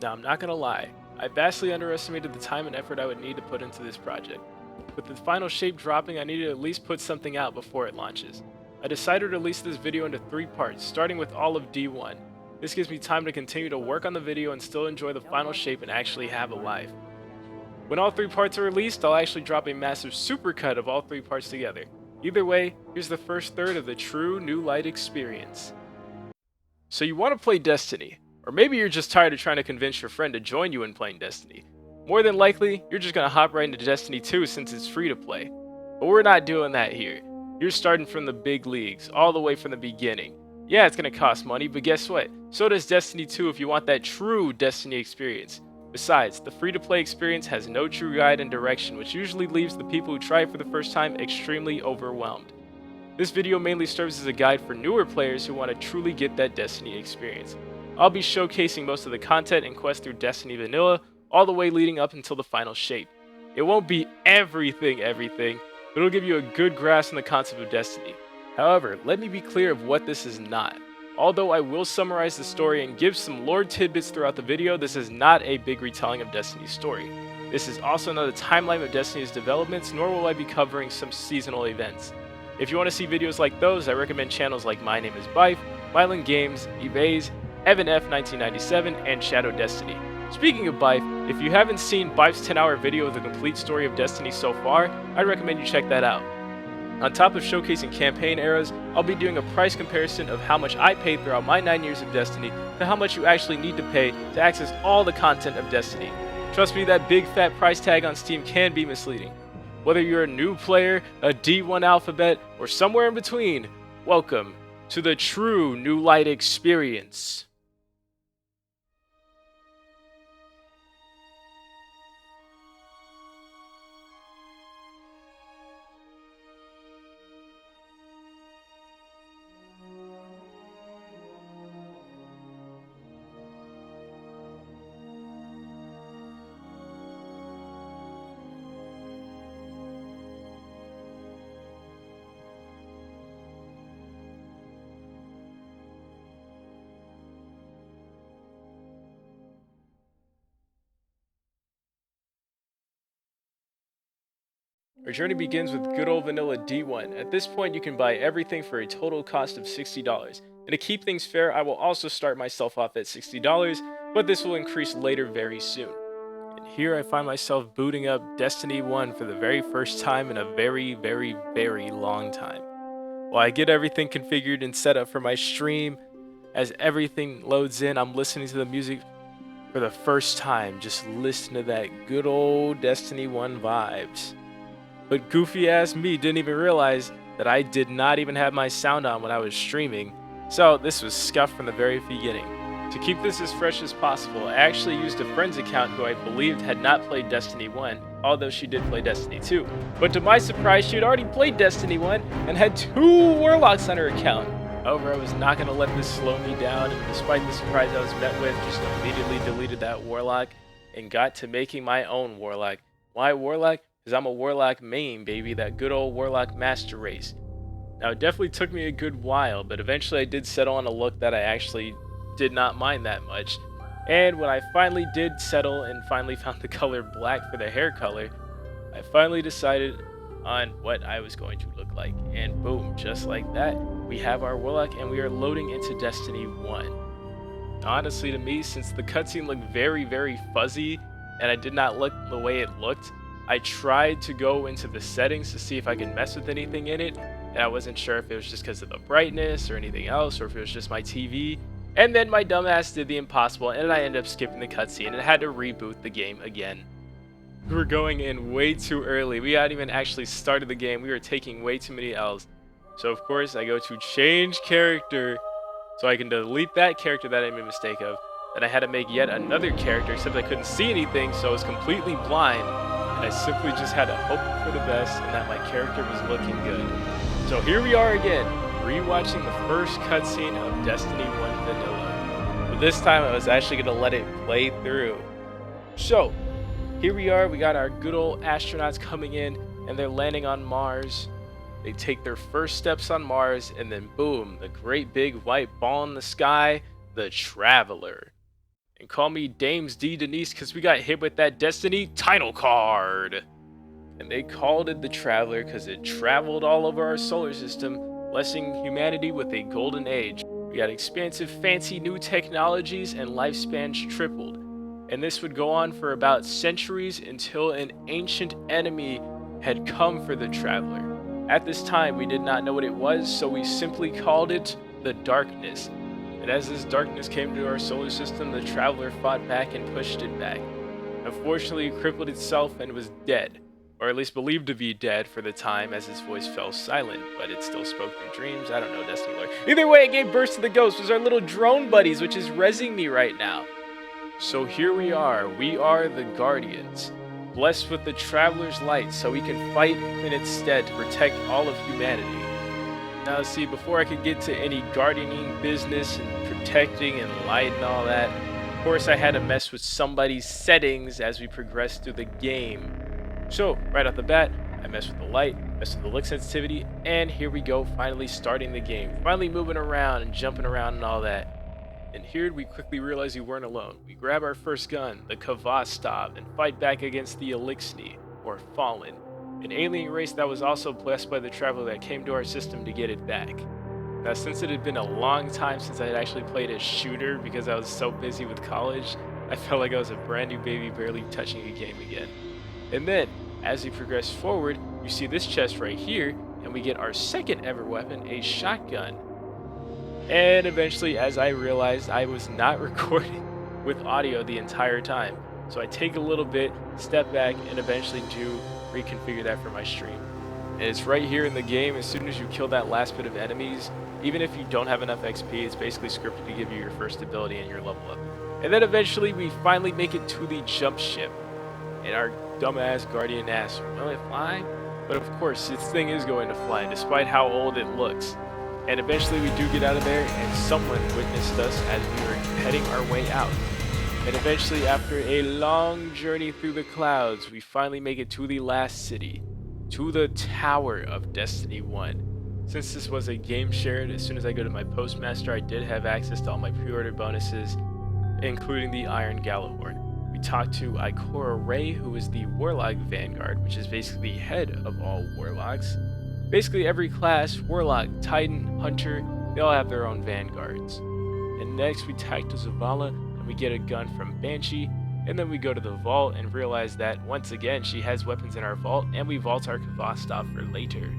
Now, I'm not gonna lie, I vastly underestimated the time and effort I would need to put into this project. With the final shape dropping, I needed to at least put something out before it launches. I decided to release this video into 3 parts, starting with all of D1. This gives me time to continue to work on the video and still enjoy the final shape and actually have a life. When all 3 parts are released, I'll actually drop a massive supercut of all 3 parts together. Either way, here's the first third of the true New Light experience. So you want to play Destiny, or maybe you're just tired of trying to convince your friend to join you in playing Destiny. More than likely, you're just going to hop right into Destiny 2 since it's free to play. But we're not doing that here. You're starting from the big leagues, all the way from the beginning. Yeah, it's going to cost money, but guess what? So does Destiny 2 if you want that true Destiny experience. Besides, the free-to-play experience has no true guide and direction, which usually leaves the people who try it for the first time extremely overwhelmed. This video mainly serves as a guide for newer players who want to truly get that Destiny experience. I'll be showcasing most of the content and quests through Destiny Vanilla, all the way leading up until the final shape. It won't be everything, but it'll give you a good grasp on the concept of Destiny. However, let me be clear of what this is not. Although I will summarize the story and give some lore tidbits throughout the video, this is not a big retelling of Destiny's story. This is also not a timeline of Destiny's developments, nor will I be covering some seasonal events. If you want to see videos like those, I recommend channels like My Name is Bife, Mylan Games, Evase, Evan F 1997, and Shadow Destiny. Speaking of Bife, if you haven't seen Bife's 10-hour video of the complete story of Destiny so far, I'd recommend you check that out. On top of showcasing campaign eras, I'll be doing a price comparison of how much I paid throughout my 9 years of Destiny to how much you actually need to pay to access all the content of Destiny. Trust me, that big fat price tag on Steam can be misleading. Whether you're a new player, a D1 alphabet, or somewhere in between, welcome to the true New Light experience. Our journey begins with good old vanilla D1. At this point, you can buy everything for a total cost of $60. And to keep things fair, I will also start myself off at $60, but this will increase later very soon. And here I find myself booting up Destiny 1 for the very first time in a very long time. While I get everything configured and set up for my stream, as everything loads in, I'm listening to the music for the first time, just listen to that good old Destiny 1 vibes. But goofy ass me didn't even realize that I did not even have my sound on when I was streaming, so this was scuffed from the very beginning. To keep this as fresh as possible, I actually used a friend's account who I believed had not played Destiny 1, although she did play Destiny 2. But to my surprise, she had already played Destiny 1 and had 2 Warlocks on her account. However, I was not going to let this slow me down, and despite the surprise I was met with, just immediately deleted that Warlock and got to making my own Warlock. Why Warlock? Because I'm a Warlock main, baby, that good old Warlock master race. Now, it definitely took me a good while, but eventually I did settle on a look that I actually did not mind that much. And when I finally did settle and finally found the color black for the hair color, I finally decided on what I was going to look like. And boom, just like that, we have our Warlock and we are loading into Destiny 1. Honestly, to me, since the cutscene looked very fuzzy and I did not look the way it looked, I tried to go into the settings to see if I could mess with anything in it, and I wasn't sure if it was just because of the brightness or anything else, or if it was just my TV. And then my dumbass did the impossible, and I ended up skipping the cutscene and had to reboot the game again. We were going in way too early. We hadn't even actually started the game. We were taking way too many L's. So of course I go to change character, so I can delete that character that I made a mistake of. Then I had to make yet another character, except I couldn't see anything, so I was completely blind. And I simply just had to hope for the best and that my character was looking good. So here we are again, rewatching the first cutscene of Destiny 1 Vanilla. But this time I was actually going to let it play through. So, here we are, we got our good old astronauts coming in and they're landing on Mars. They take their first steps on Mars and then boom, the great big white ball in the sky, the Traveler. And call me Dames D Denise because we got hit with that Destiny title card. And they called it the Traveler because it traveled all over our solar system, blessing humanity with a golden age. We got expansive, fancy new technologies, and lifespans tripled. And this would go on for about centuries until an ancient enemy had come for the Traveler. At this time, we did not know what it was, so we simply called it the Darkness. And as this darkness came to our solar system, the Traveler fought back and pushed it back. Unfortunately, it crippled itself and was dead. Or at least believed to be dead for the time, as his voice fell silent, but it still spoke through dreams. I don't know, Destiny lore. Either way, it gave birth to the ghosts, which are our little drone buddies, which is rezzing me right now. So here we are the Guardians, blessed with the Traveler's light, so we can fight in its stead to protect all of humanity. Now see, before I could get to any guardianing business and protecting and light and all that, of course I had to mess with somebody's settings as we progressed through the game. So, right off the bat, I messed with the light, messed with the look sensitivity, and here we go, finally starting the game. Finally moving around and jumping around and all that. And here we quickly realize we weren't alone. We grab our first gun, the Kvostov, and fight back against the Elixni, or Fallen, an alien race that was also blessed by the Traveler that came to our system to get it back. Now, since it had been a long time since I had actually played a shooter because I was so busy with college, I felt like I was a brand new baby barely touching a game again. And then, as we progress forward, you see this chest right here, and we get our second ever weapon, a shotgun. And eventually, as I realized, I was not recording with audio the entire time. So I take a little bit, step back, and eventually do reconfigure that for my stream. And it's right here in the game. As soon as you kill that last bit of enemies, even if you don't have enough XP, it's basically scripted to give you your first ability and your level up. And then eventually, we finally make it to the jump ship. And our dumbass Guardian asks, will it fly? But of course, this thing is going to fly, despite how old it looks. And eventually we do get out of there, and someone witnessed us as we were heading our way out. And eventually, after a long journey through the clouds, we finally make it to the last city, to the Tower of Destiny 1. Since this was a game shared, as soon as I go to my Postmaster, I did have access to all my pre-order bonuses, including the Iron Galahorn. We talked to Ikora Ray, who is the Warlock Vanguard, which is basically the head of all Warlocks. Basically every class, Warlock, Titan, Hunter, they all have their own Vanguards. And next we talk to Zavala, and we get a gun from Banshee, and then we go to the vault and realize that once again she has weapons in our vault, and we vault our Kvostov for later.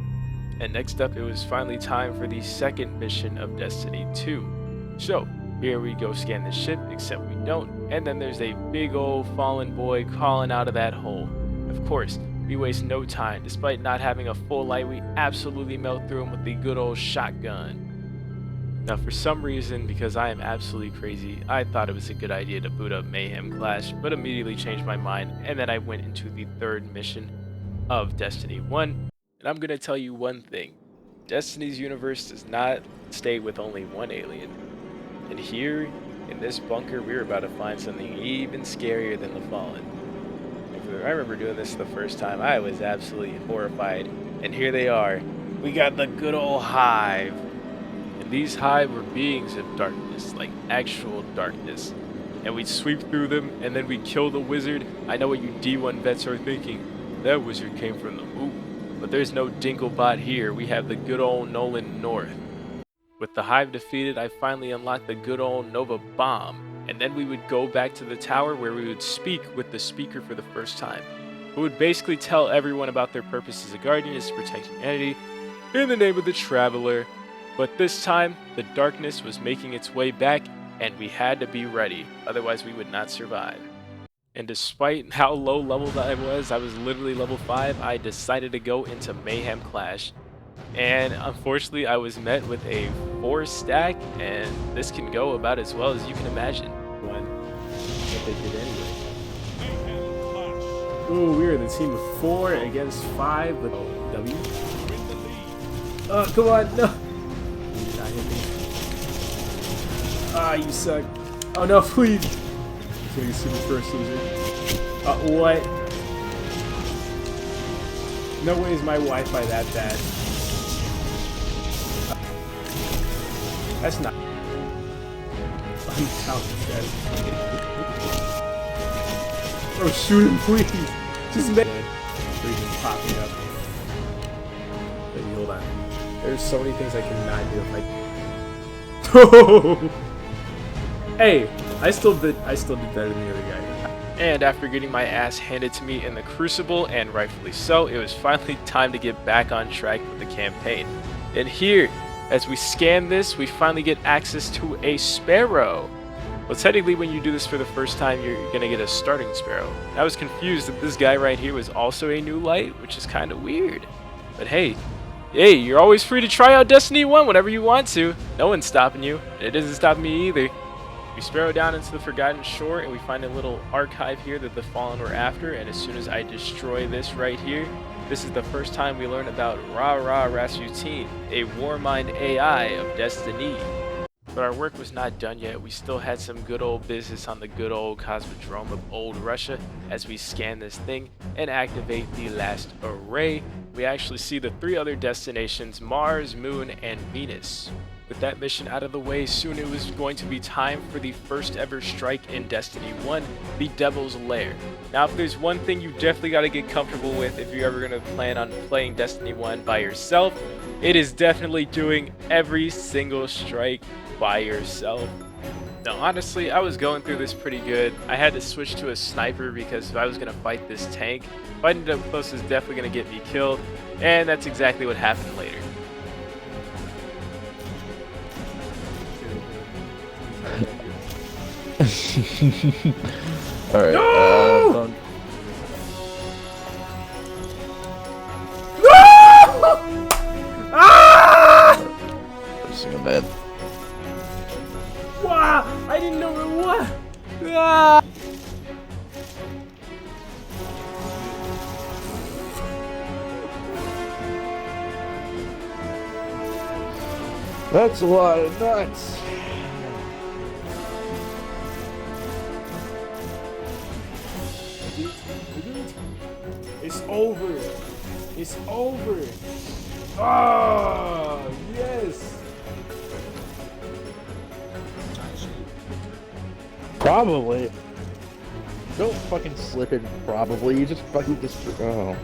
And next up, it was finally time for the second mission of Destiny 2. So, here we go scan the ship, except we don't, and then there's a big old fallen boy crawling out of that hole. Of course, we waste no time. Despite not having a full light, we absolutely melt through him with the good old shotgun. Now, for some reason, because I am absolutely crazy, I thought it was a good idea to boot up Mayhem Clash, but immediately changed my mind, and then I went into the third mission of Destiny 1, and I'm going to tell you one thing. Destiny's universe does not stay with only one alien. And here, in this bunker, we were about to find something even scarier than the Fallen. If I remember doing this the first time, I was absolutely horrified. And here they are. We got the good old Hive. And these Hive were beings of darkness, like actual darkness. And we'd sweep through them, and then we'd kill the wizard. I know what you D1 vets are thinking. That wizard came from the moon. But there's no Dinklebot here. We have the good old Nolan North. With the Hive defeated, I finally unlocked the good old Nova Bomb, and then we would go back to the tower where we would speak with the speaker for the first time, who would basically tell everyone about their purpose as a guardian is to protect humanity in the name of the Traveler. But this time, the darkness was making its way back, and we had to be ready, otherwise we would not survive. And despite how low level I was literally level 5, I decided to go into Mayhem Clash. And unfortunately, I was met with a 4 stack, and this can go about as well as you can imagine. What they did anyway. Ooh, we were the team of 4 against 5 with W. Oh, come on, no! You did not hit me. Ah, you suck. Oh no, please! I'm gonna see the first loser. What? No way is my Wi-Fi that bad. That's not. I'm out. Bro, shoot him, please. Just make freaking popping up. Baby, hold on. There's so many things I cannot do if I. Hey, I still did better than the other guy. And after getting my ass handed to me in the Crucible, and rightfully so, it was finally time to get back on track with the campaign. And here, as we scan this, we finally get access to a Sparrow. Well, technically, when you do this for the first time, you're going to get a starting Sparrow. I was confused that this guy right here was also a new light, which is kind of weird. But hey, you're always free to try out Destiny 1 whenever you want to. No one's stopping you, and it isn't stopping me either. We Sparrow down into the Forgotten Shore, and we find a little archive here that the Fallen were after, and as soon as I destroy this right here, this is the first time we learn about Ra Rasputin, a Warmind AI of Destiny. But our work was not done yet. We still had some good old business on the good old Cosmodrome of Old Russia as we scan this thing and activate the last array. We actually see the 3 other destinations, Mars, Moon, and Venus. With that mission out of the way, soon it was going to be time for the first ever strike in Destiny 1, the Devil's Lair. Now, if there's one thing you definitely got to get comfortable with if you're ever going to plan on playing Destiny 1 by yourself, it is definitely doing every single strike by yourself. Now, honestly, I was going through this pretty good. I had to switch to a sniper because if I was going to fight this tank, fighting it up close is definitely going to get me killed, and that's exactly what happened later. Alright, No! No! Ah! Pressing a bed. Wow! I didn't know it was. Ah! That's a lot of nuts. It's over. It's over. Ah, yes. Probably. Don't fucking slip in probably. You just fucking just. Oh.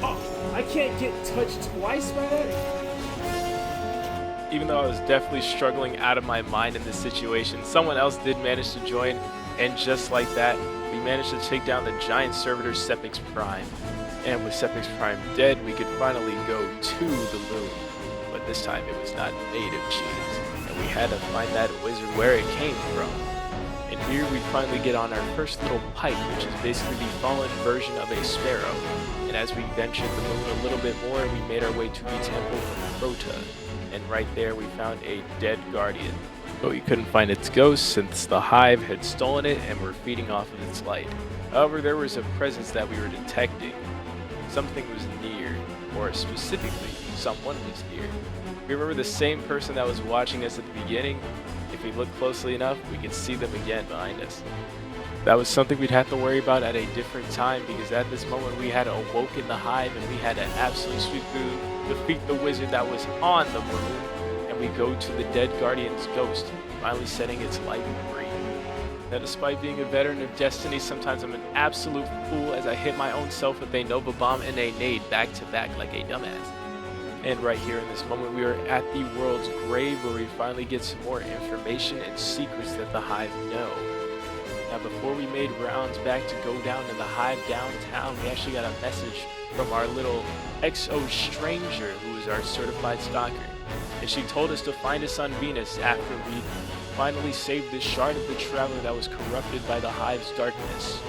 Oh, I can't get touched twice by that. Even though I was definitely struggling out of my mind in this situation, someone else did manage to join, and just like that, we managed to take down the giant servitor Sepix Prime. And with Sepix Prime dead, we could finally go to the moon. But this time it was not made of cheese, and we had to find that wizard where it came from. And here we finally get on our first little pipe, which is basically the fallen version of a sparrow. And as we ventured the moon a little bit more, we made our way to the temple of Crota. And right there we found a dead guardian. But we couldn't find its ghost since the hive had stolen it and were feeding off of its light. However, there was a presence that we were detecting. Something was near, or specifically, someone was near. Remember the same person that was watching us at the beginning? If we look closely enough, we could see them again behind us. That was something we'd have to worry about at a different time, because at this moment we had awoken the hive and we had to absolutely sweep through, defeat the wizard that was on the moon, and we go to the dead guardian's ghost, finally setting its life free. Now, despite being a veteran of Destiny, sometimes I'm an absolute fool as I hit my own self with a Nova Bomb and a nade back to back like a dumbass. And right here in this moment, we are at the world's grave, where we finally get some more information and secrets that the hive know. Now, before we made rounds back to go down to the hive downtown, we actually got a message from our little XO stranger, who is our certified stalker. And she told us to find us on Venus after we finally saved this shard of the Traveler that was corrupted by the hive's darkness.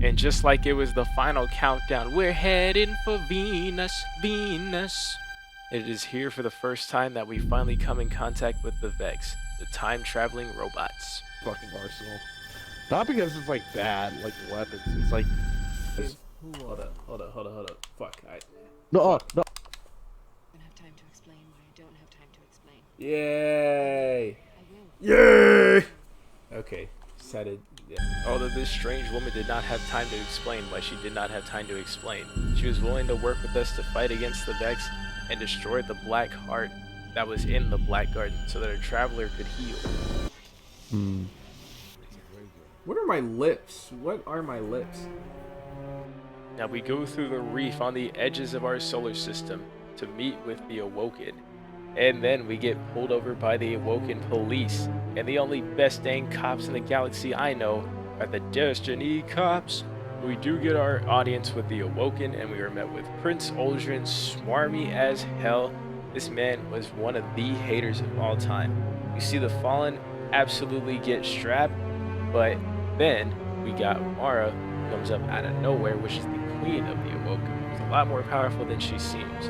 And just like it was the final countdown, we're heading for Venus, Venus. It is here for the first time that we finally come in contact with the Vex, the time-traveling robots. Fucking arsenal. Not because it's like bad, like weapons. It's like. Hold up. Fuck. No. I don't have time to explain why I don't have time to explain. Yay! I will. Yay! Okay. Said it. Yeah. Although this strange woman did not have time to explain why she did not have time to explain. She was willing to work with us to fight against the Vex and destroy the black heart that was in the Black Garden so that a traveler could heal. What are my lips? What are my lips? Now we go through the reef on the edges of our solar system to meet with the Awoken. And then we get pulled over by the Awoken police. And the only best dang cops in the galaxy I know are the Destiny cops. We do get our audience with the Awoken, and we are met with Prince Uldren, smarmy as hell. This man was one of the haters of all time. We see the Fallen absolutely get strapped, but then we got Mara, who comes up out of nowhere, which is the queen of the Awoken, who's a lot more powerful than she seems.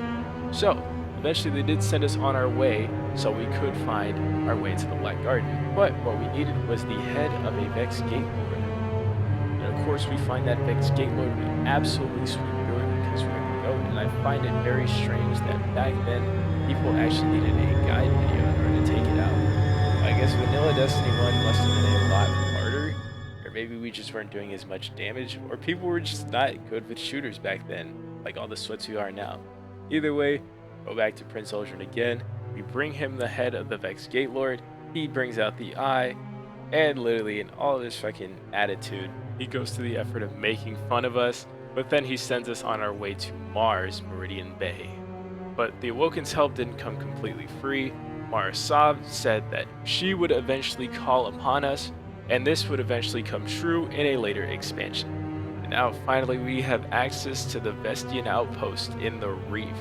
So, eventually they did send us on our way so we could find our way to the Black Garden, but what we needed was the head of a Vex Gate Lord. And of course we find that Vex Gate Lord, we absolutely sweep through it because we're in the goat, and I find it very strange that back then people actually needed a guide video in order to take it out. I guess Vanilla Destiny 1 must have been a lot harder, or maybe we just weren't doing as much damage, or people were just not good with shooters back then, like all the sweats we are now. Either way, go back to Prince Uldren again, we bring him the head of the Vex Gate Lord, he brings out the eye, and literally in all of his fucking attitude, he goes to the effort of making fun of us, but then he sends us on our way to Mars, Meridian Bay. But the Awoken's help didn't come completely free. Mara Sov said that she would eventually call upon us, and this would eventually come true in a later expansion. And now finally we have access to the Vestian outpost in the reef.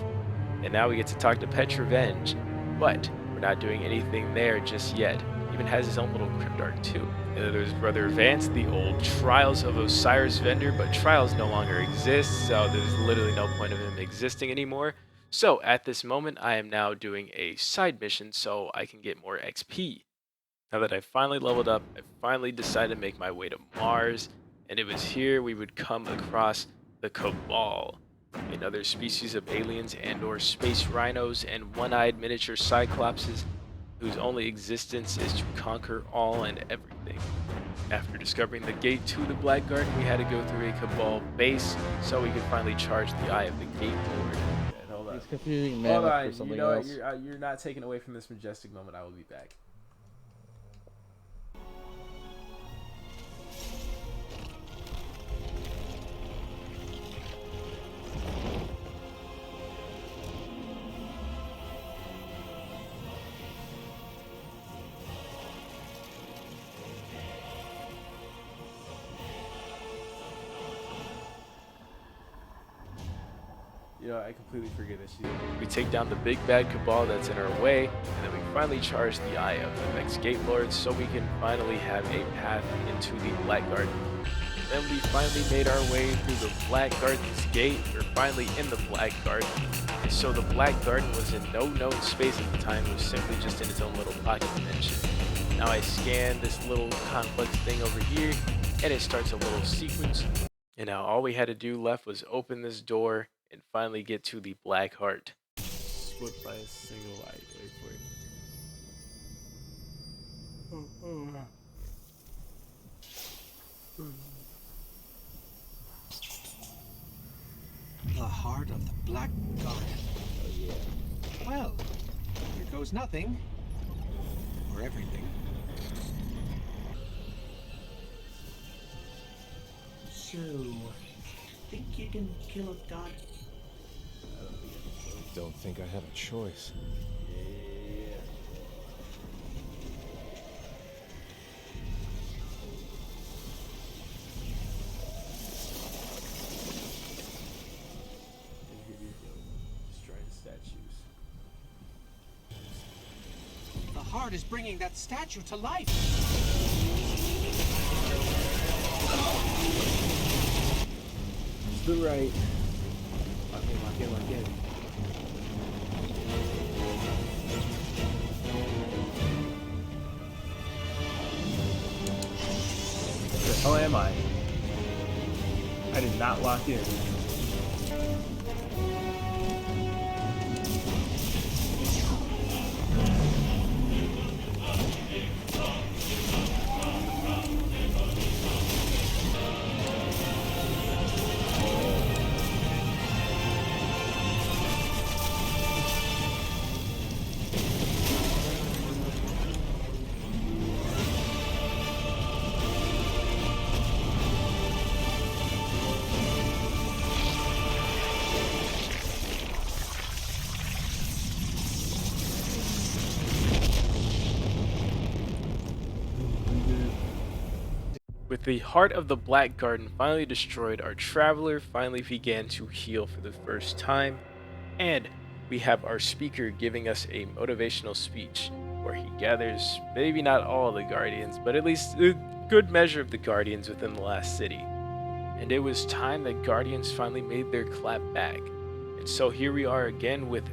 And now we get to talk to Petrovenge, but we're not doing anything there just yet. He even has his own little cryptarch too. And then there's Brother Vance, the old Trials of Osiris vendor, but Trials no longer exists, so there's literally no point of him existing anymore. So at this moment, I am now doing a side mission so I can get more XP. Now that I've finally leveled up, I finally decided to make my way to Mars, and it was here we would come across the Cabal, another species of aliens and or space rhinos and one-eyed miniature cyclopses whose only existence is to conquer all and everything. After discovering the gate to the Black Garden, we had to go through a Cabal base so we could finally charge the Eye of the Gate Lord. Hold on. He's confusing Hold Mammoth on. for something You know else. what? You're not taking away from this majestic moment. I will be back. You know, I completely forget that she. We take down the big bad Cabal that's in our way, and then we finally charge the Eye of the Vex Gate Lord so we can finally have a path into the Black Garden. Then we finally made our way through the Black Garden's gate. We're finally in the Black Garden. And so the Black Garden was in no known space at the time, it was simply just in its own little pocket dimension. Now I scan this little complex thing over here, and it starts a little sequence. And now all we had to do left was open this door and finally get to the Black Heart. Split by a single light. Wait for it. The heart of the Black Garden. Oh, yeah. Well, here goes nothing. Or everything. So, think you can kill a god? Don't think I have a choice. Destroy the statues. The heart is bringing that statue to life. To the right. Lock in, lock in. Where the hell am I? I did not lock in. With the heart of the Black Garden finally destroyed, our traveler finally began to heal for the first time, and we have our speaker giving us a motivational speech where he gathers maybe not all the Guardians, but at least a good measure of the Guardians within the last city. And it was time that Guardians finally made their clap back. And so here we are again with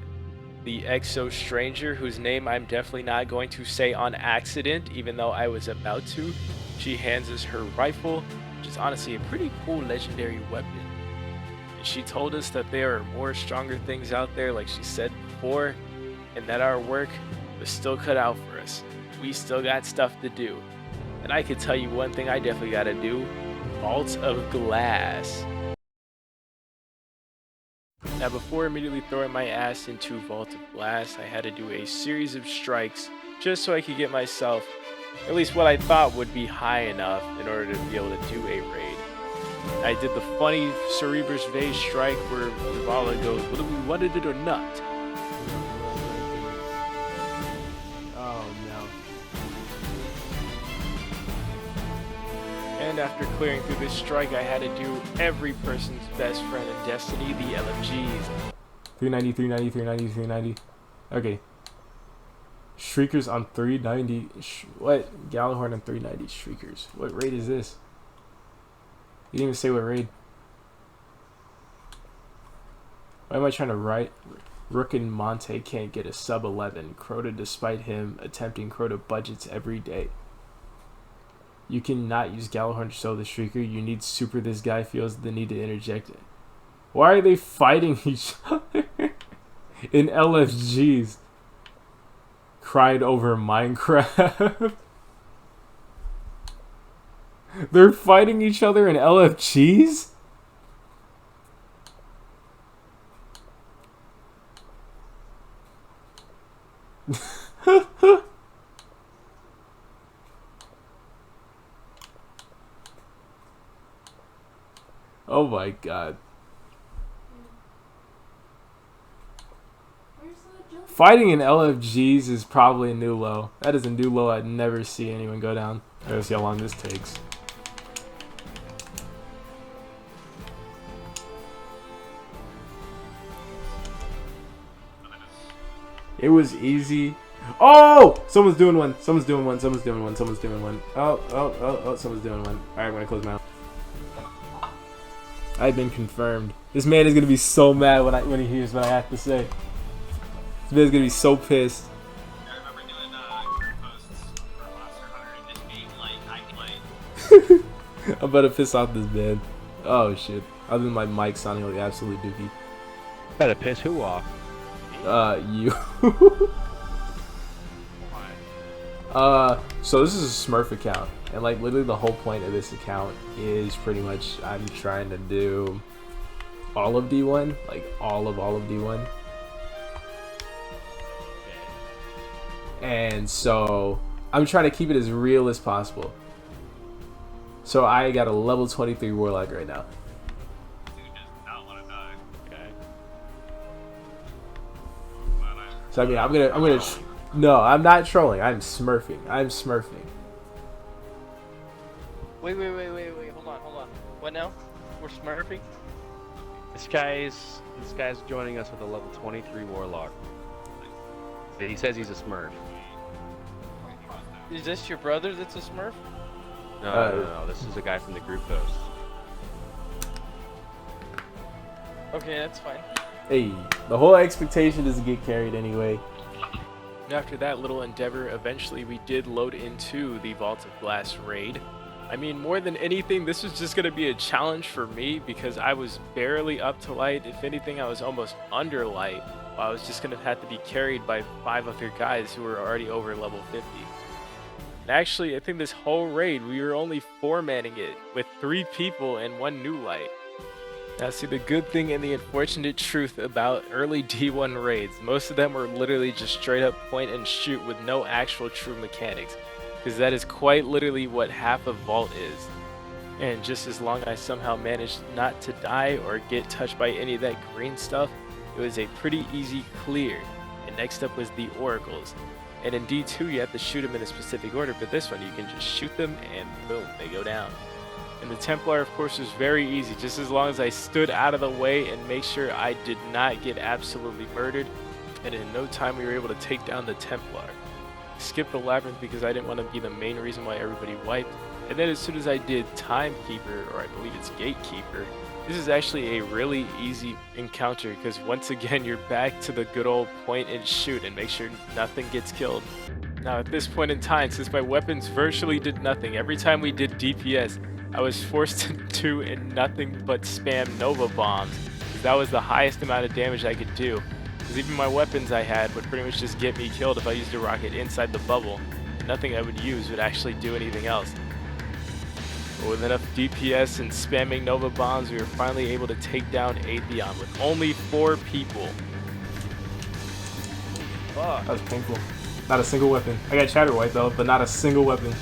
the Exo Stranger, whose name I'm definitely not going to say on accident, even though I was about to. She hands us her rifle, which is honestly a pretty cool legendary weapon. And she told us that there are more stronger things out there, like she said before, and that our work was still cut out for us. We still got stuff to do. And I could tell you one thing I definitely gotta do: Vault of Glass. Now, before immediately throwing my ass into Vault of Glass, I had to do a series of strikes just so I could get myself at least what I thought would be high enough in order to be able to do a raid. I did the funny Cerebrus Vase strike where Zavala goes, whether we wanted it or not. Oh no. And after clearing through this strike, I had to do every person's best friend in Destiny, the LMGs. 390, 390, 390, 390. Okay. Shriekers on 390. What? Gallahorn on 390 Shriekers. What raid is this? You didn't even say what raid. Why am I trying to write? Rook and Monte can't get a sub 11. Crota despite him attempting Crota budgets every day. You cannot use Gallahorn to show the Shrieker. You need super. This guy feels the need to interject it. Why are they fighting each other in LFGs? Cried over Minecraft. They're fighting each other in LFGs? Oh my god. Fighting in LFGs is probably a new low. That is a new low I'd never see anyone go down. Let's see how long this takes. It was easy. Oh! Someone's doing one. Someone's doing one. Someone's doing one. Someone's doing one. Oh, someone's doing one. Alright, I'm gonna close my mouth. I've been confirmed. This man is gonna be so mad when he hears what I have to say. This man's gonna be so pissed. I remember doing group posts for Monster Hunter and just being like, I'm about to piss off this man. Oh shit. Other than my mic sounding like absolute dookie. Better piss who off? You. So this is a Smurf account, and like literally the whole point of this account is pretty much I'm trying to do all of D1, like all of D1. And so I'm trying to keep it as real as possible. So I got a level 23 Warlock right now. dude does not want to die. Okay. So I mean, I'm gonna. No, I'm not trolling. I'm smurfing. Wait, hold on. What now? We're smurfing? This guy's joining us with a level 23 Warlock. He says he's a Smurf. Is this your brother that's a smurf? No. This is a guy from the group post. Okay, that's fine. Hey, the whole expectation is to get carried anyway. And after that little endeavor, eventually we did load into the Vault of Glass raid. I mean, more than anything, this was just going to be a challenge for me because I was barely up to light. If anything, I was almost under light. I was just going to have to be carried by 5 other guys who were already over level 50. And actually, I think this whole raid, we were only 4-manning it with 3 people and 1 new light. Now see, the good thing and the unfortunate truth about early D1 raids, most of them were literally just straight up point and shoot with no actual true mechanics, because that is quite literally what half of Vault is. And just as long as I somehow managed not to die or get touched by any of that green stuff, it was a pretty easy clear. And next up was the Oracles. And in D2, you have to shoot them in a specific order, but this one, you can just shoot them and boom, they go down. And the Templar, of course, was very easy, just as long as I stood out of the way and make sure I did not get absolutely murdered. And in no time, we were able to take down the Templar. Skip the Labyrinth because I didn't want to be the main reason why everybody wiped. And then as soon as I did Timekeeper, or I believe it's Gatekeeper, this is actually a really easy encounter because once again, you're back to the good old point and shoot and make sure nothing gets killed. Now at this point in time, since my weapons virtually did nothing, every time we did DPS, I was forced to do nothing but spam Nova Bombs, because that was the highest amount of damage I could do. Because even my weapons I had would pretty much just get me killed if I used a rocket inside the bubble. Nothing I would use would actually do anything else. But with enough DPS and spamming Nova Bombs, we were finally able to take down Atheon with only 4 people. Fuck. That was painful. Not a single weapon. I got Chatterwhite though, but not a single weapon.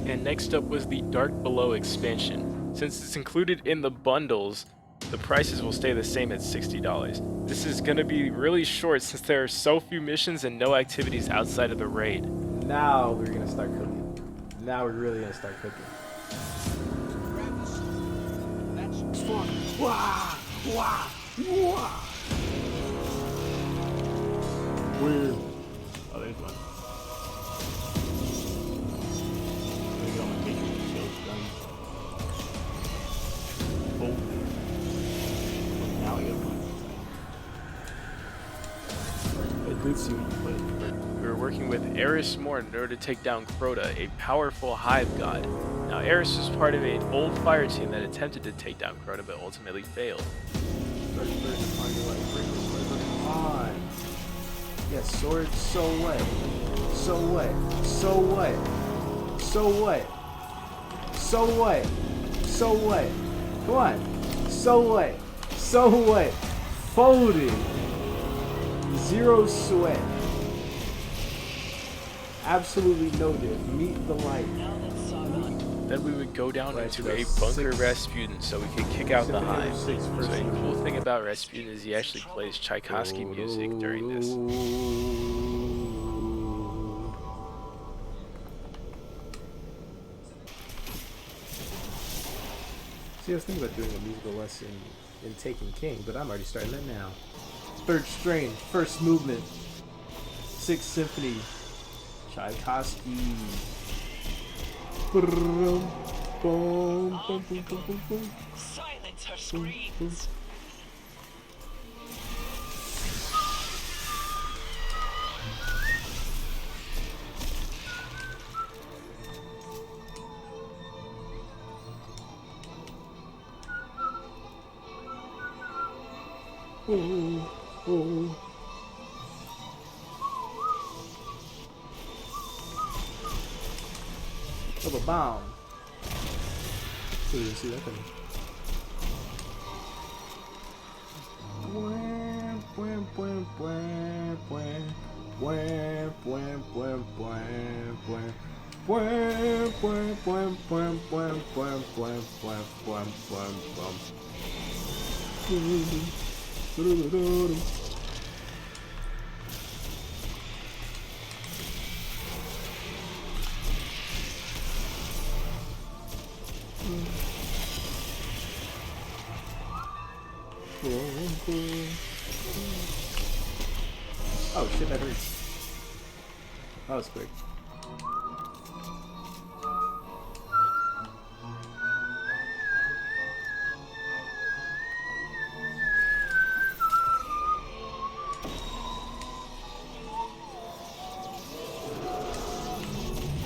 And next up was the Dark Below expansion. Since it's included in the bundles, the prices will stay the same at $60. This is going to be really short since there are so few missions and no activities outside of the raid. Now we're gonna start cooking. Now we're really gonna start cooking. That's fun. Wah! Wah! Wah! Where? Oh, there's one. Let me get all my matrix kills done. Oh. Now I got one. It did see what you played. We were working with Eris Morn in order to take down Crota, a powerful hive god. Now Eris was part of an old fire team that attempted to take down Crota but ultimately failed. Come on. Yes, sword, so what? So what? So what? So what? So what? So what? Come on. So what? So what? Folded. Zero sweat. Absolutely no diff. Meet the light. Then we would go down Right, into so a bunker 6. Rasputin so we could kick out the Symphony hive. of So 6 a first cool thing about Rasputin is he actually plays Tchaikovsky music during this. See, I was thinking about doing a musical lesson in Taken King, but I'm already starting that now. Third strain, first movement, 6th symphony, Tchaikovsky. Boom, boom, boom, boom, boom, boom. Silence her screams. Oh, oh. Of a bomb. So you didn't see that coming. Wham, wham, wham, wham, wham, wham, wham, wham, wham, wham. Wham, wham, wham, wham, wham, wham, wham, wham, wham, wham, wham. Oh shit, that hurts. That was quick.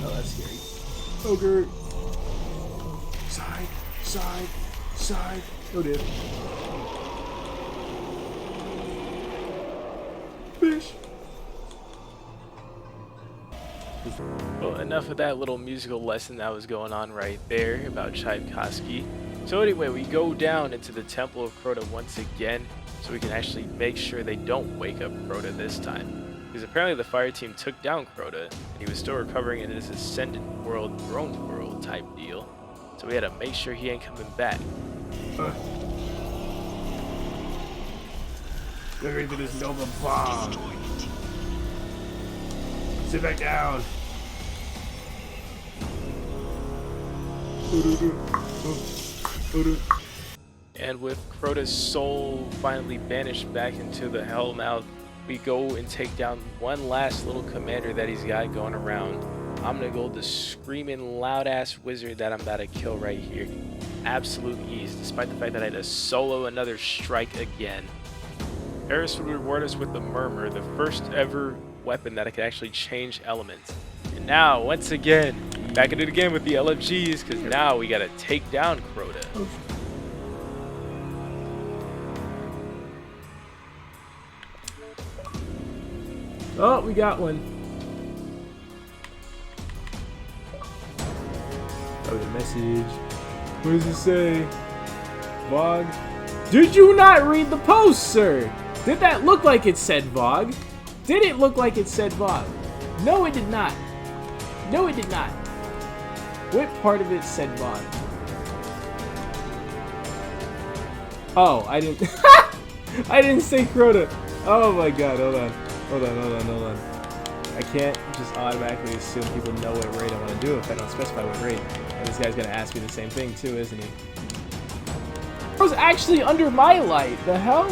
Oh, that's scary. Ogre! Side, side, side. Oh dear. Fish. Well, enough of that little musical lesson that was going on right there about Tchaikovsky. So anyway, we go down into the Temple of Crota once again, so we can actually make sure they don't wake up Crota this time. Because apparently the fire team took down Crota, and he was still recovering in his Ascendant World, Throne World type deal. So we had to make sure he ain't coming back. Get ready for this Nova bomb. Sit back down. And with Crota's soul finally banished back into the Hellmouth, we go and take down one last little commander that he's got going around. I'm gonna go the screaming loud ass wizard that I'm about to kill right here. Absolute ease, despite the fact that I had to solo another strike again. Eris would reward us with the Murmur, the first ever weapon that could actually change elements. And now, once again, back at it again with the LFGs, because now we gotta take down Crota. Oh, we got one. Oh, the message. What does it say? Vogue? Did you not read the post, sir? Did that look like it said Vogue? Did it look like it said Vogue? No, it did not. No, it did not. What part of it said Vogue? Oh, I didn't. I didn't say Crota. Oh my god, hold on. Hold on. I can't just automatically assume people know what raid I want to do if I don't specify what raid. And this guy's gonna ask me the same thing too, isn't he? It was actually under my light. The hell?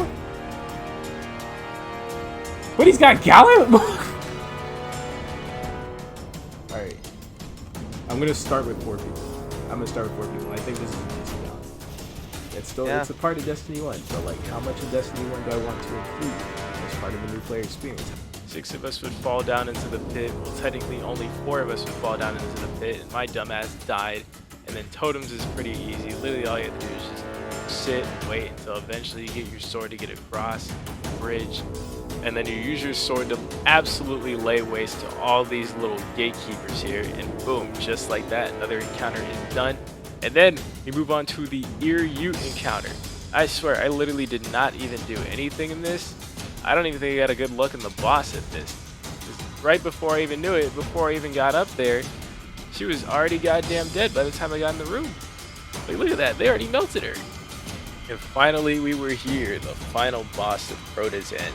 But he's got Gallant? Alright. I'm gonna start with 4 people. I think this is an easy round. It's still it's a part of Destiny 1. So like how much of Destiny 1 do I want to include as part of the new player experience? 6 of us would fall down into the pit. Well, technically only 4 of us would fall down into the pit, and my dumbass died. And then totems is pretty easy. Literally all you have to do is just sit, wait until eventually you get your sword to get across the bridge, and then you use your sword to absolutely lay waste to all these little gatekeepers here, and boom, just like that, another encounter is done. And then we move on to the Ear Ute encounter. I swear, I literally did not even do anything in this. I don't even think I got a good look in the boss at this. Right before I even knew it, before I even got up there, she was already goddamn dead by the time I got in the room. Like, look at that, they already melted her. And finally, we were here, the final boss of Crota's End.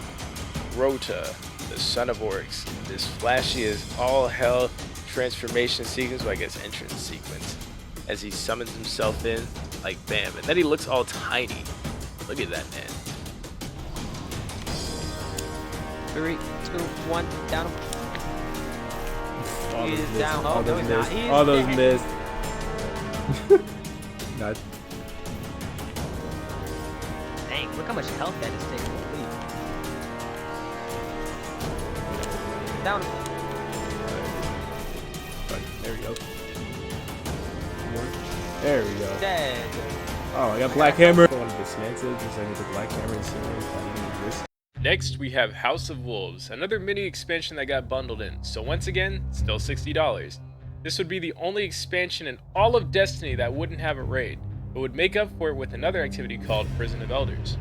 Crota, the son of orcs. This flashy as all hell transformation sequence, well, I guess entrance sequence, as he summons himself in, like bam. And then he looks all tiny. Look at that, man. 3, 2, 1, down him. All He those is missed. down. All Oh, no, those he's not. missed. He's All those dead. missed. Not. Dang, look how much health that is taking. Holy. Down him. There we go. There we go. Dead. Oh, I got Black Hammer. I want to dismantle it because I need the Black Hammer and see if I need this. Next, we have House of Wolves, another mini expansion that got bundled in. So once again, still $60. This would be the only expansion in all of Destiny that wouldn't have a raid, but would make up for it with another activity called Prison of Elders.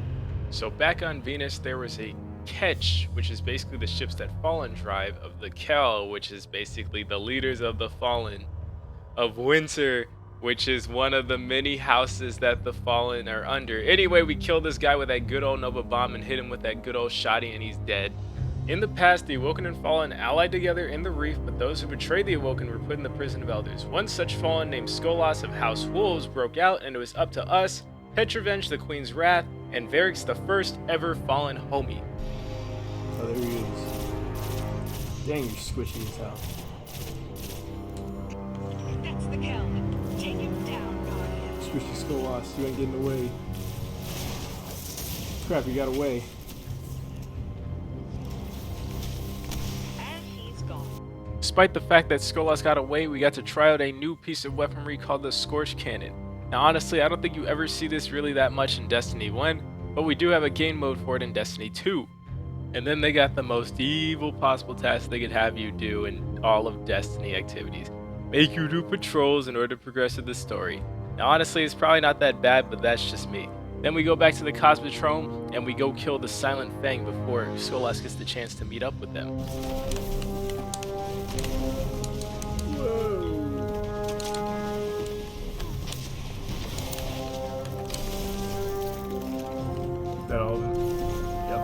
So back on Venus, there was a Ketch, which is basically the ships that Fallen drive, of the Kel, which is basically the leaders of the Fallen, of Winter, which is one of the many houses that the Fallen are under. Anyway, we killed this guy with that good old Nova Bomb and hit him with that good old shotty, and he's dead. In the past, the Awoken and Fallen allied together in the Reef, but those who betrayed the Awoken were put in the Prison of Elders. One such Fallen named Skolas of House Wolves broke out, and it was up to us, Petrevenge the Queen's Wrath, and Varix the first ever Fallen homie. Oh, there he is. Dang, you're squishy as hell. That's the Kel. Take him down, Guardian. Squishy skull lost. You ain't getting away. Crap, you got away. And he's gone. Despite the fact that Skolas got away, we got to try out a new piece of weaponry called the Scorch Cannon. Now honestly, I don't think you ever see this really that much in Destiny 1, but we do have a game mode for it in Destiny 2. And then they got the most evil possible task they could have you do in all of Destiny activities. Make you do patrols in order to progress with the story. Now honestly, it's probably not that bad, but that's just me. Then we go back to the Cosmodrome, and we go kill the Silent Fang before Skolas gets the chance to meet up with them. That all. Yep.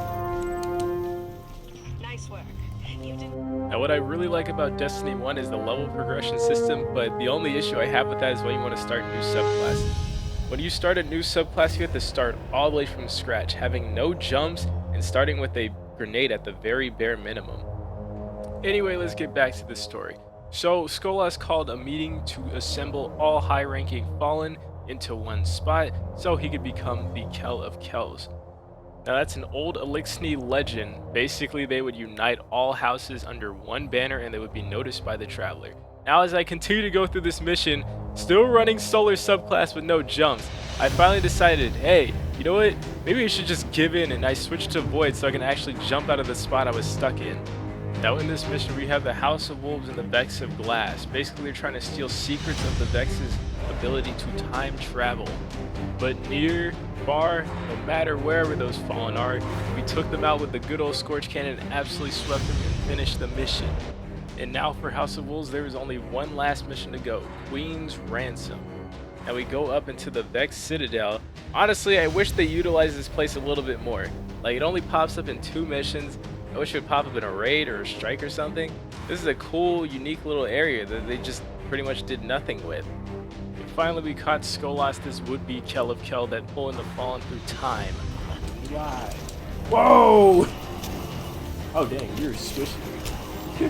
Nice work. You did. Now what I really like about Destiny 1 is the level progression system, but the only issue I have with that is when you want to start new subclasses. When you start a new subclass, you have to start all the way from scratch, having no jumps and starting with a grenade at the very bare minimum. Anyway, let's get back to the story. So, Skolas called a meeting to assemble all high ranking Fallen into one spot so he could become the Kel of Kells. Now, that's an old Elixni legend. Basically, they would unite all houses under one banner and they would be noticed by the Traveler. Now, as I continue to go through this mission, still running Solar subclass with no jumps, I finally decided, hey, you know what? Maybe I should just give in, and I switched to Void so I can actually jump out of the spot I was stuck in. Now in this mission we have the House of Wolves and the Vex of Glass. Basically they're trying to steal secrets of the Vex's ability to time travel. But near, far, no matter wherever those fallen are, we took them out with the good old Scorch Cannon and absolutely swept them and finished the mission. And now for House of Wolves there is only one last mission to go, Queen's Ransom. Now we go up into the Vex Citadel. Honestly, I wish they utilized this place a little bit more. Like it only pops up in 2 missions. I wish it would pop up in a raid or a strike or something. This is a cool, unique little area that they just pretty much did nothing with. And finally, we caught Skolas, this would-be Kel of Kel that pulling the Fallen through time. Why? Whoa! Oh dang, you're squishing me.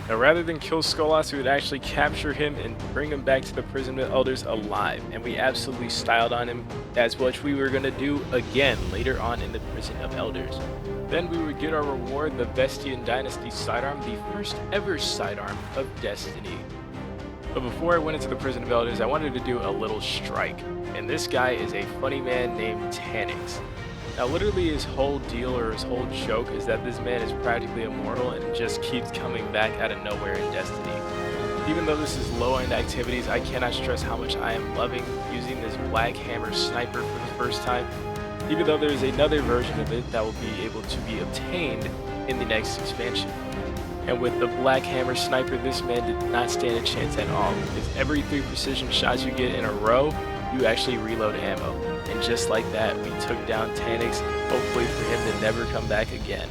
Now, rather than kill Skolas, we would actually capture him and bring him back to the Prison of Elders alive. And we absolutely styled on him, as which we were going to do again later on in the Prison of Elders. Then we would get our reward, the Vestian Dynasty sidearm, the first ever sidearm of Destiny. But before I went into the Prison of Elders, I wanted to do a little strike. And this guy is a funny man named Tanix. Now literally his whole deal or his whole joke is that this man is practically immortal and just keeps coming back out of nowhere in Destiny. Even though this is low-end activities, I cannot stress how much I am loving using this Black Hammer Sniper for the first time, even though there's another version of it that will be able to be obtained in the next expansion. And with the Black Hammer Sniper, this man did not stand a chance at all, because every 3 precision shots you get in a row, you actually reload ammo. And just like that, we took down Tanix, hopefully for him to never come back again.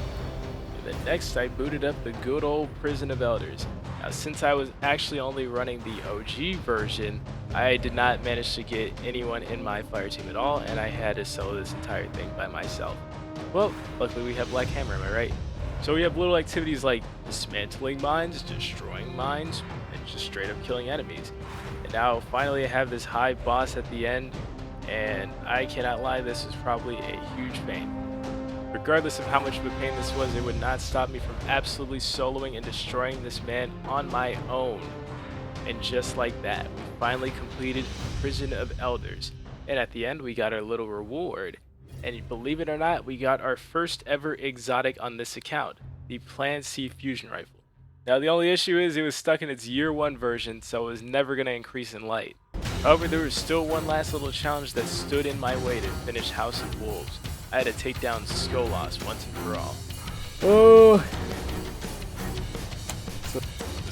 And then next, I booted up the good old Prison of Elders. Now, since I was actually only running the OG version, I did not manage to get anyone in my fire team at all, and I had to solo this entire thing by myself. Well, luckily we have Black Hammer, am I right? So we have little activities like dismantling mines, destroying mines, and just straight up killing enemies. And now, finally, I have this high boss at the end, and I cannot lie, this is probably a huge pain. Regardless of how much of a pain this was, it would not stop me from absolutely soloing and destroying this man on my own. And just like that, we finally completed Prison of Elders. And at the end, we got our little reward. And believe it or not, we got our first ever exotic on this account, the Plan C Fusion Rifle. Now the only issue is it was stuck in its year 1 version, so it was never going to increase in light. However, there was still one last little challenge that stood in my way to finish House of Wolves. I had to take down Skolas once and for all. Oh. The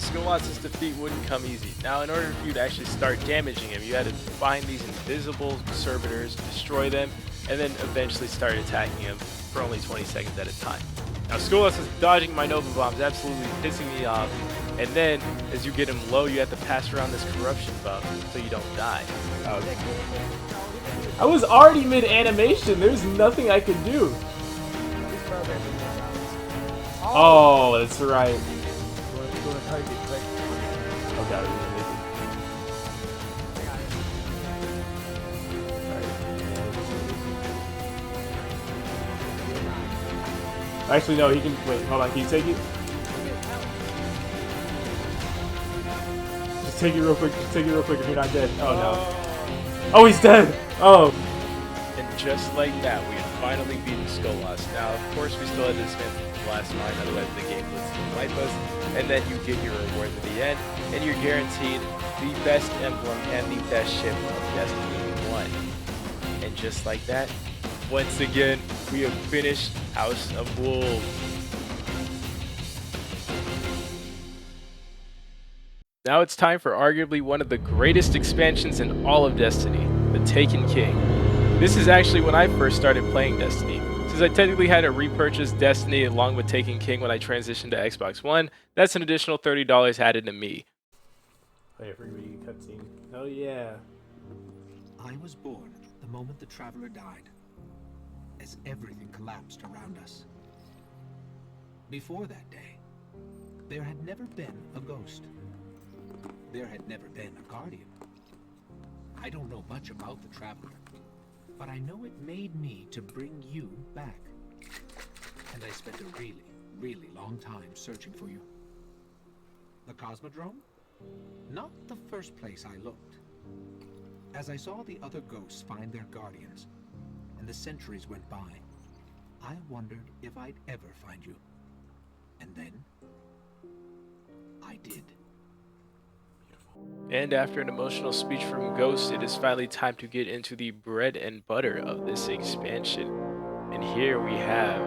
Skolas' defeat wouldn't come easy. Now, in order for you to actually start damaging him, you had to find these invisible servitors, destroy them, and then eventually start attacking him for only 20 seconds at a time. Now, Skolas is dodging my Nova Bombs, absolutely pissing me off. And then, as you get him low, you have to pass around this corruption buff so you don't die. I was already mid-animation. There's nothing I could do. Oh, that's right. Oh god, we're gonna make it. Actually, no, he can. Wait, hold on. Can you take it? Just take it real quick. Just take it real quick if you're not dead. Oh no. Oh, he's dead! Oh. And just like that, we had finally beaten Skolas. Now, of course, we still had to dismantle the last mine, otherwise the game would wipe us. And then you get your reward at the end, and you're guaranteed the best emblem and the best ship of Destiny 1. And just like that, once again, we have finished House of Wolves. Now it's time for arguably one of the greatest expansions in all of Destiny, the Taken King. This is actually when I first started playing Destiny. This Since I technically had to repurchase Destiny along with Taken King when I transitioned to Xbox One, that's an additional $30 added to me. Play it for reading cutscene. Oh yeah. I was born the moment the traveler died, as everything collapsed around us. Before that day, there had never been a ghost. There had never been a guardian. I don't know much about the traveler, but I know it made me to bring you back. And I spent a really, really long time searching for you. The Cosmodrome? Not the first place I looked. As I saw the other ghosts find their guardians, and the centuries went by, I wondered if I'd ever find you. And then, I did. And after an emotional speech from Ghost, it is finally time to get into the bread and butter of this expansion. And here we have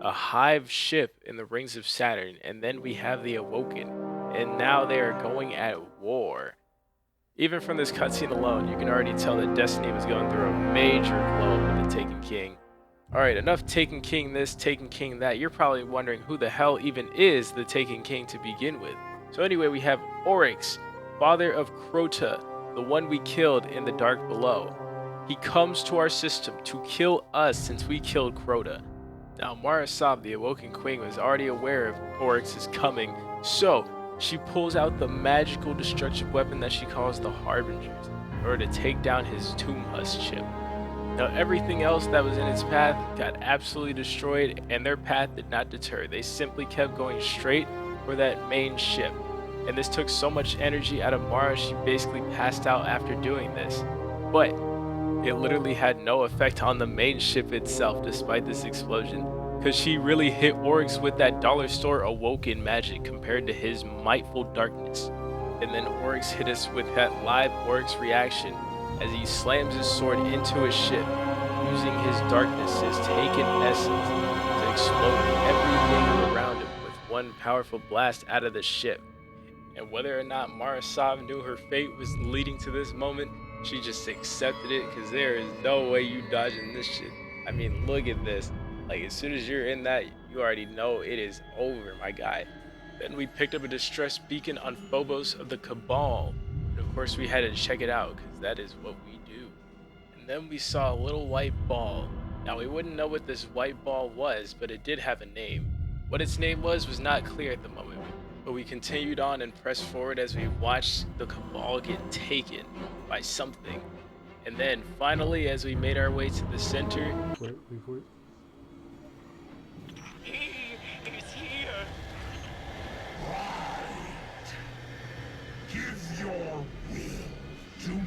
a hive ship in the rings of Saturn, and then we have the Awoken, and now they are going at war. Even from this cutscene alone, you can already tell that Destiny was going through a major glow with the Taken King. Alright, enough Taken King this, Taken King that. You're probably wondering who the hell even is the Taken King to begin with. So anyway, we have Oryx, father of Crota, the one we killed in the Dark Below. He comes to our system to kill us since we killed Crota. Now, Marasab, the Awoken Queen, was already aware of Oryx's coming, so she pulls out the magical destructive weapon that she calls the Harbingers in order to take down his Tomb Husk ship. Now, everything else that was in its path got absolutely destroyed, and their path did not deter. They simply kept going straight for that main ship. And this took so much energy out of Mara, she basically passed out after doing this. But it literally had no effect on the main ship itself despite this explosion, because she really hit Oryx with that dollar store Awoken magic compared to his Mightful Darkness. And then Oryx hit us with that live Oryx reaction as he slams his sword into his ship, using his darkness, his taken essence, to explode everything around him with one powerful blast out of the ship. And whether or not Marasov knew her fate was leading to this moment, she just accepted it, because there is no way you dodging this shit. I mean, look at this. Like, as soon as you're in that, you already know it is over, my guy. Then we picked up a distress beacon on Phobos of the Cabal. And of course we had to check it out, because that is what we do. And then we saw a little white ball. Now, we wouldn't know what this white ball was, but it did have a name. What its name was not clear at the moment, but we continued on and pressed forward as we watched the Cabal get taken by something. And then, finally, as we made our way to the center, Wait. He's here. Give your will to me.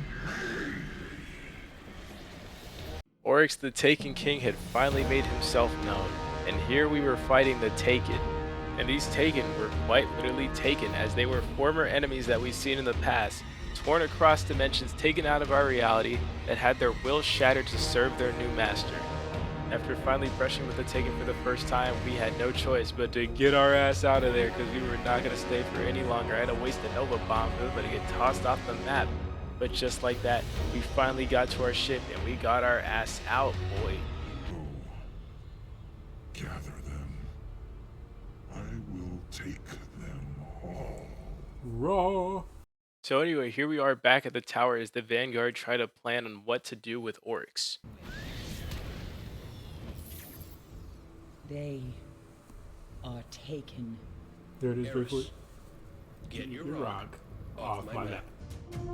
Oryx the Taken King had finally made himself known, and here we were fighting the Taken. And these Taken were quite literally taken, as they were former enemies that we've seen in the past, torn across dimensions, taken out of our reality, that had their will shattered to serve their new master. After finally brushing with the Taken for the first time, we had no choice but to get our ass out of there, because we were not going to stay for any longer. I had to waste a Nova Bomb for everybody to get tossed off the map. But just like that, we finally got to our ship and we got our ass out, boy. Gather them. I will take them all. Raw. So anyway, here we are back at the tower as the Vanguard try to plan on what to do with Oryx. They are taken. There it is, Bigfoot. Get your Your rock off my map.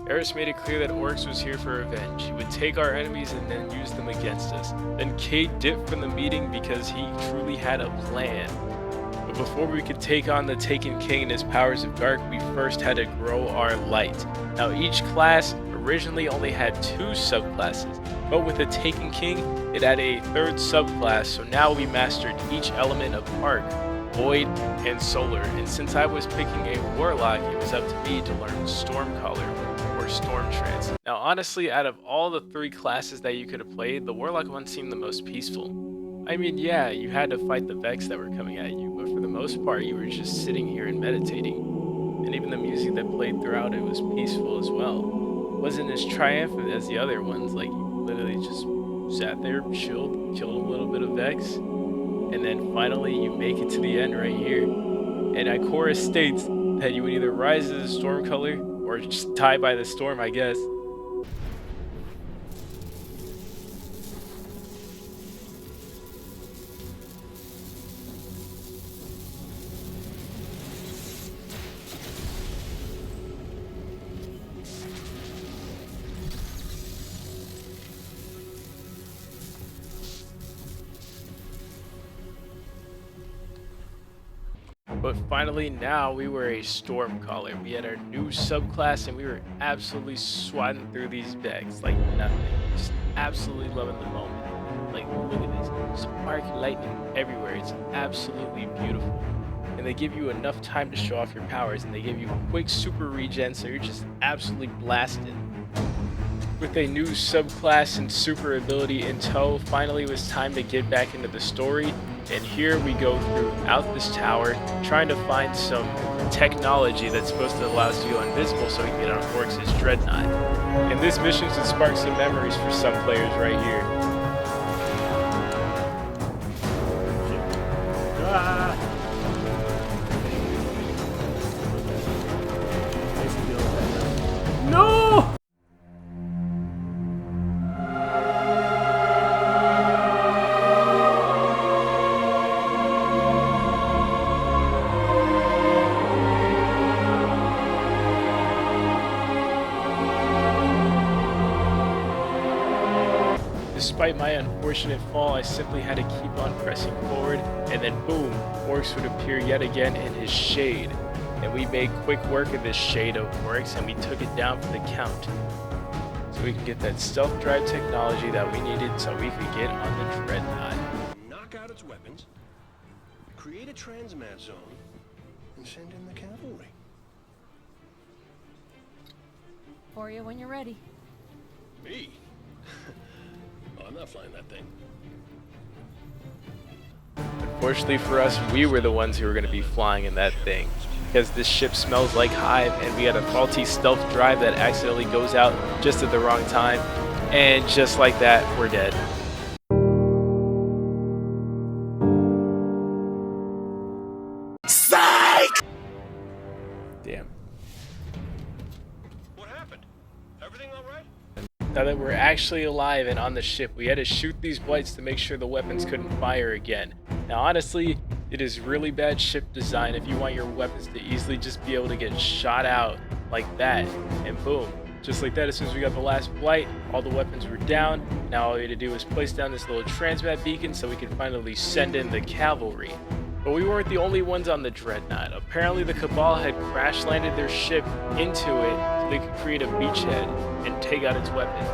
Eris made it clear that Oryx was here for revenge. He would take our enemies and then use them against us. Then Cade dipped from the meeting because he truly had a plan. But before we could take on the Taken King and his powers of dark, we first had to grow our light. Now, each class originally only had 2 subclasses, but with the Taken King, it had a 3rd subclass, so now we mastered each element of Arc, Void, and Solar. And since I was picking a Warlock, it was up to me to learn Stormcaller or Storm Trance. Now, honestly, out of all the 3 classes that you could have played, the Warlock one seemed the most peaceful. I mean, yeah, you had to fight the Vex that were coming at you, but for the most part, you were just sitting here and meditating. And even the music that played throughout it was peaceful as well. It wasn't as triumphant as the other ones, like you literally just sat there, chilled, killed a little bit of Vex, and then finally you make it to the end right here. And Ikora states that you would either rise as a storm color or just die by the storm, I guess. But finally, now we were a Stormcaller. We had our new subclass, and we were absolutely swatting through these decks like nothing. Just absolutely loving the moment. Like, look at this. Spark lightning everywhere. It's absolutely beautiful. And they give you enough time to show off your powers, and they give you quick super regen, so you're just absolutely blasted. With a new subclass and super ability in tow, finally it was time to get back into the story, and here we go throughout this tower, trying to find some technology that's supposed to allow us to go invisible so we can get on Oryx's Dreadnought. And this mission should spark some memories for some players right here. No! Despite my unfortunate fall, I simply had to keep on pressing forward, and then boom, Oryx would appear yet again in his shade. And we made quick work of this shade of Oryx, and we took it down for the count. So we could get that stealth drive technology that we needed so we could get on the Dreadnought. Knock out its weapons, create a transmat zone, and send in the cavalry. For you when you're ready. Me? Oh, I'm not flying that thing. Unfortunately for us, we were the ones who were going to be flying in that thing, because this ship smells like Hive, and we had a faulty stealth drive that accidentally goes out just at the wrong time, and just like that, we're dead. Damn. What happened? Everything all right? Now that we're actually alive and on the ship, we had to shoot these blights to make sure the weapons couldn't fire again. Now honestly, it is really bad ship design if you want your weapons to easily just be able to get shot out like that, and boom. Just like that, as soon as we got the last blight, all the weapons were down. Now all we had to do was place down this little transmat beacon so we could finally send in the cavalry. But we weren't the only ones on the Dreadnought. Apparently the Cabal had crash landed their ship into it so they could create a beachhead and take out its weapon.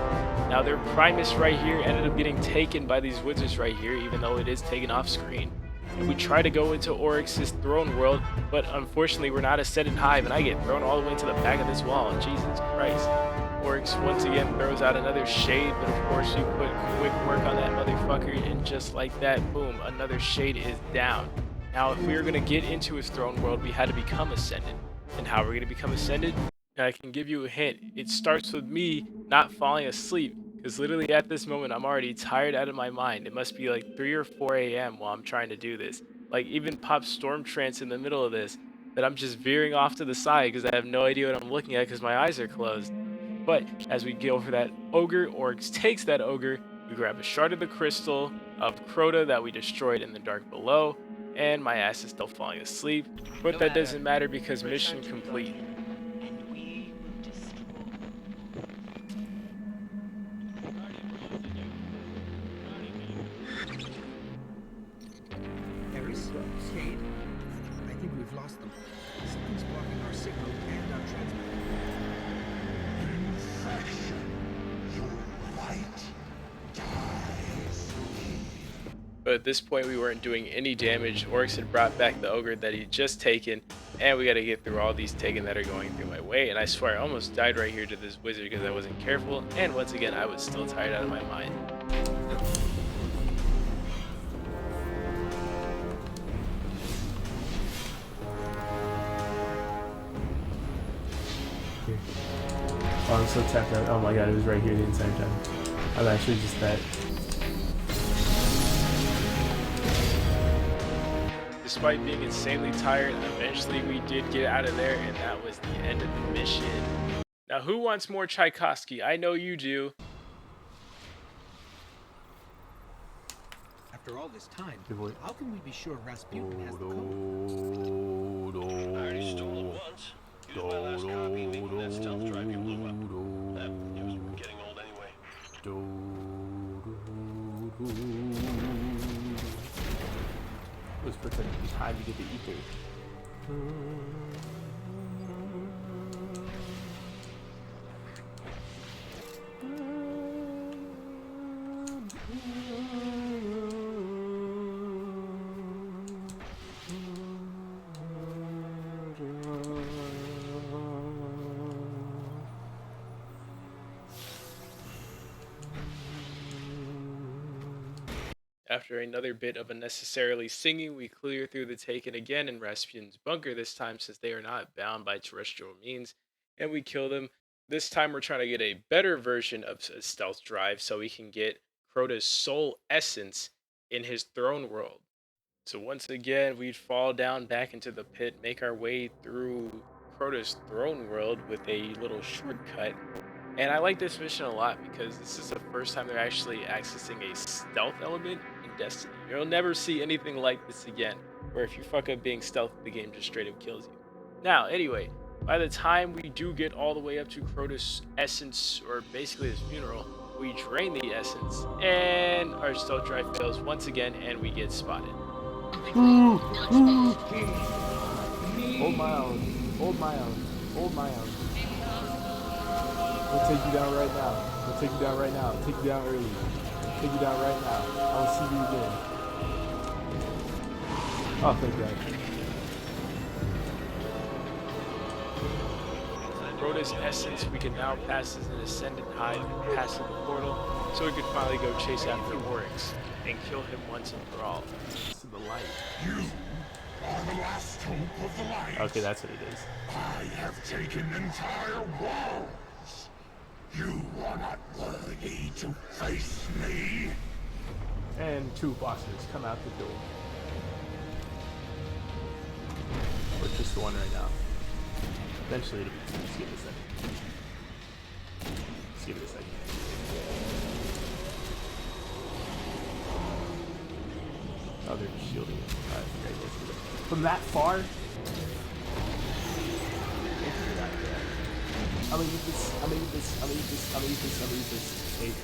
Now their Primus right here ended up getting taken by these wizards right here, even though it is taken off screen. And we try to go into Oryx's throne world, but unfortunately we're not ascended Hive, and I get thrown all the way to the back of this wall. Jesus Christ. Oryx once again throws out another shade, but of course you put quick work on that motherfucker, and just like that, boom, another shade is down. Now, if we were going to get into his throne world, we had to become Ascended. And how are we going to become Ascended? And I can give you a hint. It starts with me not falling asleep, because literally at this moment, I'm already tired out of my mind. It must be like 3 or 4 a.m. while I'm trying to do this. Like, even pop Storm Trance in the middle of this, that I'm just veering off to the side because I have no idea what I'm looking at because my eyes are closed. But as we go for that ogre, Oryx takes that ogre, we grab a shard of the crystal of Crota that we destroyed in the dark below, and my ass is still falling asleep, but that doesn't matter because mission complete. And we destroy. Eris, Shade, I think we've lost them. Something's blocking our signal and our transmitter. But at this point we weren't doing any damage. Oryx had brought back the ogre that he'd just taken, and we gotta get through all these taken that are going through my way, and I swear I almost died right here to this wizard because I wasn't careful, and once again I was still tired out of my mind. Oh, I'm so tapped out. Oh my god, it was right here the entire time. I'm actually just that despite being insanely tired, eventually we did get out of there, and that was the end of the mission. Now, who wants more Tchaikovsky? I know you do. After all this time, Good boy. how can we be sure Rasputin has the code? I already stole it once. Used my last copy, leaving that stealth drive you blew up. It was getting old anyway. Was pretending to be time to get the ether. After another bit of unnecessarily singing, we clear through the Taken again in Rasputin's bunker this time since they are not bound by terrestrial means, and we kill them. This time we're trying to get a better version of a stealth drive so we can get Crota's soul essence in his throne world. So once again, we'd fall down back into the pit, make our way through Crota's throne world with a little shortcut. And I like this mission a lot because this is the first time they're actually accessing a stealth element in Destiny. You'll never see anything like this again, where if you fuck up being stealth, the game just straight up kills you. Now, anyway, by the time we do get all the way up to Crota's essence, or basically his funeral, we drain the essence, and our stealth drive fails once again, and we get spotted. Hold my own. Hold my own. Hold my own. We'll take you down right now. We'll take you down right now. Take you down early. Take you down right now. I will see you again. Oh, thank God. Crota's essence, we can now pass as an ascendant hive and pass through the portal, so we could finally go chase after Oryx and kill him once and for all. To the light. You are the last hope of the light. Okay, that's what it is. I have taken entire worlds. You are not worthy to face me. And 2 bosses come out the door. Or just the one right now. Eventually it'll be 2. Just give it a second. Just give it a second. Oh, they're shielding it. Alright, great. Let's do it. From that far? I'm gonna use this. I'm gonna use this. I'm gonna use this. I'm gonna use this. I'm gonna use this. Take.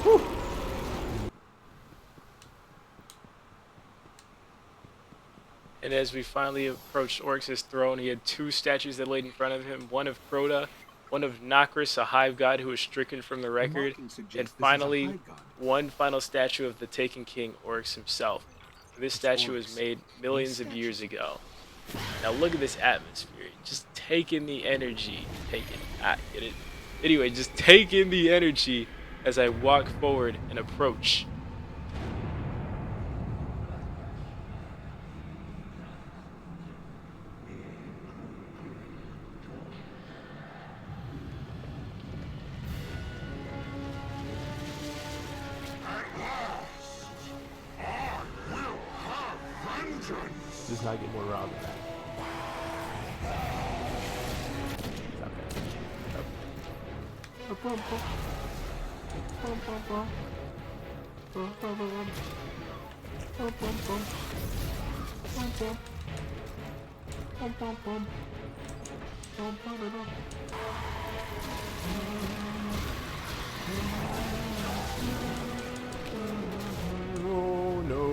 Whew. And as we finally approached Oryx's throne, he had 2 statues that laid in front of him, one of Crota, one of Nokris, a hive god who was stricken from the record, and finally, one final statue of the Taken King, Oryx himself. This statue was made millions of years ago. Now look at this atmosphere. Just take in the energy. Get it? Anyway, just take in the energy as I walk forward and approach. Does not get more raw than that. Oh no.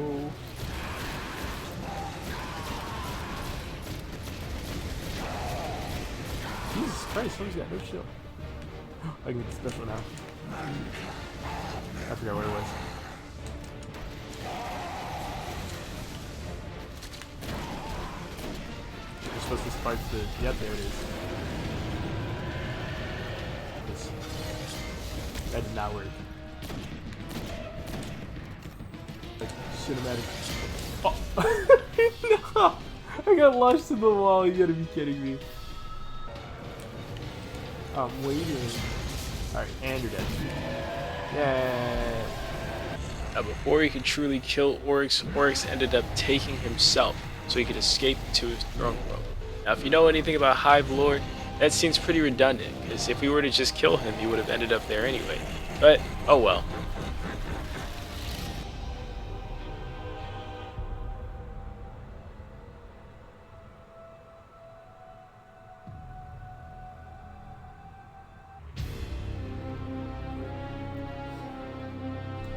Jesus Christ, someone's got no shield. I can get the special now. I forgot what it was. You're supposed to spark the... Yep, there it is. That did not work. Like, cinematic... Oh! No! I got launched in the wall, you gotta be kidding me. I'm waiting. Alright, and you're dead. Yeah. Now, before he could truly kill Oryx, Oryx ended up taking himself so he could escape to his throne world. Now, if you know anything about Hive lore, that seems pretty redundant, because if we were to just kill him, he would have ended up there anyway. But, oh well.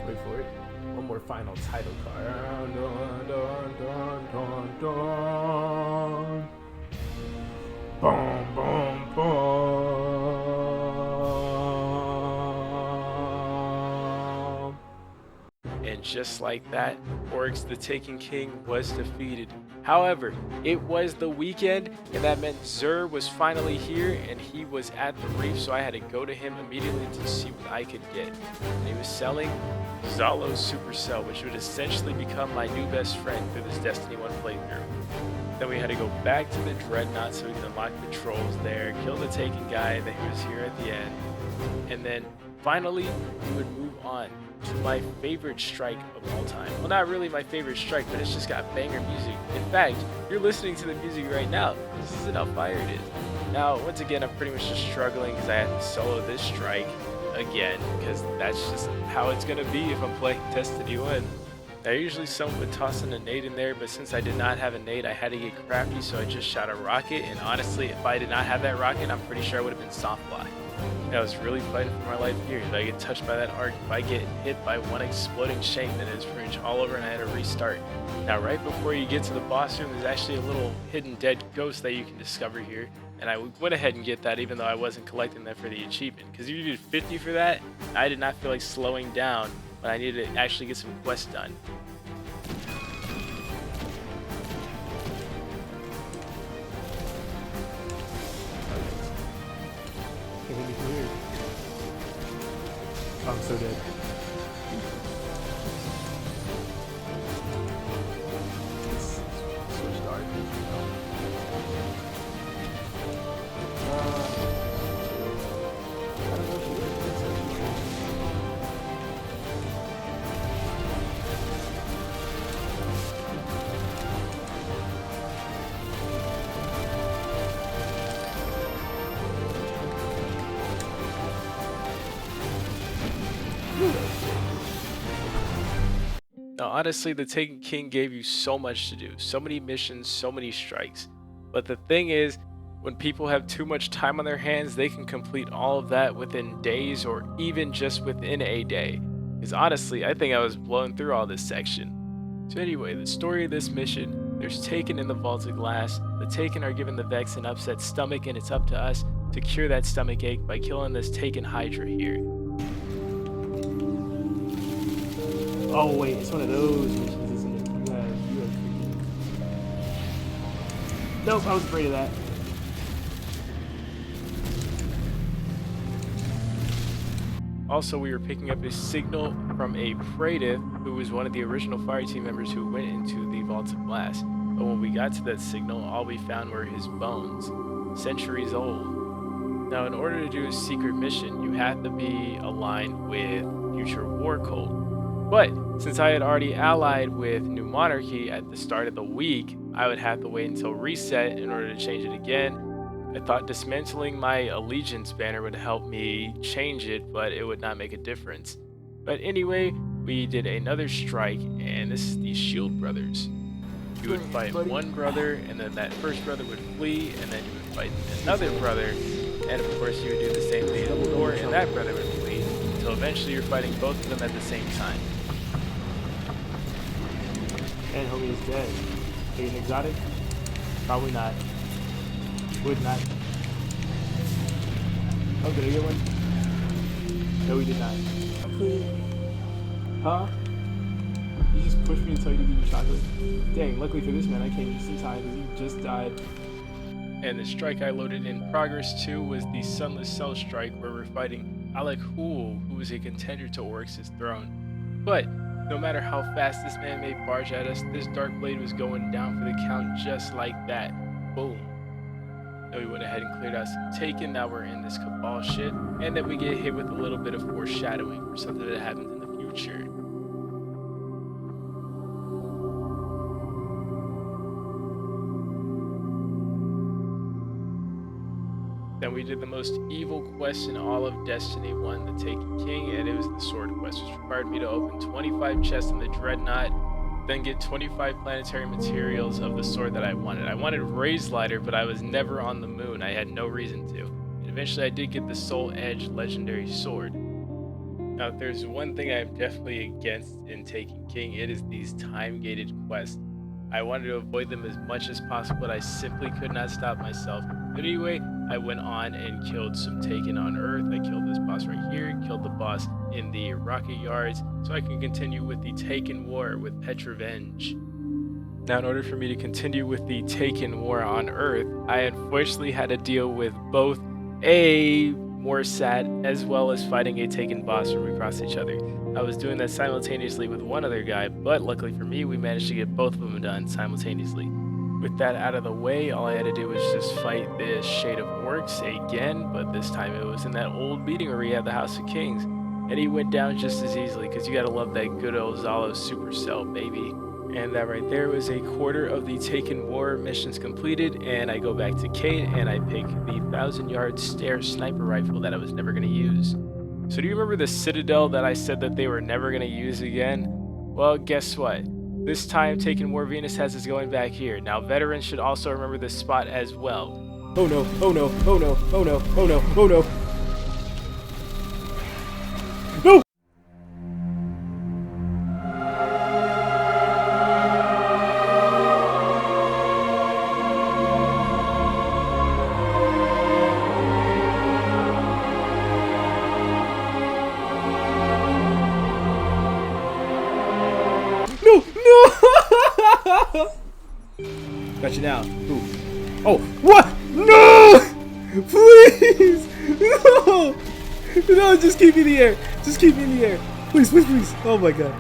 Wait for it. One more final title card. Dun, dun, dun, dun, dun. Boom, boom, boom. And just like that, Oryx the Taken King was defeated. However, it was the weekend, and that meant Zur was finally here, and he was at the reef, so I had to go to him immediately to see what I could get. And he was selling Zalo's Supercell, which would essentially become my new best friend through this Destiny 1 playthrough. Then we had to go back to the Dreadnought so we could unlock the trolls there, kill the Taken guy that he was here at the end, and then finally we would move on to my favorite strike of all time. Well, not really my favorite strike, but it's just got banger music. In fact, you're listening to the music right now. This isn't how fire it is. Now, once again, I'm pretty much just struggling because I have to solo this strike again, because that's just how it's going to be if I'm playing Destiny 1. Now, usually someone would toss in a nade in there, but since I did not have a nade, I had to get crafty, so I just shot a rocket, and honestly, if I did not have that rocket, I'm pretty sure I would have been soft block. I was really fighting for my life here. If I get touched by that arc, if I get hit by one exploding shank, then it's pretty much all over and I had to restart. Now, right before you get to the boss room, there's actually a little hidden dead ghost that you can discover here. And I went ahead and get that even though I wasn't collecting that for the achievement. Because you did 50 for that, I did not feel like slowing down, but I needed to actually get some quests done. I'm so dead. It's switch dark. I don't know if she Now, honestly, the Taken King gave you so much to do, so many missions, so many strikes. But the thing is, when people have too much time on their hands, they can complete all of that within days or even just within a day. Because honestly, I think I was blowing through all this section. So anyway, the story of this mission, there's Taken in the Vaulted Glass. The Taken are given the Vex and upset stomach, and it's up to us to cure that stomach ache by killing this Taken Hydra here. Oh wait, it's one of those missions, isn't it? You have Nope, I was afraid of that. Also, we were picking up a signal from a Praetive, who was one of the original fire team members who went into the Vaulted Blast. But when we got to that signal, all we found were his bones, centuries old. Now, in order to do a secret mission, you have to be aligned with Future War Cult. But since I had already allied with New Monarchy at the start of the week, I would have to wait until reset in order to change it again. I thought dismantling my allegiance banner would help me change it, but it would not make a difference. But anyway, we did another strike, and this is the Shield Brothers. You would fight one brother, and then that first brother would flee, and then you would fight another brother, and of course you would do the same thing to Thor, and that brother would flee, until eventually you're fighting both of them at the same time. And homie is dead. Are you an exotic? Probably not. Would not. Oh, did I get one? No, we did not. Huh? You just pushed me and told you to give you chocolate? Dang, luckily for this man, I came just in time because he just died. And the strike I loaded in progress to was the Sunless Cell strike, where we're fighting Alec Hool, who is a contender to Oryx's throne. But no matter how fast this man may barge at us, this Dark Blade was going down for the count just like that. Boom. Then we went ahead and cleared out some Taken. Now we're in this Cabal shit, and then we get hit with a little bit of foreshadowing for something that happens in the future. Then we did the most evil quest in all of Destiny 1, the Taken King, and it was the Sword Quest, which required me to open 25 chests in the Dreadnought, then get 25 planetary materials of the sword that I wanted. I wanted Raised Lighter, but I was never on the moon. I had no reason to. And eventually I did get the Soul Edge legendary sword. Now, if there's one thing I'm definitely against in Taken King, it is these time-gated quests. I wanted to avoid them as much as possible, but I simply could not stop myself. But anyway, I went on and killed some Taken on Earth. I killed this boss right here, killed the boss in the rocket yards, so I can continue with the Taken War with Petrovenge. Now, in order for me to continue with the Taken War on Earth, I unfortunately had to deal with both a Morsat as well as fighting a Taken boss from across each other. I was doing that simultaneously with one other guy, but luckily for me, we managed to get both of them done simultaneously. With that out of the way, all I had to do was just fight this Shade of Orcs again, but this time it was in that old meeting where we had the House of Kings. And he went down just as easily, because you gotta love that good old Zalo Supercell, baby. And that right there was a quarter of the Taken War missions completed, and I go back to Kate and I pick the 1,000-yard stare sniper rifle that I was never gonna use. So do you remember the Citadel that I said that they were never gonna use again? Well, guess what? This time, Taken War Venus has us going back here. Now, veterans should also remember this spot as well. Oh no, oh no, oh no, oh no, oh no, oh no. No! No! No! Got you now. Ooh. Oh, what? No! Please! No! No, just keep me in the air. Just keep me in the air. Please, please, please. Oh my god.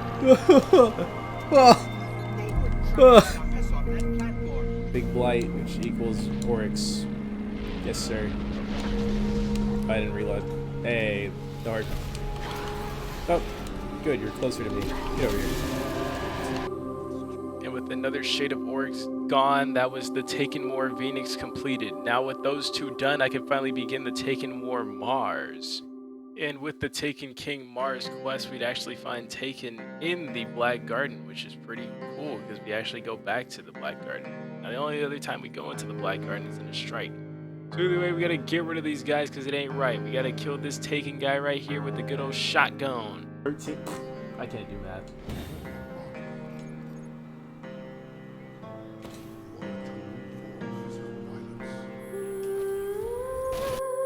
Big Blight, which equals Oryx. Yes, sir. I didn't reload. Hey, the heart. Oh, good. You're closer to me. Get over here. And with another Shade of Orcs gone, that was the Taken War Phoenix completed. Now with those two done, I can finally begin the Taken War Mars. And with the Taken King Mars quest, we'd actually find Taken in the Black Garden, which is pretty cool because we actually go back to the Black Garden. Now the only other time we go into the Black Garden is in a strike. So either way, we gotta get rid of these guys because it ain't right. We gotta kill this Taken guy right here with the good old shotgun. 13. I can't do math.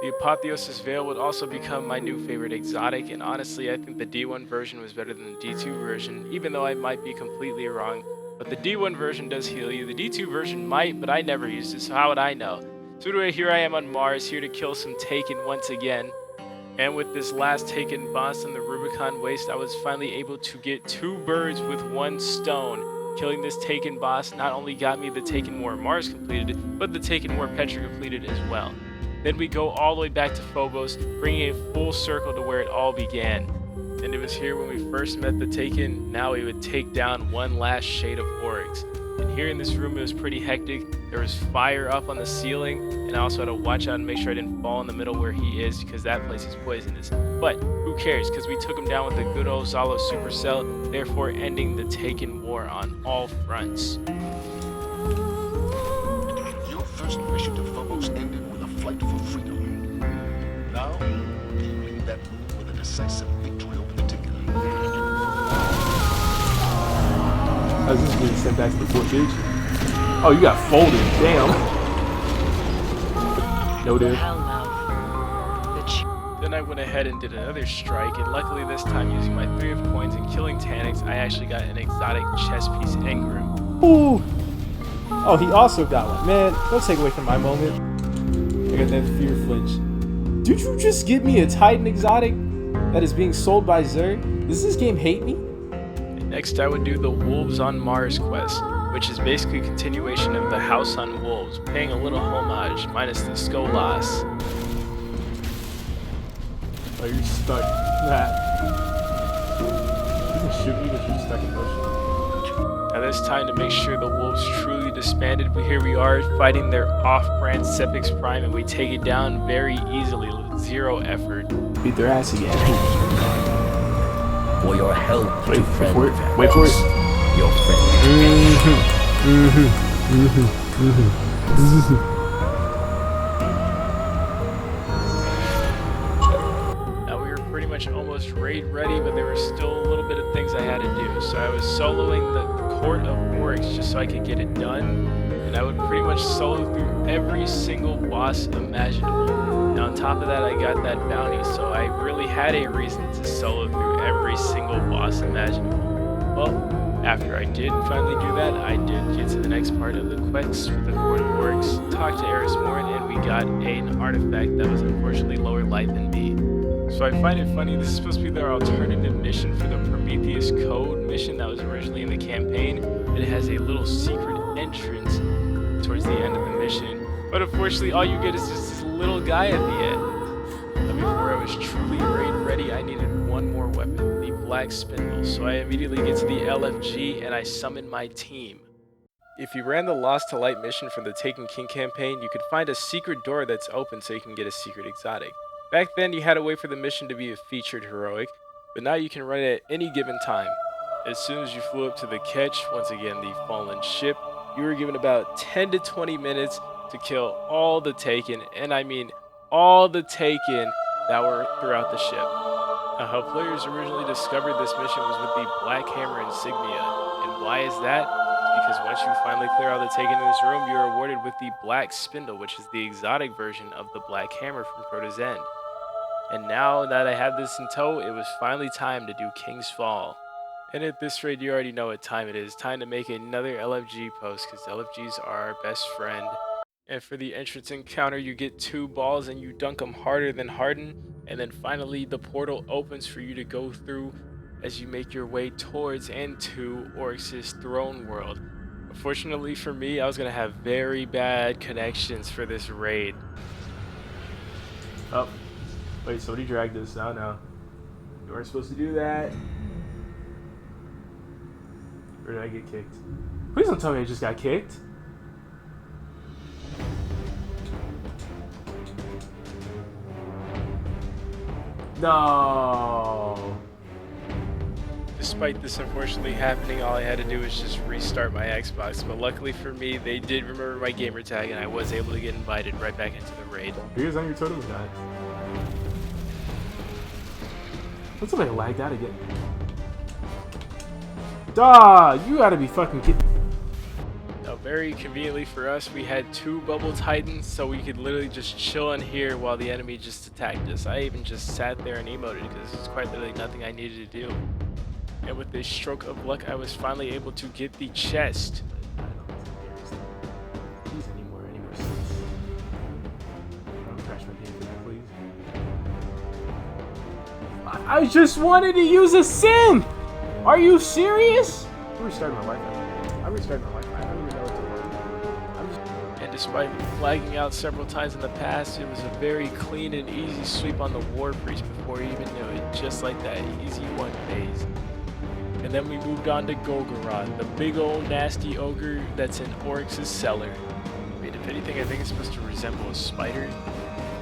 The Apotheosis Veil would also become my new favorite exotic, and honestly, I think the D1 version was better than the D2 version, even though I might be completely wrong. But the D1 version does heal you. The D2 version might, but I never used it, so how would I know? So anyway, here I am on Mars, here to kill some Taken once again. And with this last Taken boss in the Rubicon Waste, I was finally able to get 2 birds with 1 stone. Killing this Taken boss not only got me the Taken War Mars completed, but the Taken War Petra completed as well. Then we go all the way back to Phobos, bringing it full circle to where it all began. And it was here when we first met the Taken. Now we would take down one last Shade of Oryx. And here in this room, it was pretty hectic. There was fire up on the ceiling, and I also had to watch out and make sure I didn't fall in the middle where he is, because that place is poisonous. But who cares, because we took him down with the good old Zalo Supercell, therefore ending the Taken War on all fronts. Your first mission to Phobos ended with a fight for freedom. Now, ending that with a decisive victory over the Taken. I was just being sent back to the Fort Beach. Oh, you got folded. Damn. No, dude. Then I went ahead and did another strike, and luckily this time using my 3 of coins and killing Tanix, I actually got an exotic chess piece engram. Ooh. Oh, he also got one. Man, don't take away from my moment. I got that fear flinch. Did you just give me a Titan exotic that is being sold by Zer? Does this game hate me? And next I would do the Wolves on Mars quest, which is basically a continuation of the House on Wolves, paying a little homage, minus the Skolas. Oh, you're stuck. Nah. You can shoot me, but you're stuck in motion. By this time, to make sure the wolves truly disbanded, here we are fighting their off-brand Sepix Prime, and we take it down very easily with zero effort. Beat their ass again. For your help Wait to friend for it. Wait for it. your friend. Now we were pretty much almost raid ready, but there were still a little bit of things I had to do. So I was soloing the Court of Oryx just so I could get it done, and I would pretty much solo through every single boss imaginable. And on top of that, I got that bounty, so I really had a reason to solo through every single boss imaginable. Well, after I did finally do that, I did get to the next part of the quest with the Court of Oryx, talked to Eris Morin, and we got an artifact that was unfortunately lower light than me. So I find it funny, this is supposed to be their alternative mission for the Prometheus Code mission that was originally in the campaign. It has a little secret entrance towards the end of the mission, but unfortunately all you get is just this little guy at the end. But before I was truly raid ready, I needed one more weapon, the Black Spindle, so I immediately get to the LFG and I summon my team. If you ran the Lost to Light mission from the Taken King campaign, you could find a secret door that's open so you can get a secret exotic. Back then, you had to wait for the mission to be a featured heroic, but now you can run it at any given time. As soon as you flew up to the catch, once again the fallen ship, you were given about 10 to 20 minutes to kill all the Taken, and I mean all the Taken that were throughout the ship. Now, how players originally discovered this mission was with the Black Hammer insignia, and why is that? Because once you finally clear all the Taken in this room, you're awarded with the Black Spindle, which is the exotic version of the Black Hammer from Crota's End. And now that I have this in tow, it was finally time to do King's Fall. And at this rate, you already know what time it is. Time to make another LFG post, because LFGs are our best friend. And for the entrance encounter, you get 2 balls and you dunk them harder than Harden. And then finally, the portal opens for you to go through as you make your way towards and to Oryx's throne world. Unfortunately for me, I was going to have very bad connections for this raid. Oh. Wait, somebody dragged this. Oh no. You weren't supposed to do that. Or did I get kicked? Please don't tell me I just got kicked. No. Despite this unfortunately happening, all I had to do was just restart my Xbox, but luckily for me, they did remember my gamer tag and I was able to get invited right back into the raid. Here's on your totem guy. What's somebody lagged out again? Duh! You gotta be fucking kidding. Now, very conveniently for us, we had 2 bubble titans, so we could literally just chill in here while the enemy just attacked us. I even just sat there and emoted because there's quite literally nothing I needed to do. And with a stroke of luck, I was finally able to get the chest. I just wanted to use a sim! Are you serious? I'm restarting my Wi-Fi. I'm restarting my Wi-Fi. I don't even know what to do. And despite flagging out several times in the past, it was a very clean and easy sweep on the War Priest before you even knew it. Just like that, easy 1 phase. And then we moved on to Golgoroth, the big old nasty ogre that's in Oryx's cellar. I mean, if anything, I think it's supposed to resemble a spider.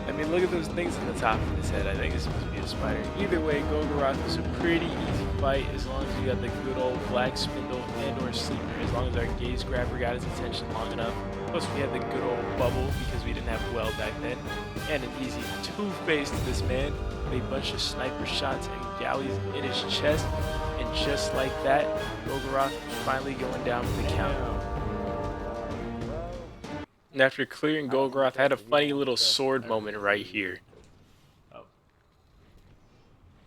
I mean, look at those things on the top of his head. I think it's supposed to be a spider. Either way, Golgoroth was a pretty easy fight as long as you got the good old Black Spindle and or Sleeper, as long as our gaze grabber got his attention long enough. Plus we had the good old bubble because we didn't have well back then. And an easy 2-phase to this man with a bunch of sniper shots and galleys in his chest. And just like that, Golgoroth was finally going down with the count. And after clearing Golgoroth, I had a funny little sword moment right here. Oh.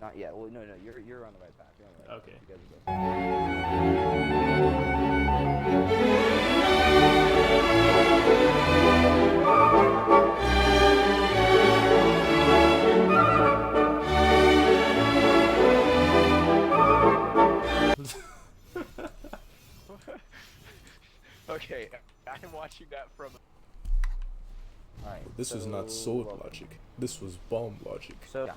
Not yet. Well, no, you're on the right path. You're on the right Okay. Okay, I'm watching that from. Alright. This was not sword logic. This was bomb logic. So,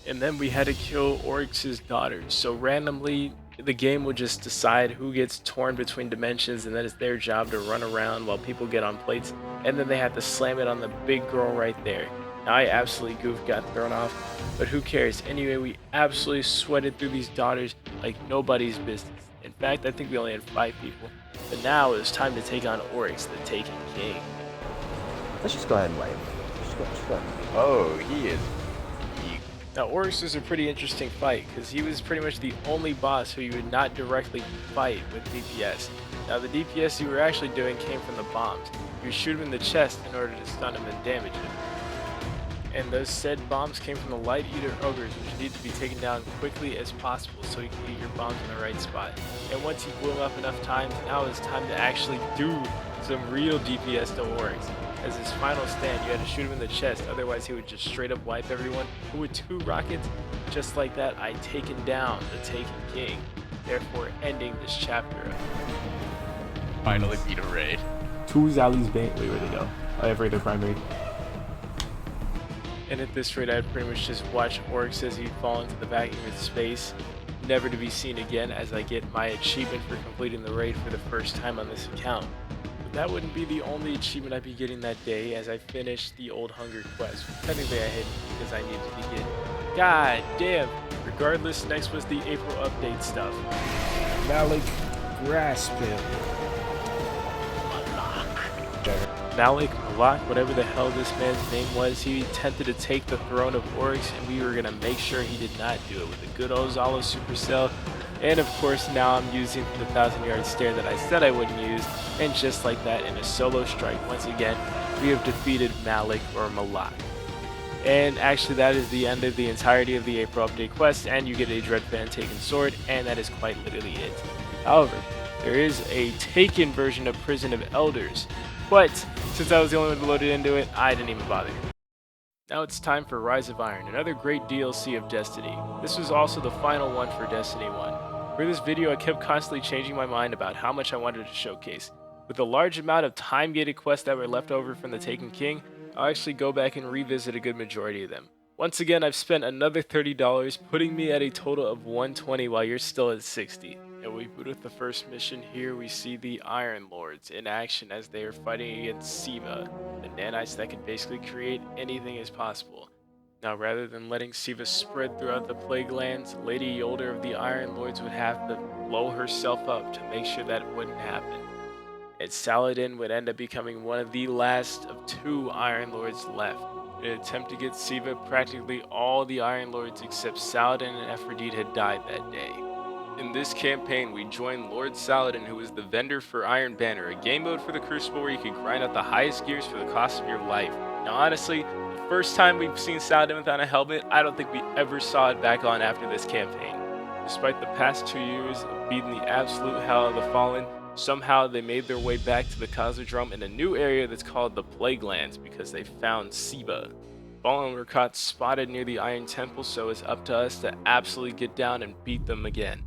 And then we had to kill Oryx's daughter. So randomly, the game would just decide who gets torn between dimensions, and then it's their job to run around while people get on plates, and then they have to slam it on the big girl right there. Now, I absolutely goofed, got thrown off, but who cares? Anyway, we absolutely sweated through these daughters like nobody's business. In fact, I think we only had 5 people. But now it was time to take on Oryx, the Taken King. Let's just go ahead and wait. Just go. Oh, he is. Now, Oryx was a pretty interesting fight, because he was pretty much the only boss who you would not directly fight with DPS. Now, the DPS you were actually doing came from the bombs. You would shoot him in the chest in order to stun him and damage him. And those said bombs came from the Light Eater Ogres, which need to be taken down quickly as possible so you can get your bombs in the right spot. And once you blew them up enough times, now it's time to actually do some real DPS to Oryx. As his final stand, you had to shoot him in the chest, otherwise he would just straight up wipe everyone. But with 2 rockets, just like that, I taken down the Taken King, therefore ending this chapter. Finally beat a raid. 2 Zali's Bane. Wait, where'd they go? I have the primary. And at this rate, I'd pretty much just watch Oryx as he'd fall into the vacuum of space, never to be seen again, as I get my achievement for completing the raid for the first time on this account. But that wouldn't be the only achievement I'd be getting that day, as I finished the Old Hunger quest. Technically I hid because I needed to begin. God damn! Regardless, next was the April update stuff. Malik, grasp him. Malik, Malak, whatever the hell this man's name was, he attempted to take the throne of Oryx, and we were going to make sure he did not do it with a good old Zala Supercell. And of course, now I'm using the 1,000-yard stare that I said I wouldn't use, and just like that, in a solo strike, once again, we have defeated Malik or Malak. And actually, that is the end of the entirety of the April update quest, and you get a Dreadfan Taken Sword, and that is quite literally it. However, there is a Taken version of Prison of Elders, but since I was the only one who loaded into it, I didn't even bother. Now it's time for Rise of Iron, another great DLC of Destiny. This was also the final one for Destiny 1. For this video, I kept constantly changing my mind about how much I wanted to showcase. With the large amount of time-gated quests that were left over from the Taken King, I'll actually go back and revisit a good majority of them. Once again, I've spent another $30, putting me at a total of $120 while you're still at $60. And we boot with the first mission here. We see the Iron Lords in action as they are fighting against Siva, the nanites that can basically create anything as possible. Now, rather than letting Siva spread throughout the Plague Lands, Lady Yolder of the Iron Lords would have to blow herself up to make sure that wouldn't happen. And Saladin would end up becoming one of the last of 2 Iron Lords left. In an attempt to get Siva, practically all the Iron Lords except Saladin and Aphrodite had died that day. In this campaign, we joined Lord Saladin, who was the vendor for Iron Banner, a game mode for the Crucible where you could grind out the highest gears for the cost of your life. Now honestly, the first time we've seen Saladin without a helmet, I don't think we ever saw it back on after this campaign. Despite the past 2 years of beating the absolute hell out of the Fallen, somehow they made their way back to the Cosmodrome in a new area that's called the Plague Lands because they found Siva. Fallen were caught spotted near the Iron Temple, so it's up to us to absolutely get down and beat them again.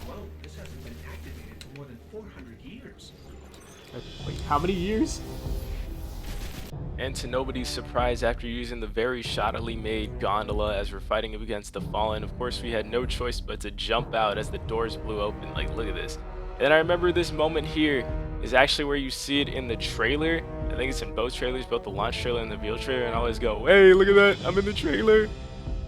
Whoa, this hasn't been activated for more than 400 years. Wait, how many years? And to nobody's surprise, after using the very shoddily made gondola as we're fighting against the Fallen, of course we had no choice but to jump out as the doors blew open. Like, look at this. And I remember this moment here is actually where you see it in the trailer. I think it's in both trailers, both the launch trailer and the reveal trailer, and I always go, hey, look at that, I'm in the trailer.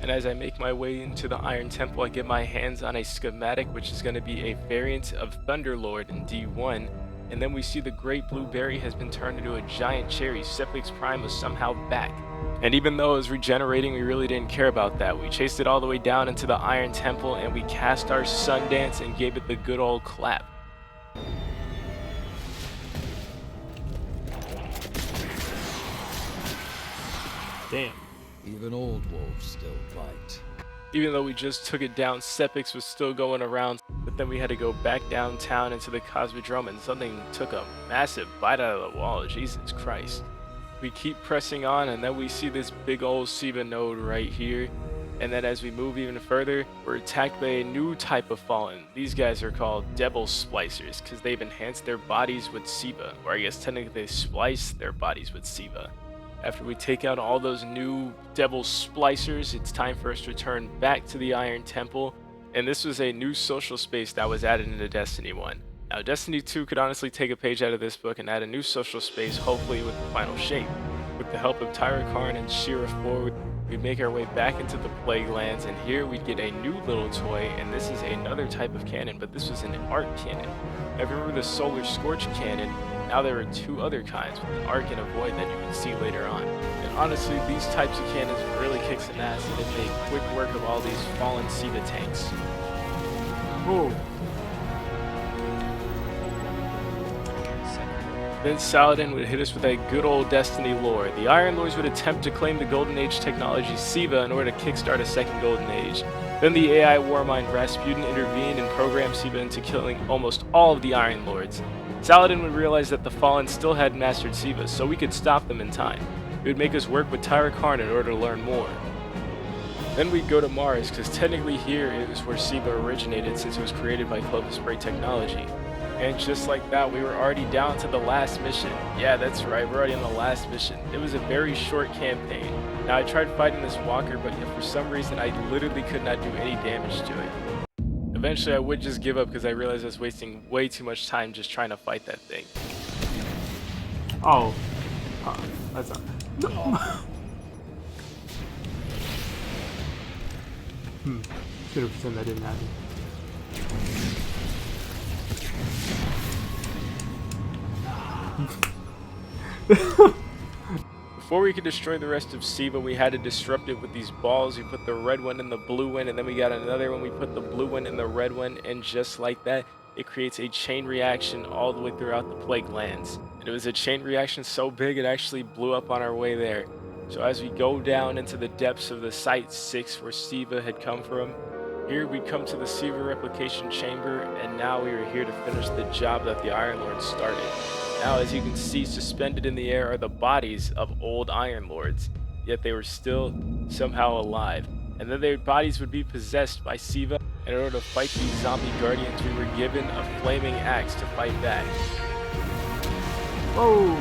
And as I make my way into the Iron Temple, I get my hands on a schematic, which is going to be a variant of Thunderlord in D1. And then we see the great blue berry has been turned into a giant cherry. Sepix Prime was somehow back. And even though it was regenerating, we really didn't care about that. We chased it all the way down into the Iron Temple, and we cast our Sundance and gave it the good old clap. Damn. Even old wolves still bite. Even though we just took it down, Sepix was still going around, but then we had to go back downtown into the Cosmodrome, and something took a massive bite out of the wall. Jesus Christ. We keep pressing on, and then we see this big old Siva node right here. And then as we move even further, we're attacked by a new type of Fallen. These guys are called Devil Splicers, because they've enhanced their bodies with Siva, or I guess technically they splice their bodies with Siva. After we take out all those new devil splicers, it's time for us to return back to the Iron Temple, and this was a new social space that was added into Destiny 1. Now, Destiny 2 could honestly take a page out of this book and add a new social space, hopefully with the final shape. With the help of Tyra Karn and Shira 4, we'd make our way back into the Plague Lands, and here we'd get a new little toy, and this is another type of cannon, but this was an arc cannon. Now, if you remember the Solar Scorch cannon, now there are two other kinds, with an arc and a void that you can see later on. And honestly, these types of cannons really kick some ass, and they make quick work of all these fallen Siva tanks. Oh. Then Saladin would hit us with a good old Destiny lore. The Iron Lords would attempt to claim the Golden Age technology Siva in order to kickstart a second Golden Age. Then the AI warmind Rasputin intervened and programmed Siva into killing almost all of the Iron Lords. Saladin would realize that the Fallen still had mastered Siva, so we could stop them in time. It would make us work with Tyra Karn in order to learn more. Then we'd go to Mars, because technically here is where Siva originated since it was created by Clovis Spray technology. And just like that, we were already down to the last mission. Yeah, that's right, we're already on the last mission. It was a very short campaign. Now, I tried fighting this walker, but yet for some reason, I literally could not do any damage to it. Eventually, I would just give up because I realized I was wasting way too much time just trying to fight that thing. Oh. That's not... Should've pretend that didn't happen. Before we could destroy the rest of Siva, we had to disrupt it with these balls. We put the red one in the blue one, and then we got another one. We put the blue one in the red one, and just like that, it creates a chain reaction all the way throughout the Plague Lands. And it was a chain reaction so big it actually blew up on our way there. So as we go down into the depths of the Site 6 where Siva had come from, here we come to the Siva replication chamber, and now we are here to finish the job that the Iron Lord started. Now, as you can see, suspended in the air are the bodies of old Iron Lords, yet they were still somehow alive. And then their bodies would be possessed by Siva, and in order to fight these zombie guardians, we were given a flaming axe to fight back. Whoa!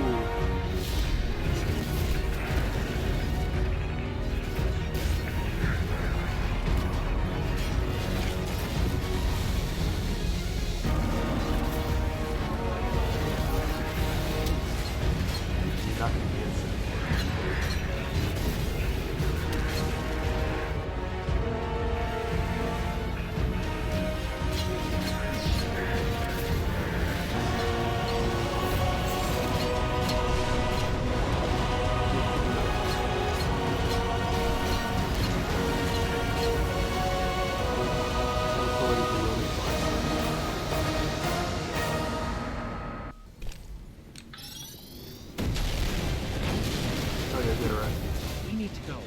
We need to go.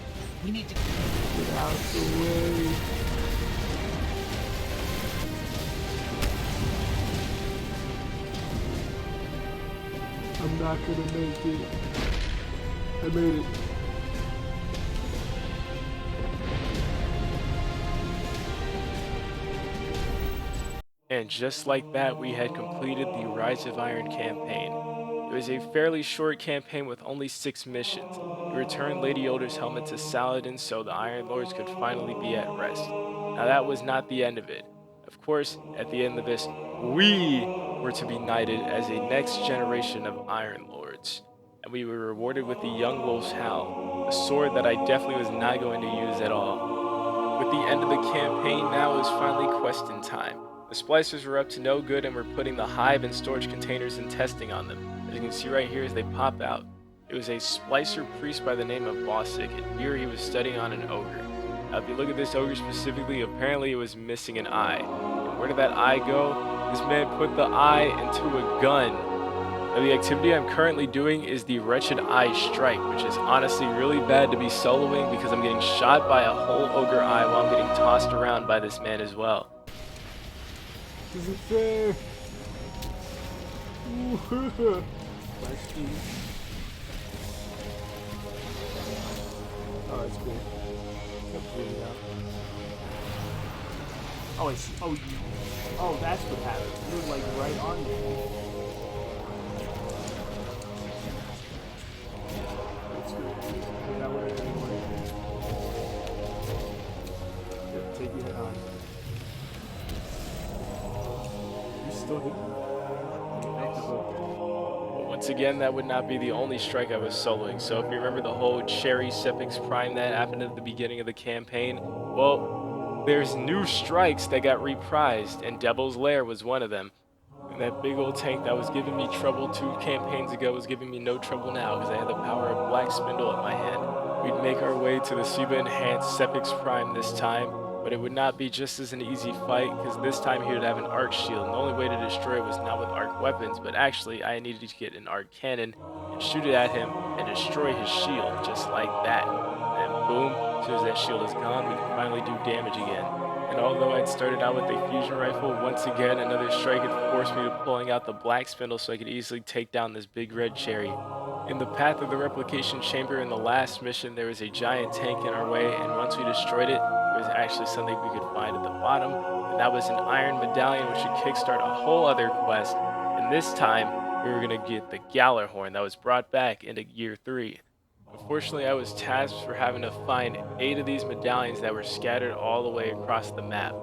We need to get out the way. I'm not gonna make it. I made it. And just like that, we had completed the Rise of Iron campaign. It was a fairly short campaign with only 6 missions. We returned Lady Yoda's helmet to Saladin so the Iron Lords could finally be at rest. Now that was not the end of it. Of course, at the end of this, we were to be knighted as a next generation of Iron Lords. And we were rewarded with the Young Wolf's Howl, a sword that I definitely was not going to use at all. With the end of the campaign, now it was finally questing time. The splicers were up to no good and were putting the hive and storage containers and testing on them. As you can see right here as they pop out. It was a splicer priest by the name of Bossick, and here he was studying on an ogre. Now if you look at this ogre specifically, apparently it was missing an eye. And where did that eye go? This man put the eye into a gun. Now the activity I'm currently doing is the Wretched Eye Strike, which is honestly really bad to be soloing because I'm getting shot by a whole ogre eye while I'm getting tossed around by this man as well. This isn't fair. Oh, that's cool. Oh, I see. Oh, that's what happened. You're like right on me. That's good. still hit. But once again, that would not be the only strike I was soloing. So if you remember the whole Cherry Sepix Prime that happened at the beginning of the campaign, well, there's new strikes that got reprised, and Devil's Lair was one of them. And that big old tank that was giving me trouble 2 campaigns ago was giving me no trouble now because I had the power of Black Spindle at my hand. We'd make our way to the Siba Enhanced Sepix Prime this time, but it would not be just as an easy fight because this time he would have an arc shield, and the only way to destroy it was not with arc weapons, but actually I needed to get an arc cannon and shoot it at him and destroy his shield just like that. And boom, as soon as that shield is gone, we can finally do damage again. And although I'd started out with a fusion rifle, once again another strike had forced me to pulling out the Black Spindle so I could easily take down this big red cherry. In the path of the replication chamber in the last mission, there was a giant tank in our way, and once we destroyed it, there was actually something we could find at the bottom, and that was an iron medallion which would kickstart a whole other quest, and this time we were going to get the Gallarhorn that was brought back into Year 3. Unfortunately, I was tasked for having to find 8 of these medallions that were scattered all the way across the map.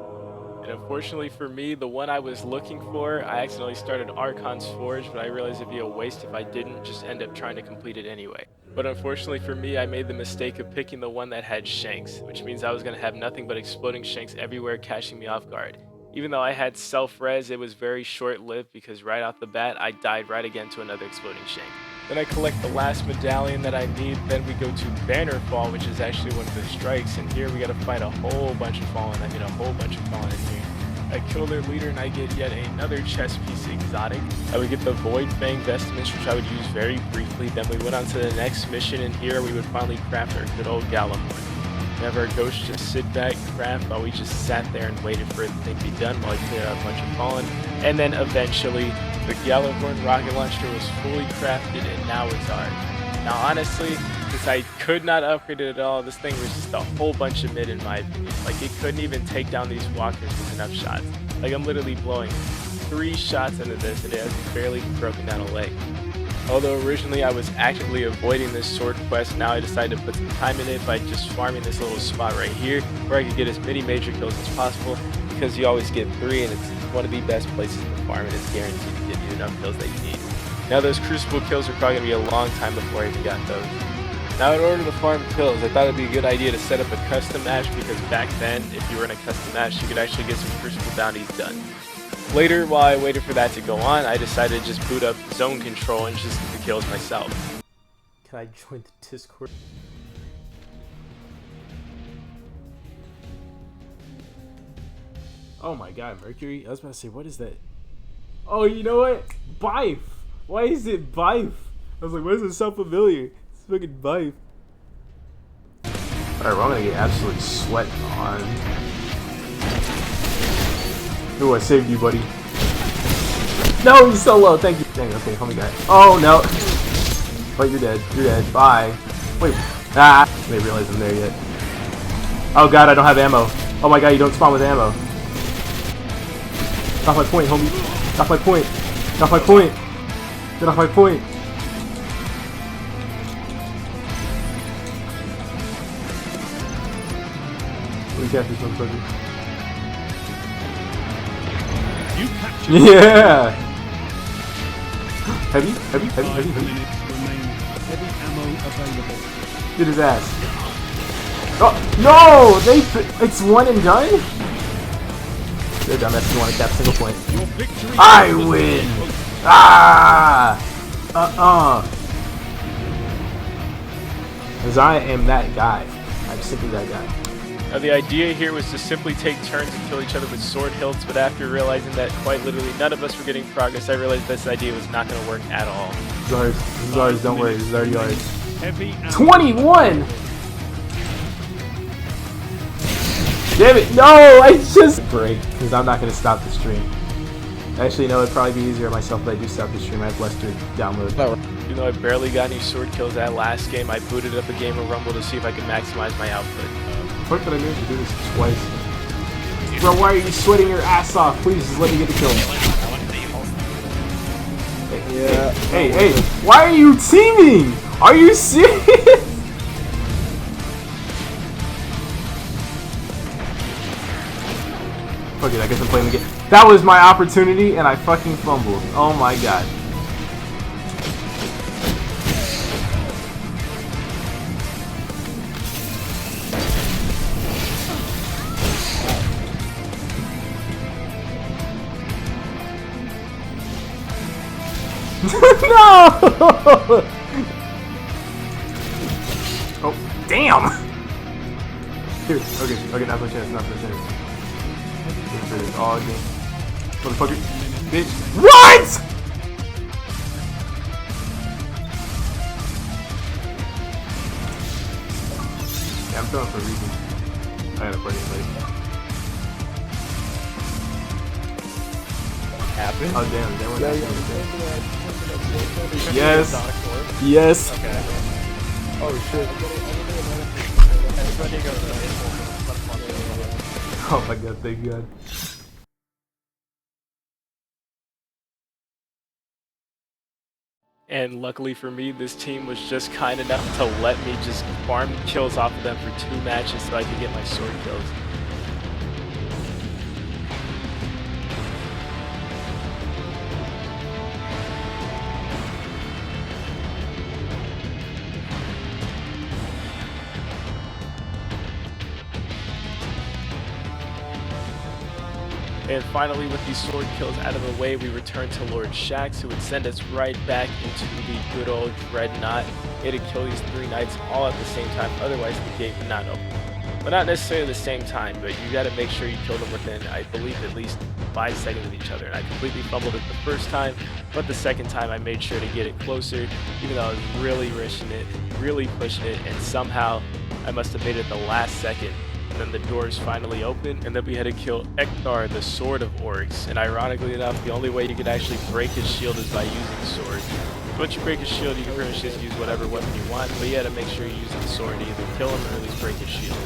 And unfortunately for me, the one I was looking for, I accidentally started Archon's Forge, but I realized it'd be a waste if I didn't just end up trying to complete it anyway. But unfortunately for me, I made the mistake of picking the one that had Shanks, which means I was going to have nothing but exploding Shanks everywhere, catching me off guard. Even though I had self-res, it was very short-lived because right off the bat, I died right again to another exploding Shank. Then I collect the last medallion that I need, then we go to Bannerfall, which is actually one of the strikes, and here we gotta fight a whole bunch of Fallen. I mean a whole bunch of Fallen in here. I kill their leader and I get yet another chess piece exotic. I would get the Void Fang Vestments, which I would use very briefly. Then we went on to the next mission, and here we would finally craft our good old Gallarhorn. Have our ghost just sit back, craft, while we just sat there and waited for the thing to be done while I cleared out a bunch of Fallen. And then eventually, the Gallarhorn rocket launcher was fully crafted and now it's ours. Now honestly, since I could not upgrade it at all, this thing was just a whole bunch of mid in my opinion. Like it couldn't even take down these walkers with enough shots. Like I'm literally blowing 3 shots into this and it has barely broken down a leg. Although originally I was actively avoiding this sword quest, now I decided to put some time in it by just farming this little spot right here where I could get as many major kills as possible, because you always get 3 and it's one of the best places to farm and it's guaranteed to give you enough kills that you need. Now those crucible kills are probably going to be a long time before I even got those. Now in order to farm kills, I thought it would be a good idea to set up a custom match, because back then if you were in a custom match you could actually get some crucible bounties done. Later, while I waited for that to go on, I decided to just boot up zone control and just get the kills myself. Can I join the Discord? Oh my god, Mercury? I was about to say, what is that? Oh, you know what? Bife! Why is it Bife? I was like, what is it so familiar? It's fucking Bife. Alright, well, I'm gonna get absolutely sweat on. Ooh, I saved you, buddy. No, he's so low. Thank you. Dang, okay, homie guy. Oh, no. Wait, you're dead. You're dead. Bye. Wait. Ah. I didn't realize I'm there yet. Oh, God, I don't have ammo. Oh, my God, you don't spawn with ammo. Get off my point, homie. Get off my point. Get off my point. Get off my point. Recap this motherfucker. Yeah! Heavy. Heavy ammo available. Get his ass. Oh, no! It's one and done? They're dumb if you want to cap single point. I win! Ah! Because I am that guy. I'm simply that guy. Now the idea here was to simply take turns and kill each other with sword hilts, but after realizing that quite literally none of us were getting progress, I realized this idea was not going to work at all. This is ours, don't worry, this is our yards. 21! Damn it, no! I just break, because I'm not going to stop the stream. Actually, no, it'd probably be easier on myself if I do stop the stream. I have less to download. Even though I barely got any sword kills that last game, I booted up a game of Rumble to see if I could maximize my output. What did I manage to do this twice? Bro, why are you sweating your ass off? Please, just let me get the kill. Yeah. Hey, why are you teaming? Are you serious? Fuck it, I guess I'm playing the game. That was my opportunity, and I fucking fumbled. Oh my god. No! Oh, damn! Here, okay, now's my chance, Wait for this all again. Motherfucker. Bitch. What?! Yeah, I'm throwing for a reason. I gotta play it late. Happened? Oh, damn, what happened? Yes! Yes! Okay. Oh shit. Oh my god, thank god. And luckily for me, this team was just kind enough to let me just farm kills off of them for 2 matches so I could get my sword kills. And finally, with these sword kills out of the way, we return to Lord Shaxx, who would send us right back into the good old Dreadnought. He had to kill these 3 knights all at the same time, otherwise the gate would not open. Well, not necessarily the same time, but you gotta make sure you kill them within, I believe, at least 5 seconds of each other. And I completely fumbled it the first time, but the second time I made sure to get it closer, even though I was really rushing it, really pushing it, and somehow I must have made it the last second. Then the doors finally opened, and then we had to kill Ektar, the Sword of Orcs. And ironically enough, the only way you could actually break his shield is by using sword. Once you break his shield, you can pretty much just use whatever weapon you want, but you had to make sure you use the sword to either kill him or at least break his shield.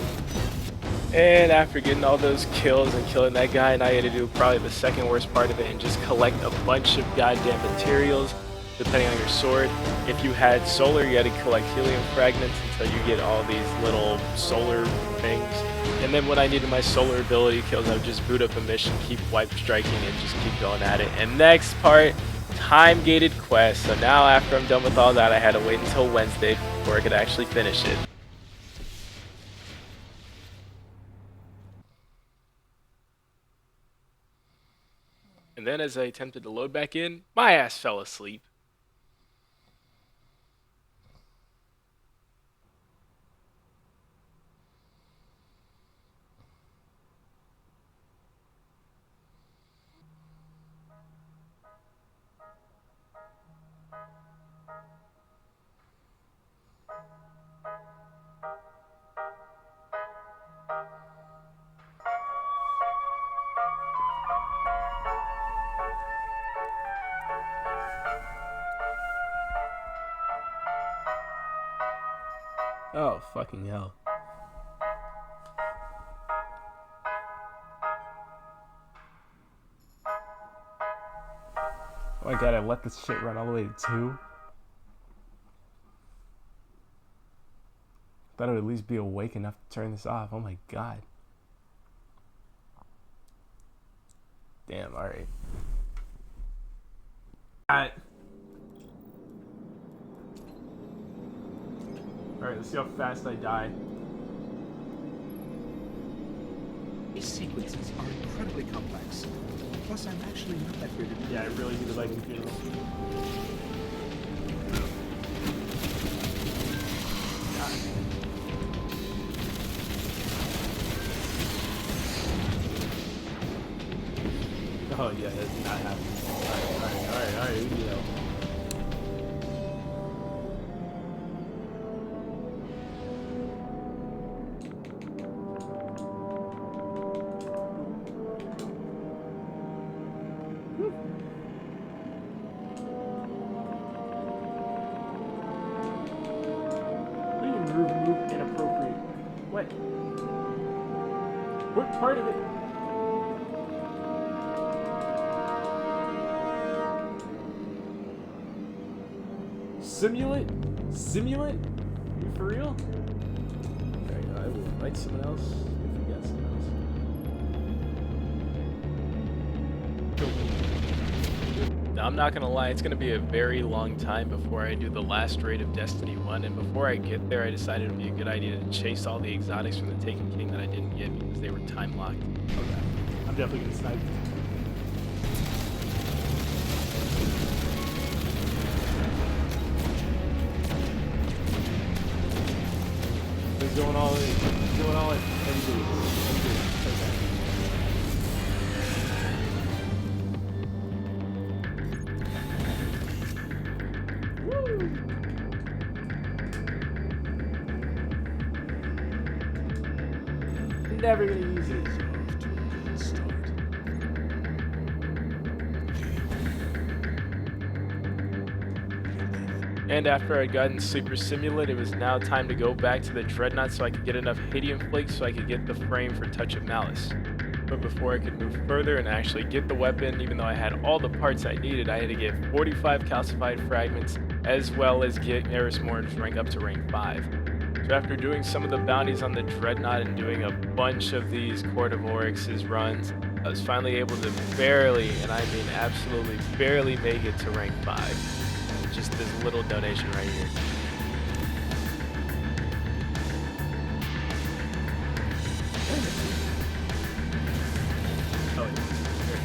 And after getting all those kills and killing that guy, and I had to do probably the second worst part of it and just collect a bunch of goddamn materials, depending on your sword. If you had solar, you had to collect helium fragments until you get all these little solar things. And then when I needed my solar ability kills, I would just boot up a mission, keep wipe striking, and just keep going at it. And next part, time-gated quest. So now after I'm done with all that, I had to wait until Wednesday before I could actually finish it. And then as I attempted to load back in, my ass fell asleep. Oh, fucking hell. Oh my god, I let this shit run all the way to 2? Thought I would at least be awake enough to turn this off. Oh my god. Damn, alright. Alright. Alright, let's see how fast I die. These sequences are incredibly complex. Plus, I'm actually not that great at. Yeah, I really need a Viking funeral. Oh yeah, that's not happening. Alright, you know. Move inappropriate. What? What part of it? Simulant? Simulant? You for real? Okay, I will invite someone else if you got someone else. Now, I'm not gonna lie, it's gonna be a very long time before I do the last raid of Destiny 1, and before I get there, I decided it would be a good idea to chase all the exotics from the Taken King that I didn't get because they were time locked. Okay. I'm definitely gonna snipe. He's going all in. He's going all in. Everybody. Okay. Never gonna use it. And after I'd gotten Sleeper Simulant, it was now time to go back to the Dreadnought so I could get enough Hadium Flakes so I could get the frame for Touch of Malice. But before I could move further and actually get the weapon, even though I had all the parts I needed, I had to get 45 calcified fragments, as well as get Eris Morn's rank up to rank 5. So after doing some of the bounties on the Dreadnought and doing a bunch of these Court of Oryx's runs, I was finally able to barely, and I mean absolutely barely, make it to rank 5. Just this little donation right here. Oh, yeah. There it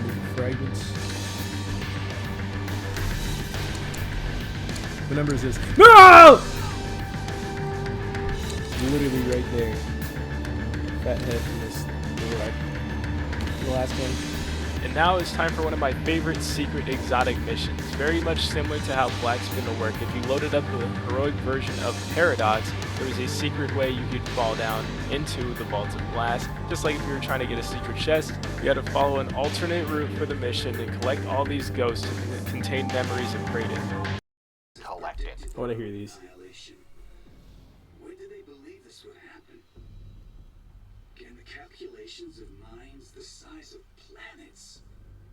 is. Fragments. What number is this? No! Literally right there. Fat head from this the last one. And now it's time for one of my favorite secret exotic missions. Very much similar to how Black Spin will work. If you loaded up the heroic version of Paradox, there was a secret way you could fall down into the Vault of Glass. Just like if you were trying to get a secret chest, you had to follow an alternate route for the mission and collect all these ghosts to contain memories of Kratos. Collect it. I want to hear these. When did they believe this would happen? Can the calculations of minds the size of planets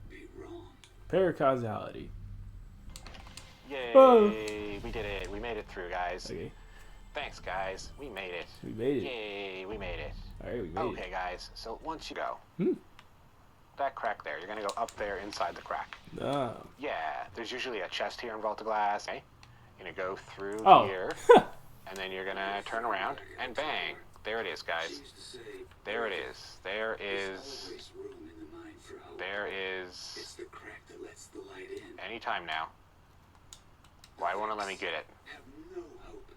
be wrong? Paracausality. Yay! Oh. We did it. We made it through, guys. Okay. Thanks, guys. We made it. We made it. Yay! We made it. Alright, we made it. Okay, guys. So once you go, Hmm. that crack there, you're gonna go up there inside the crack. Ah. Yeah. There's usually a chest here in Vault of Glass. Okay? You're gonna go through here, and then you're gonna turn around and bang. There it is, guys. There it is. There is. There is. It's the crack that lets the light in. Anytime now. Why won't it let me get it? Have no hope,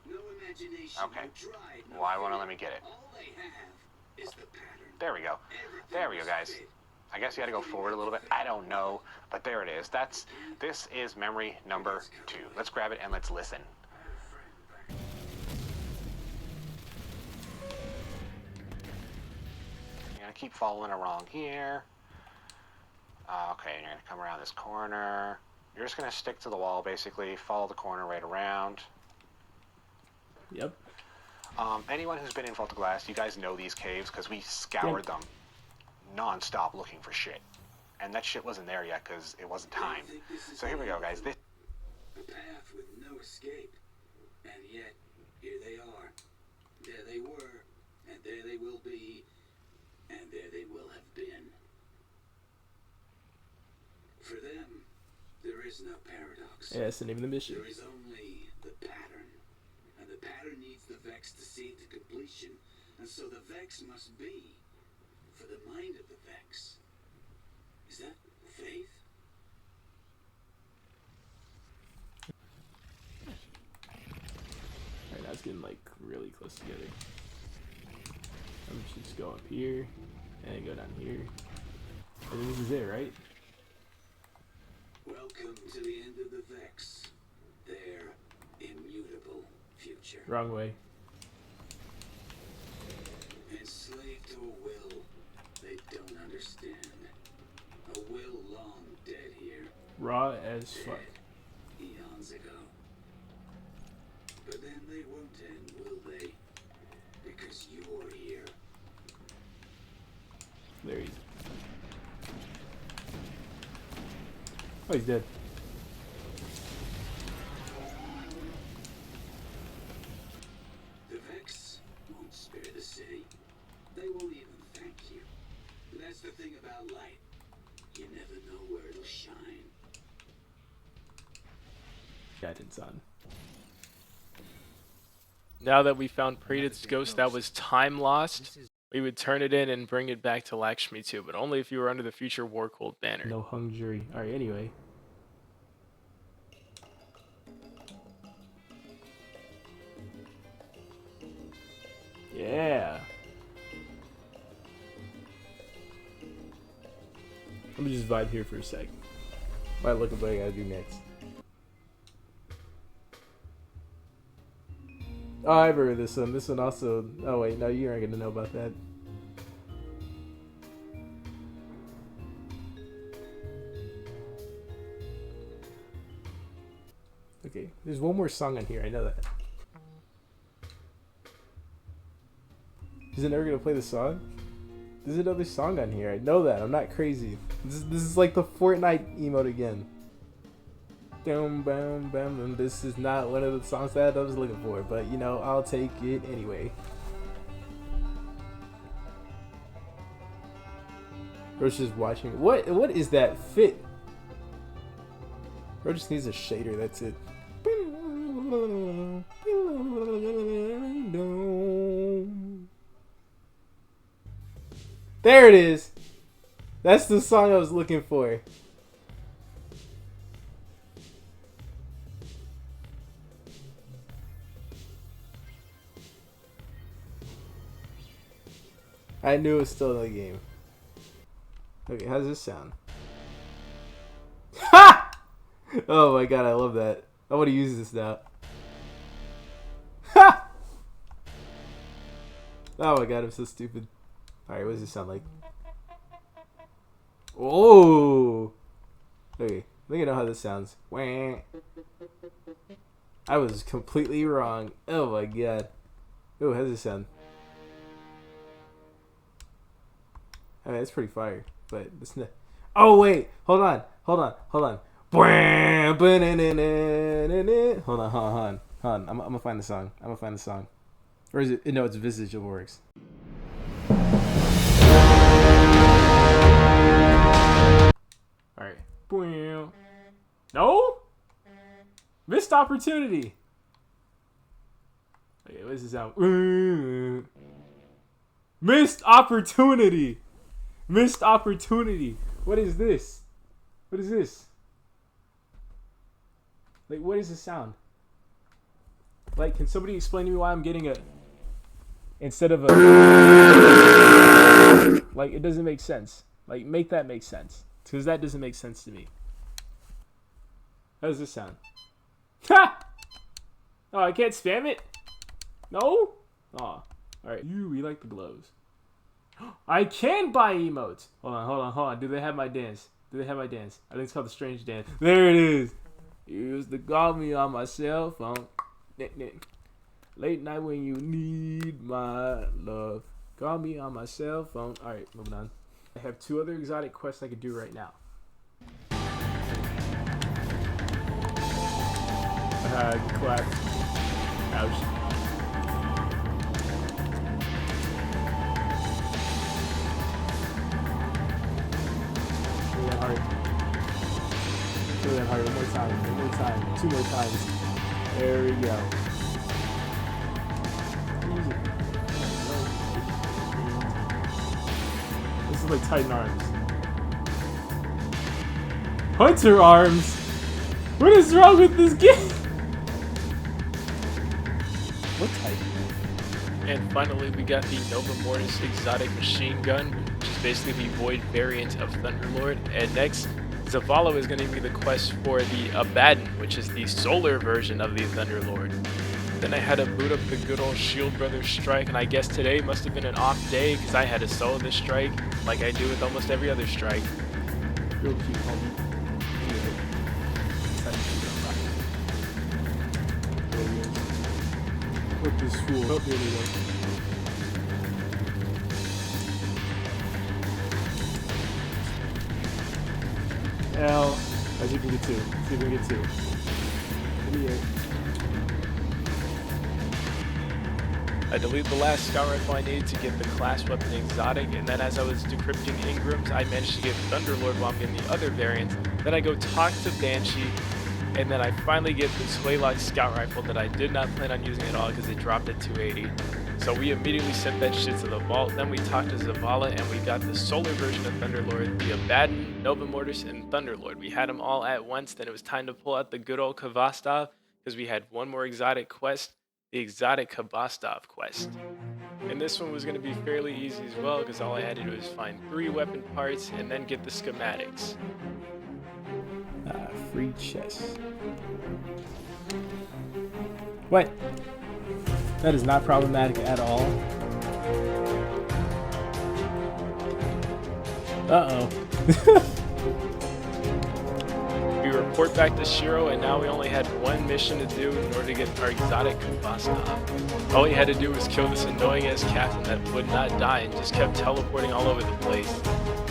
no imagination, Okay. no drive, no Why won't it faith. let me get it? All they have is the pattern. There we go. There we go, guys. I guess you had to go forward a little bit. I don't know, but there it is. This is memory number 2. Let's grab it and let's listen. You're gonna keep following along here. Okay, and you're gonna come around this corner. You're just gonna stick to the wall, basically. Follow the corner right around. Yep. Anyone who's been in Vault of Glass, you guys know these caves because we scoured them non-stop looking for shit. And that shit wasn't there yet because it wasn't time. So here we go, guys. A path with no escape. And yet, here they are. There they were, and there they will be, and there they will have been. For them, there is no paradox. Yeah, that's the name of the mission. There is only the pattern. And the pattern needs the Vex to see it to completion. And so the Vex must be for the mind of the Vex. Is that faith? Alright, now it's getting like really close together. I'm just go up here and go down here. And then this is it, right? Welcome to the end of the Vex. Their immutable future. Wrong way. Enslaved to a will they don't understand. A will long dead here. Raw as fuck. Eons ago. But then they won't end, will they? Because you're here. There he is. Oh, he's dead. The Vex won't spare the city. They won't even thank you. That's the thing about light. guidance on. Now that we found Preet's ghost that was time lost, we would turn it in and bring it back to Lakshmi too, but only if you were under the future War Cult banner. No hung jury. Alright, anyway. Yeah. Let me just vibe here for a sec. Might look at what I gotta do next. Oh, I've heard this one. This one also. Oh wait, no, you aren't gonna know about that. Okay, there's one more song on here. I know that. Is it never gonna play the song? There's another song on here. I know that. I'm not crazy. This is like the Fortnite emote again. Bam, bam, bam. And this is not one of the songs that I was looking for, but you know, I'll take it anyway. Bro's just watching. What is that fit? Bro just needs a shader. That's it. There it is. That's the song I was looking for. I knew it was still in the game. Okay, how does this sound? Ha! Oh my god, I love that. I want to use this now. Ha! Oh my god, I'm so stupid. Alright, what does this sound like? Oh! Okay, I think I know how this sounds. Wah. I was completely wrong. Oh my god. Oh, how does this sound? I mean, it's pretty fire, but it's not. Oh wait, hold on. Hold on. Hold on. I'm gonna find the song. Or is it? No, it's Visage of Works. All right. No. Missed opportunity. Okay, what does it sound? Missed opportunity. Missed opportunity. What is this? What is this? Like, what is the sound? Like, can somebody explain to me why I'm getting a... Instead of a... Like, it doesn't make sense. Like, make that make sense. Because that doesn't make sense to me. How does this sound? Ha! Oh, I can't spam it? No? Aw. Alright. We like the glows. I can buy emotes. Hold on. Do they have my dance? I think it's called the strange dance. There it is. You used to call me on my cell phone. Late night when you need my love. Call me on my cell phone. Alright, moving on. I have 2 other exotic quests I could do right now. Clap. Ouch. Kill that heart. One more time. 2 more times. There we go. This is like Titan arms. Hunter arms? What is wrong with this game? What Titan? And finally, we got the Nova Mortis exotic machine gun, which is basically the void variant of Thunderlord. And next, Zavala is going to be the quest for the Abaddon, which is the solar version of the Thunderlord. Then I had to boot up the good old Shield Brothers strike, and I guess today must have been an off day because I had to solo this strike like I do with almost every other strike. Real cute, homie. What this fool? Oh, here we go. L. As you can get 2. See if we can get 2. Idiot. I deleted the last scout rifle I needed to get the class weapon exotic, and then as I was decrypting Ingrams, I managed to get Thunderlord while I'm getting the other variants. Then I go talk to Banshee, And then I finally get this Laylock scout rifle that I did not plan on using at all because it dropped at 280. So we immediately sent that shit to the vault. Then we talked to Zavala and we got the solar version of Thunderlord, the Abaddon, Nova Mortis, and Thunderlord. We had them all at once. Then it was time to pull out the good old Kvastov because we had one more exotic quest, the exotic Kvastov quest. And this one was going to be fairly easy as well because all I had to do was find 3 weapon parts and then get the schematics. Free chest. What? That is not problematic at all. Uh-oh. We report back to Shiro, and now we only had one mission to do in order to get our exotic Kvastov. All we had to do was kill this annoying-ass captain that would not die and just kept teleporting all over the place.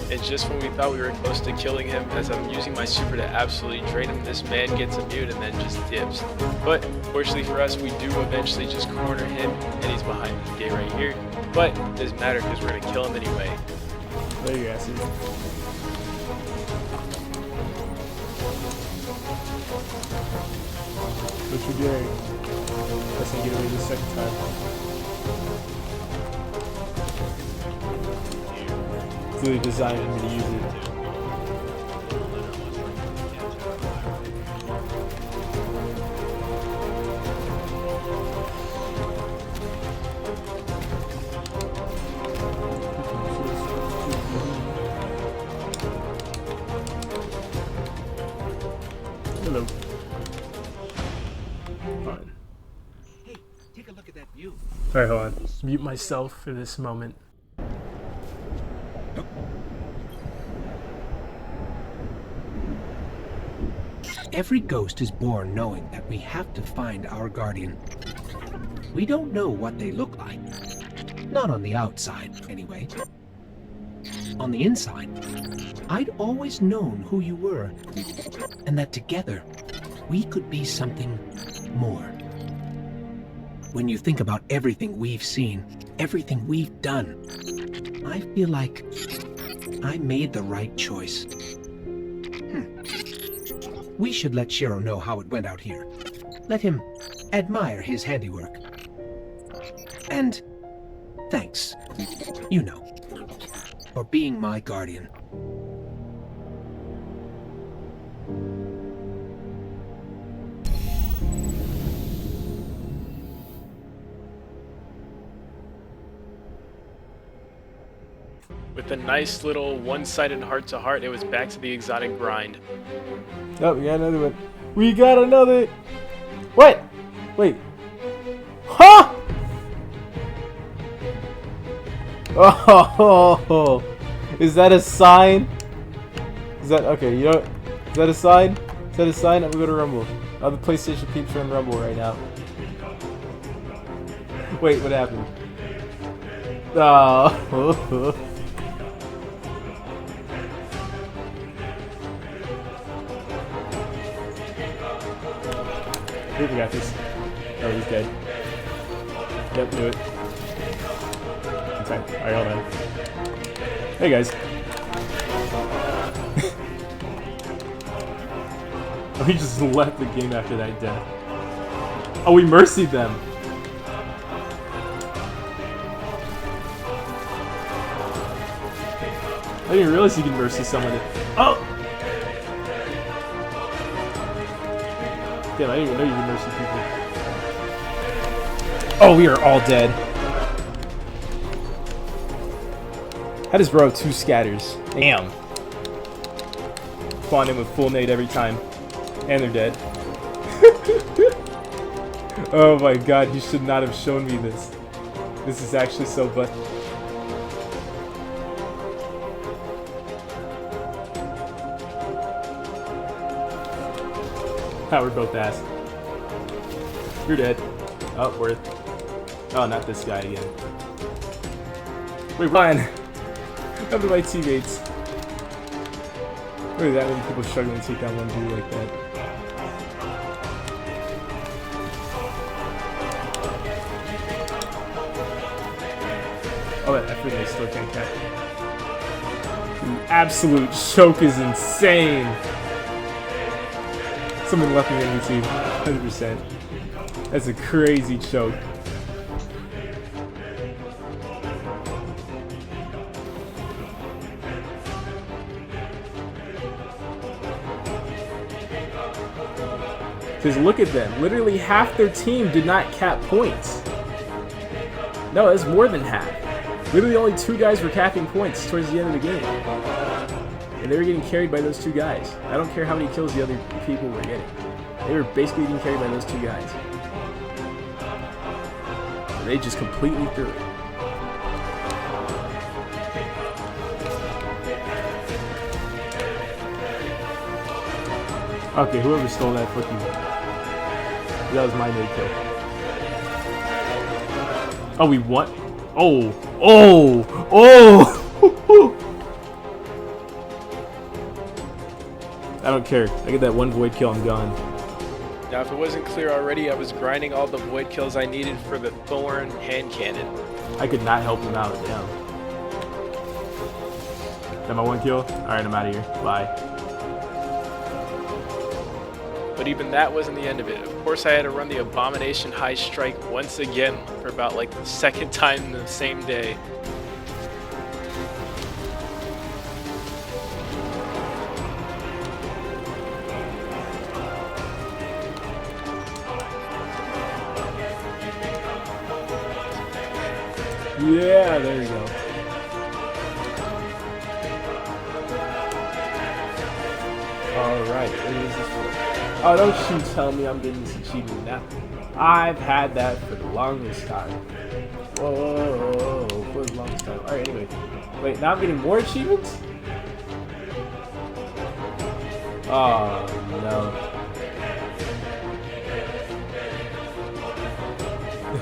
And just when we thought we were close to killing him, as I'm using my super to absolutely drain him, this man gets immune and then just dips. But fortunately for us, we do eventually just corner him, and he's behind this gate right here. But it doesn't matter because we're going to kill him anyway. There you go, see. What you doing? Let's not get away the second time. Clearly designed for me to use it. Hello. Fine. Hey, take a look at that view. Alright, hold on. Mute myself for this moment. Every ghost is born knowing that we have to find our guardian. We don't know what they look like. Not on the outside, anyway. On the inside, I'd always known who you were, and that together, we could be something more. When you think about everything we've seen, everything we've done, I feel like I made the right choice. We should let Shiro know how it went out here. Let him admire his handiwork. And thanks, you know, for being my guardian. With a nice little one-sided heart-to-heart, it was back to the exotic grind. Oh, we got another one. We got another. What? Wait. Huh? Oh, is that a sign? Is that okay? You know, is that a sign? Is that a sign? I'm gonna go to Rumble. All the PlayStation peeps are in Rumble right now. Wait, what happened? Oh. I think we got this. Oh, he's dead. Yep, do it. Okay, alright, hold on. Hey guys. Oh, he just left the game after that death. Oh, we mercied them. I didn't realize you can mercy someone. Oh! Damn, I didn't even know you could mercy people. Oh, we are all dead. How does bro have 2 scatters? Damn. Spawn in with full nade every time. And they're dead. Oh my god, you should not have shown me this. This is actually so bad. Ah, we're both ass. You're dead. Oh, worth. Oh, not this guy again. Wait, run! Come to my teammates. Look at that many people struggling to take down one dude like that. Oh, that effort they still can't catch. The absolute choke is insane. Someone left me in between. 100%. That's a crazy choke. Because look at them. Literally half their team did not cap points. No, it's more than half. Literally only 2 guys were capping points towards the end of the game. And they were getting carried by those 2 guys. I don't care how many kills the other people were getting. They were basically getting carried by those 2 guys. And they just completely threw it. Okay, whoever stole that fucking... That was my mid kill. Oh, we won? Oh! Oh! Oh! I don't care. I get that 1 void kill, I'm gone. Now, if it wasn't clear already, I was grinding all the void kills I needed for the Thorn hand cannon. I could not help him out, damn. That my 1 kill? Alright, I'm out of here. Bye. But even that wasn't the end of it. Of course, I had to run the Abomination High Strike once again for about like the 2nd time in the same day. Yeah, there you go. Alright, what is this for? Oh, don't you tell me I'm getting this achievement now. I've had that for the longest time. Whoa, whoa, whoa, whoa, for the longest time. Alright, anyway. Wait, now I'm getting more achievements? Oh, no.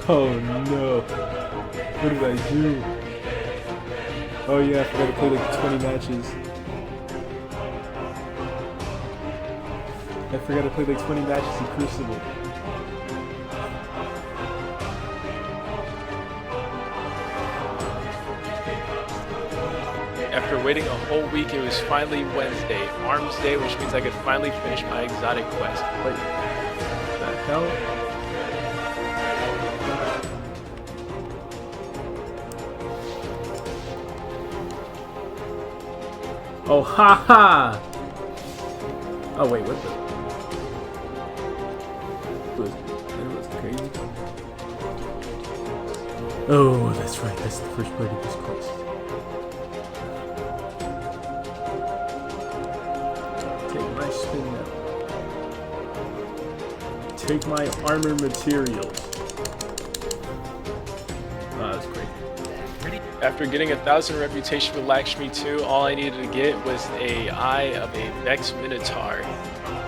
Oh, no. What did I do? Oh, yeah, I forgot to play like 20 matches. I forgot to play like 20 matches in Crucible. After waiting a whole week, it was finally Wednesday, Arms Day, which means I could finally finish my exotic quest. Wait, what the hell? Oh, haha! Oh, wait, what the? That was crazy. Oh, that's right, that's the first part of this quest. Take my spin now. Take my armor materials. Oh, that's great. After getting 1,000 reputation with Lakshmi 2, all I needed to get was a eye of a Vex Minotaur,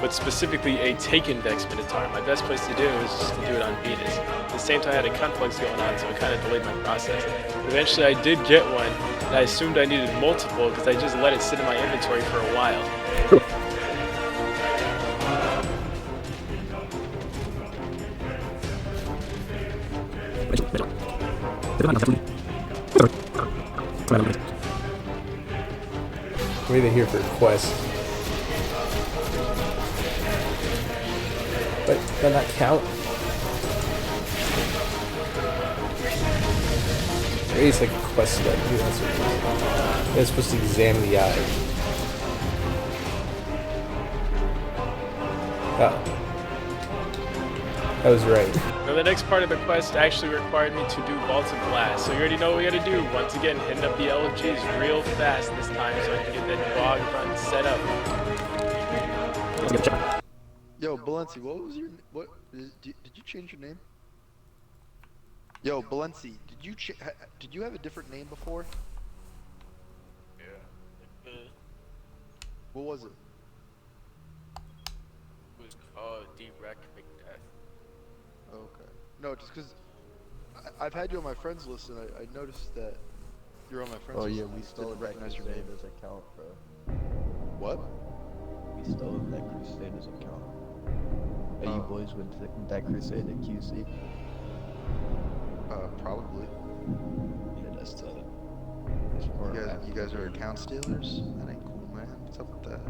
but specifically a Taken Vex Minotaur. My best place to do is just to do it on Venus. At the same time, I had a conflux going on, so it kind of delayed my process. But eventually, I did get one, and I assumed I needed multiple because I just let it sit in my inventory for a while. I'm either here for a quest. But does that not count? Maybe it's like a quest step. Maybe that's what it is. It's supposed to examine the eye. Oh. That was right. Now the next part of the quest actually required me to do Vault of Glass, so you already know what we gotta do. Once again, hitting up the LFGs real fast this time so I can get that bog run set up. Yo, Balenci, what was your did you change your name? Yo, Balenci, did you have a different name before? Yeah. What was it? It was called Direct McDeath. Okay. No, just because I've had you on my friends list and I noticed that you're on my friends list. Oh yeah, we stole didn't recognize your name. Crusader's account, bro. What? We stole that Crusader's account. Hey, you boys went to that Crusader QC? Probably. Yeah, that's tough. You guys are account stealers? That ain't cool, man. What's up with that?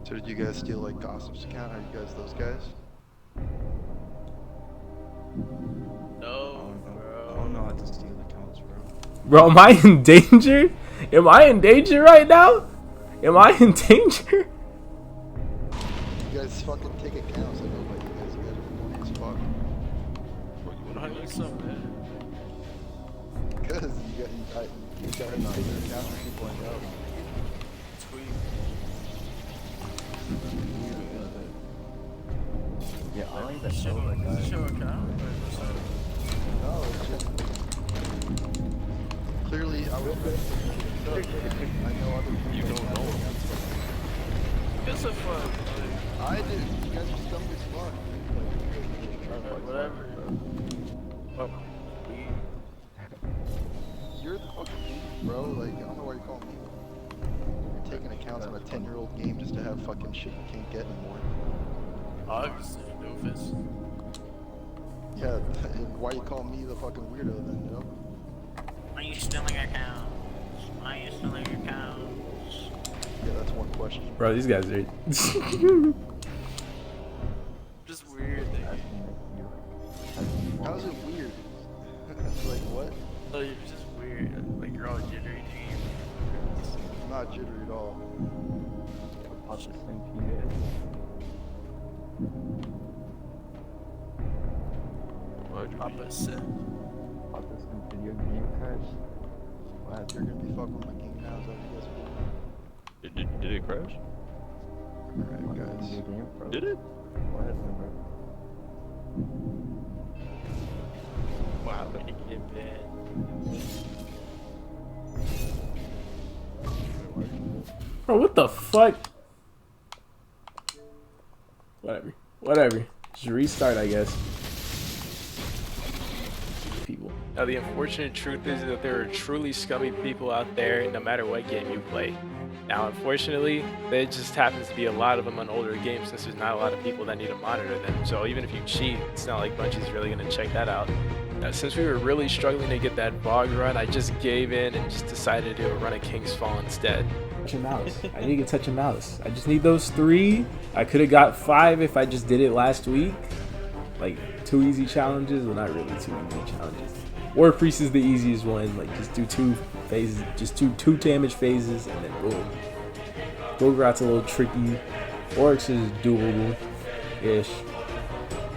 So did you guys steal like Gossip's account? Are you guys those guys? No, I don't know how to steal accounts, bro. Bro, am I in danger? Am I in danger right now? Am I in danger? You guys fucking take accounts. I know about you guys. You guys are horny as fuck. What you want to something, man? Because you got to take your account and people end up. Yeah, I don't even know that guy. Show account? No, it's just clearly I was I know other people. You don't know him. It's a fun. I do. You guys are dumb as fuck. Whatever. Oh, You're the fucking lead, bro. Like, I don't know why you're calling me. You're taking accounts on a 10-year-old game just to have fucking shit you can't get anymore. obviously, doofus. Yeah, and why you call me the fucking weirdo then, you know? Why are you stealing your accounts? Why are you stealing your accounts? Yeah, that's one question. Bro, these guys are... Just weird. How's it weird? Like, what? Oh, you're just weird. Like, you're all jittery, dude. I'm not jittery at all. Watch the same team. Opposite. Watch the same video game crash. Wow, if you're gonna be fucking with my game now, is that what you guys are doing? Did it crash? Alright, guys. Video game, bro. Did it? What happened, bro? Wow, make it bad. Bro, what the fuck? Whatever. Whatever. Just restart, I guess. People. Now, the unfortunate truth is that there are truly scummy people out there no matter what game you play. Now, unfortunately, there just happens to be a lot of them on older games since there's not a lot of people that need to monitor them. So even if you cheat, it's not like Bungie's really going to check that out. Now, since we were really struggling to get that bog run, I just gave in and just decided to do a run of King's Fall instead. Touch a mouse. I need to touch a mouse. I just need those 3. I could have got 5 if I just did it last week. Like 2 easy challenges. Well, not really 2 easy challenges. War Priest is the easiest one. Like just do 2 phases, just do 2 damage phases, and then boom. Golgrot's a little tricky. Oryx is doable-ish.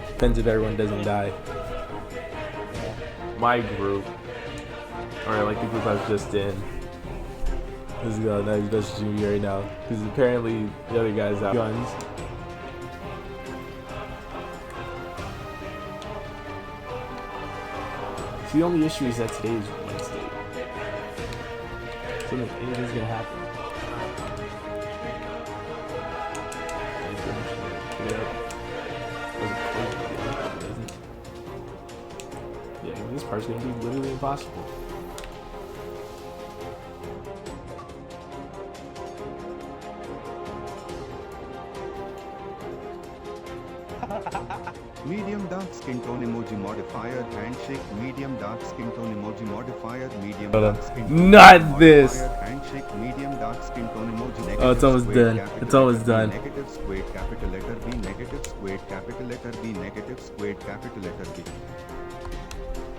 Depends if everyone doesn't die. My group, or like the group I was just in. This is now he's messaging me right now because apparently the other guys have guns. See, the only issue is that today is Wednesday, so anything's gonna happen. Yeah, this part's gonna be literally impossible. Medium dark skin tone emoji modifier handshake. Medium dark skin tone emoji modifier. Medium dark skin tone Not emoji this. modifier, handshake. Medium dark skin tone emoji. Oh, it's almost negative done. squared, It's almost capital done. letter B, negative squared capital letter B. Negative squared capital letter B. Negative squared capital letter B.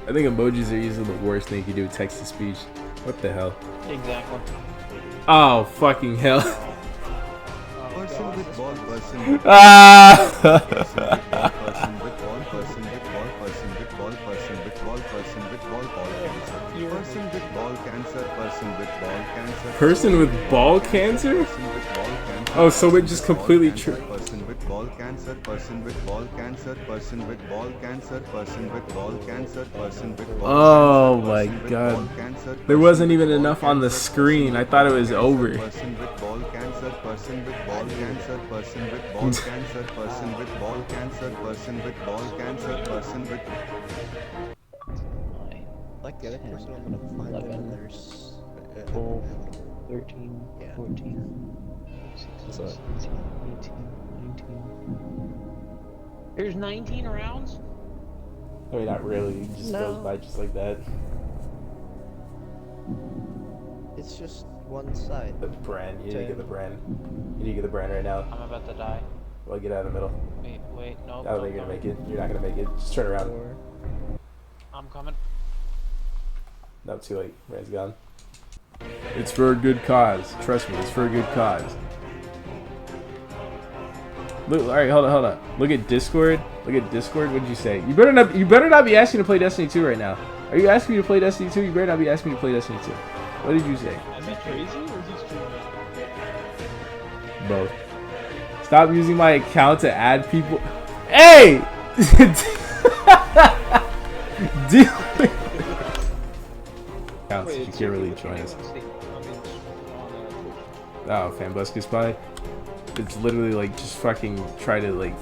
I think emojis are usually the worst thing you can do with text to speech. What the hell? Exactly. Oh, fucking hell. Person with ball, person with Ah! person with ball, person with ball, person with ball, person with ball, person with ball, ball cancer. Person with ball cancer, person with ball cancer. Person with ball cancer? Person with ball cancer. Oh, so it just completely true. Person with ball cancer, person with ball cancer, person with ball cancer, person with ball cancer, person with ball Oh cancer, my person with god. ball cancer, There wasn't even enough on the screen. I thought it was over. person with ball cancer, person with ball cancer, person with ball cancer, person with ball cancer, person with ball cancer, person with. Like the other person, I'm gonna find them and there's 12, 13, 14, 16, 17, 18, 19. There's 19 rounds? I mean, not really. It just goes by just like that. It's just one side. The brand. You need to get the brand. You need to get the brand right now. I'm about to die. Well, get out of the middle. Wait, no. I don't think you're gonna make it. You're not gonna make it. Just turn around. I'm coming. No, too late. Brand's gone. It's for a good cause. Trust me, it's for a good cause. Look, all right, hold on. Look at Discord. What did you say? You better not be asking to play Destiny 2 right now. Are you asking me to play Destiny 2? You better not be asking me to play Destiny 2. What did you say? Is he crazy or is he streaming? Both. Stop using my account to add people. Hey! Deal with accounts. You can't really join us. Oh, Fanbusk is probably. It's literally like just fucking try to like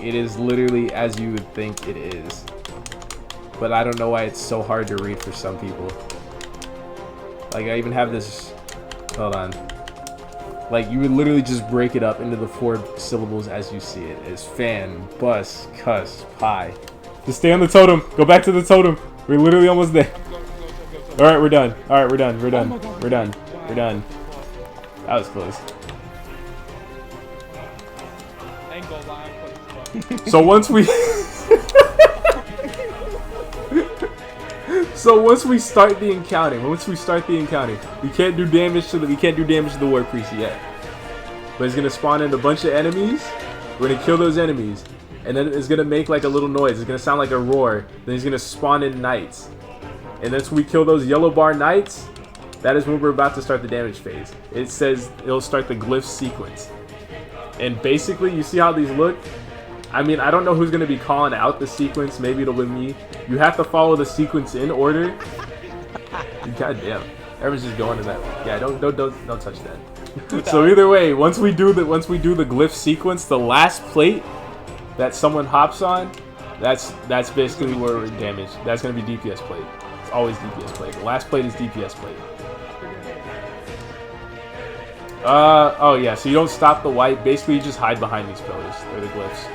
it is literally as you would think it is, but I don't know why it's so hard to read for some people. Like I even have this, hold on, like you would literally just break it up into the 4 syllables as you see it. It's fan, bus, cuss, pie. Just stay on the totem. Go back to the totem. We're literally almost there. All right, we're done. All right, we're done. We're done. We're done. We're done. That was close. So once we start the encounter, we can't do damage to the war priest yet. But it's gonna spawn in a bunch of enemies. We're gonna kill those enemies, and then it's gonna make like a little noise. It's gonna sound like a roar. Then he's gonna spawn in knights, and then we kill those yellow bar knights. That is when we're about to start the damage phase. It says it'll start the glyph sequence, and basically you see how these look. I mean, I don't know who's gonna be calling out the sequence. Maybe it'll be me. You have to follow the sequence in order. God damn, everyone's just going to that. Yeah, don't touch that. So either way, once we do the glyph sequence, the last plate that someone hops on, that's basically where we're damaged. That's gonna be DPS plate. It's always DPS plate. The last plate is DPS plate. Oh yeah. So you don't stop the white. Basically, you just hide behind these pillars. They're the glyphs.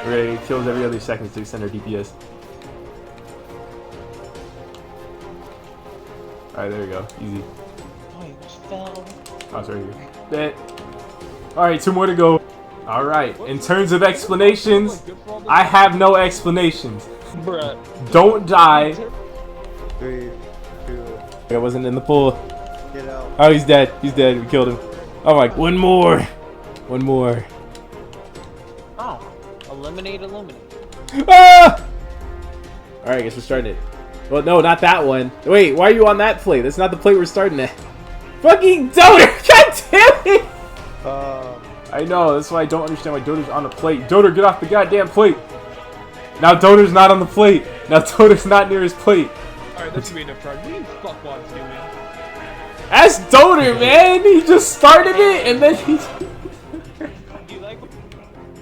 It kills every other second to extend our DPS. Alright, there we go. Easy. Oh, you just fell. Oh, it's right here. Alright, 2 more to go. Alright, in terms of explanations, I have no explanations. Bruh. Don't die. 3, 2. I wasn't in the pool. Get out. Oh, he's dead. He's dead. We killed him. Oh my. One more. One more. Oh. Eliminate. Ah! Alright, I guess we're starting it. Well, no, not that one. Wait, why are you on that plate? That's not the plate we're starting at. Fucking Doter! God damn it! I know, that's why I don't understand why Doter's on the plate. Doter, get off the goddamn plate! Now Doter's not on the plate! Now Doter's not near his plate! Alright, that's me enough try. What do you fuckwads do, man? That's Doter, man! He just started it and then he... Do you like?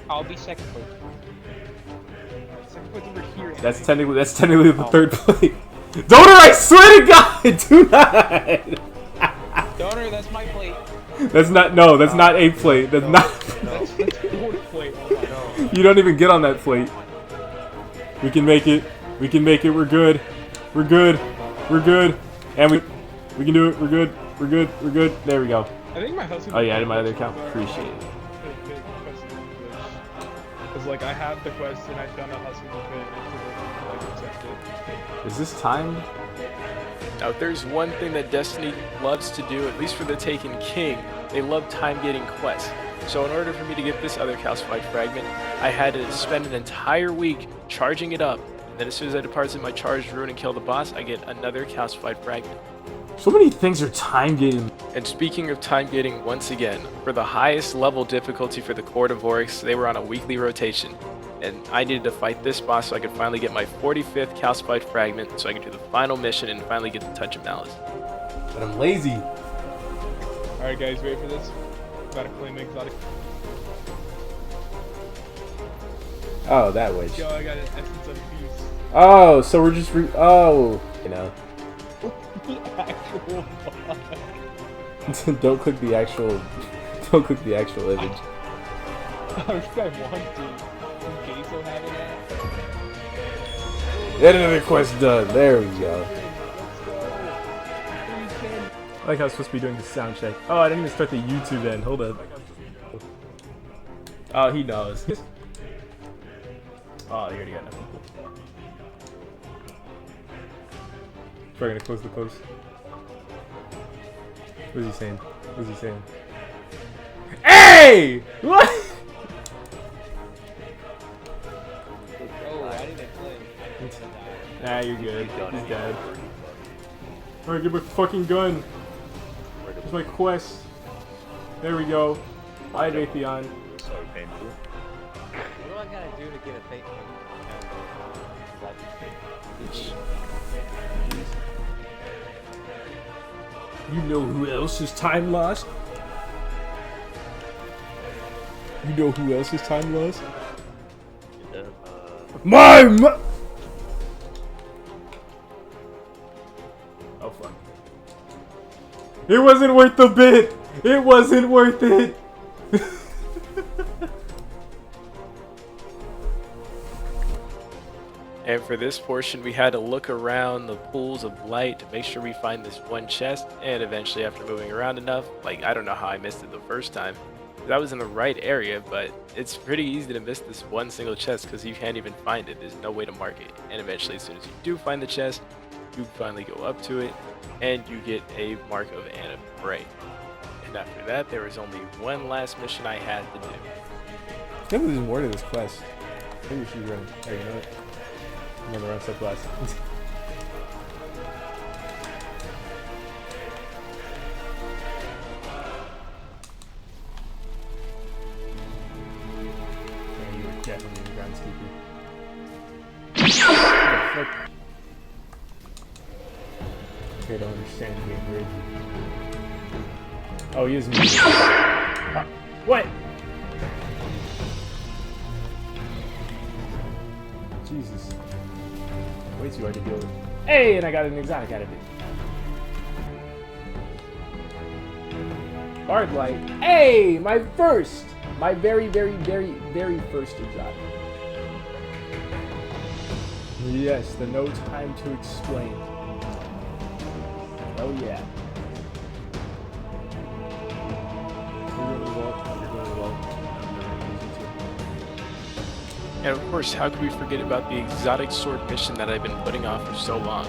I'll be second plate. Second plate's over here. That's technically the 3rd plate. Doter, I swear to God! Do not! Donor, that's my plate. That's not, no, that's not a plate. That's not... That's 4th plate. Oh my God. You don't even get on that plate. We can make it. We can make it. We're good. We're good. We're good. And we can do it. We're good. We're good. We're good. There we go. I think my husband. Oh yeah, I did my other account. Appreciate it. Because like I have the quest and I've done a husband with it and like accepted. Is this timed? Now, if there's one thing that Destiny loves to do, at least for the Taken King, they love time-gating quests. So in order for me to get this other calcified fragment, I had to spend an entire week charging it up. And then as soon as I deposit my charged rune and kill the boss, I get another calcified fragment. So many things are time-gating. And speaking of time-gating, once again, for the highest level difficulty for the Court of Oryx, they were on a weekly rotation. And I needed to fight this boss so I could finally get my 45th calcified fragment so I could do the final mission and finally get the Touch of Malice. But I'm lazy. Alright guys, ready for this? About to claim exotic. Oh, that witch. Yo, I got an essence of peace. Oh, so we're just oh, you know. The actual Don't click the actual image. I think I want to. Queso having that. Get another quest done. There we go. like I was supposed to be doing the sound check. Oh, I didn't even start the YouTube end. Hold up. Oh, he knows. Oh, he already got nothing. Probably gonna close the post. What is he saying? What is he saying? Hey! What? Oh, I didn't play. Nah, you're good. He's dead. Alright, give me a fucking gun. Here's my quest. There we go. Hi, Raytheon. So painful. What do I gotta do to get a fake? You know who else is time lost? You know who else is time lost? My Oh fuck. It wasn't worth the bit! It wasn't worth it! And for this portion, we had to look around the pools of light to make sure we find this one chest, and eventually after moving around enough, like I don't know how I missed it the first time. I was in the right area, but it's pretty easy to miss this one single chest because you can't even find it. There's no way to mark it. And eventually, as soon as you do find the chest, you finally go up to it, and you get a mark of Anna Bray. And after that, there was only one last mission I had to do. I think there's more to this quest. Maybe we should run. Oh, you know what? I'm gonna run step last. Yeah, you were definitely the groundskeeper. Okay, I don't understand the game bridge. Oh, he is moving. What? Jesus. Way too hard to deal with. Hey, and I got an exotic out of it. Hard light. Hey, my first! My very, very, very, very first exotic. Yes, the no time to explain. Oh yeah. You're really well. You're really well. And of course, how could we forget about the exotic sword mission that I've been putting off for so long?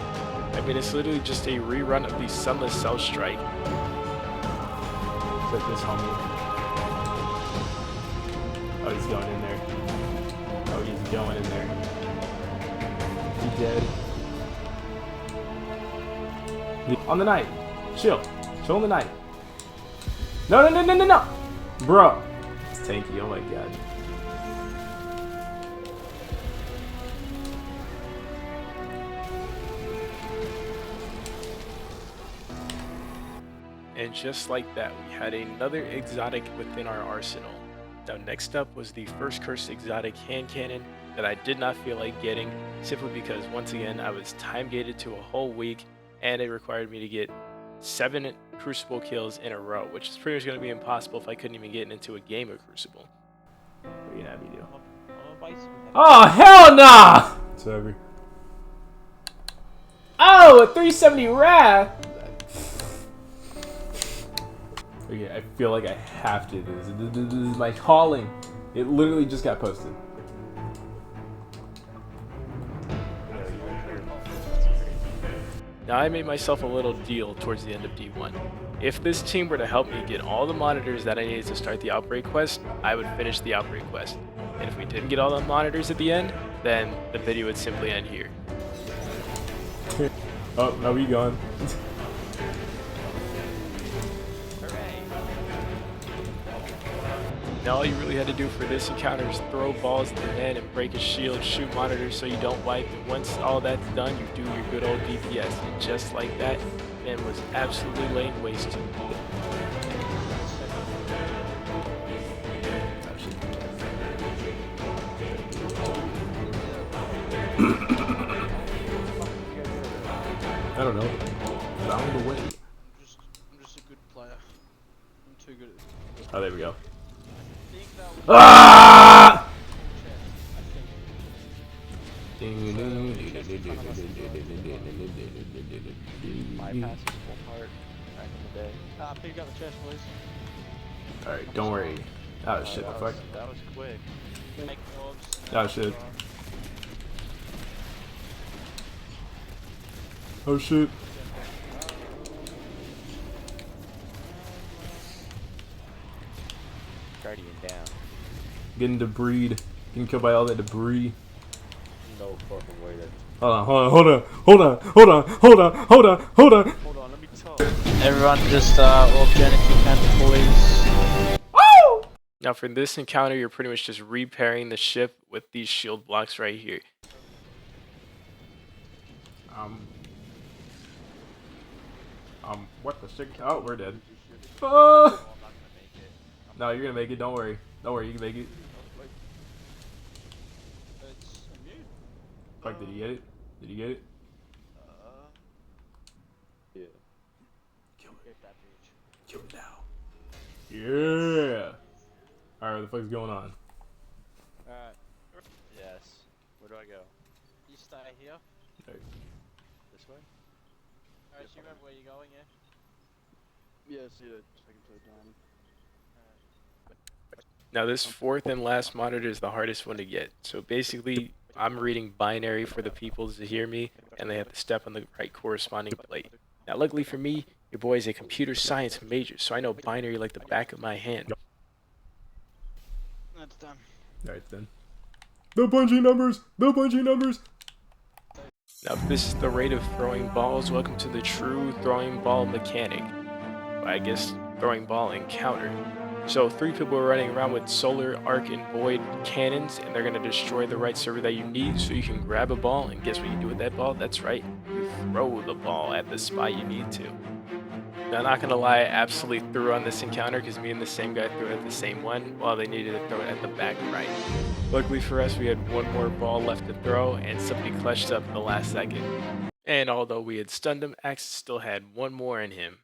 I mean, it's literally just a rerun of the Sunless Cell Strike. Set this homie. Oh, he's going in there. Oh, he's going in there. He dead. On the night. Chill. Chill on the night. No, no, no, no, no, no! Bro. It's tanky, oh my god. And just like that, we had another exotic within our arsenal. Now next up was the first cursed exotic hand cannon that I did not feel like getting, simply because once again I was time gated to a whole week and it required me to get 7 Crucible kills in a row, which is pretty much going to be impossible if I couldn't even get into a game of Crucible. What are you gonna have me do? Oh, hell nah! It's over. Oh, a 370 Wrath! Okay, I feel like I have to do this. This is my calling. It literally just got posted. Now I made myself a little deal towards the end of D1. If this team were to help me get all the monitors that I needed to start the Outbreak quest, I would finish the Outbreak quest. And if we didn't get all the monitors at the end, then the video would simply end here. Oh, now we gone. Now all you really had to do for this encounter is throw balls at the man and break his shield, shoot monitors so you don't wipe, and once all that's done, you do your good old DPS. And just like that, man was absolutely laying waste to I don't know. Found a way. I'm just a good player. I'm too good at this. Oh, there we go. Ah! Back in the day. Pick up the chest, please. Alright, don't worry. Oh shit, the fuck? That was quick. Make orbs and Oh shit. Oh shit. Guardian down. Getting debris. Getting killed by all that debris. No fucking way that. Hold on. Hold on, let me talk. Everyone just organic mechanical please. Woo! Now for this encounter, you're pretty much just repairing the ship with these shield blocks right here. What the shit? Oh, we're dead. No, you're gonna make it. Don't worry. Don't worry, you can make it. It's immune. Fuck, did he get it? Did he get it? Yeah. Kill it. Get that bitch. Kill it now. Yeah. Alright, what the fuck's going on? Alright. Yes. Where do I go? You stay here. Right. This way? Alright, so you remember where you're going, yeah? Yeah, see that second plate down. Now this fourth and last monitor is the hardest one to get. So basically, I'm reading binary for the people to hear me, and they have to step on the right corresponding plate. Now luckily for me, your boy is a computer science major, so I know binary like the back of my hand. That's done. Alright then. The bungee numbers! The bungee numbers! Now if this is the rate of throwing balls, welcome to the true throwing ball mechanic. I guess throwing ball encounter. So 3 people are running around with solar, arc, and void cannons, and they're going to destroy the right server that you need so you can grab a ball, and guess what you do with that ball? That's right, you throw the ball at the spot you need to. Now not going to lie, I absolutely threw on this encounter because me and the same guy threw it at the same one while they needed to throw it at the back right. Luckily for us, we had one more ball left to throw, and somebody clutched up in the last second. And although we had stunned him, Axe still had one more in him.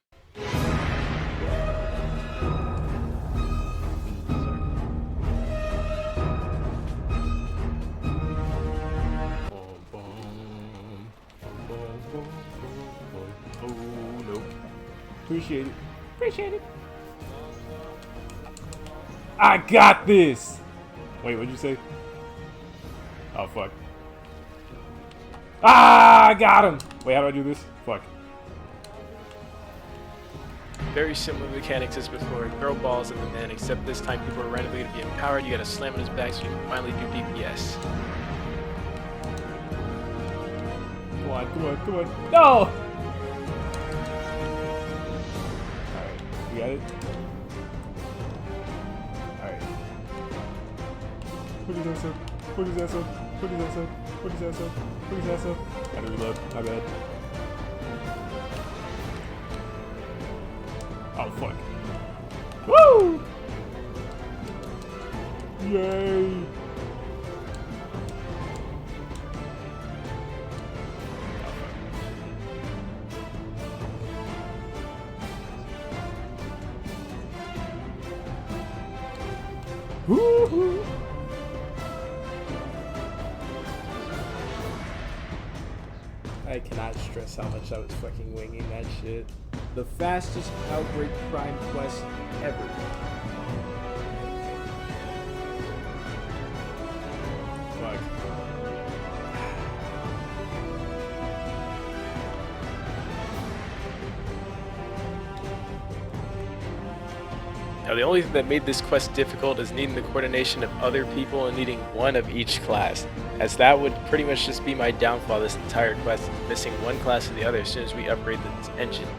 Oh no. Appreciate it. Appreciate it. I got this! Wait, what'd you say? Oh, fuck. Ah, I got him! Wait, how do I do this? Fuck. Very similar mechanics as before. Throw balls at the man, except this time people are randomly going to be empowered. You gotta slam on his back so you can finally do DPS. Come on, come on, come on. No! Alright, you got it? Alright. Put his ass up. Put his ass up. Put his ass up. Put his ass up. Put his ass up. Gotta reload. My bad. Oh, fuck. Woo! Yay! Woo-hoo! I cannot stress how much I was fucking winging that shit. The fastest Outbreak Prime quest ever. Fuck. Now the only thing that made this quest difficult is needing the coordination of other people and needing one of each class, as that would pretty much just be my downfall this entire quest, is missing one class or the other as soon as we upgrade this engine.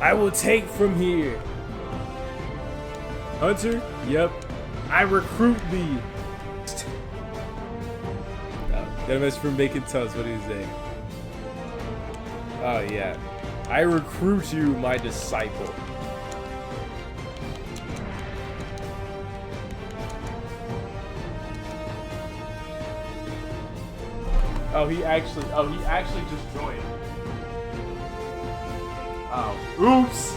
I will take from here. Hunter? Yep. I recruit thee. That was from Making Tons. What did he say? Oh, yeah. I recruit you, my disciple. Oh, he actually just joined. Oh, oops!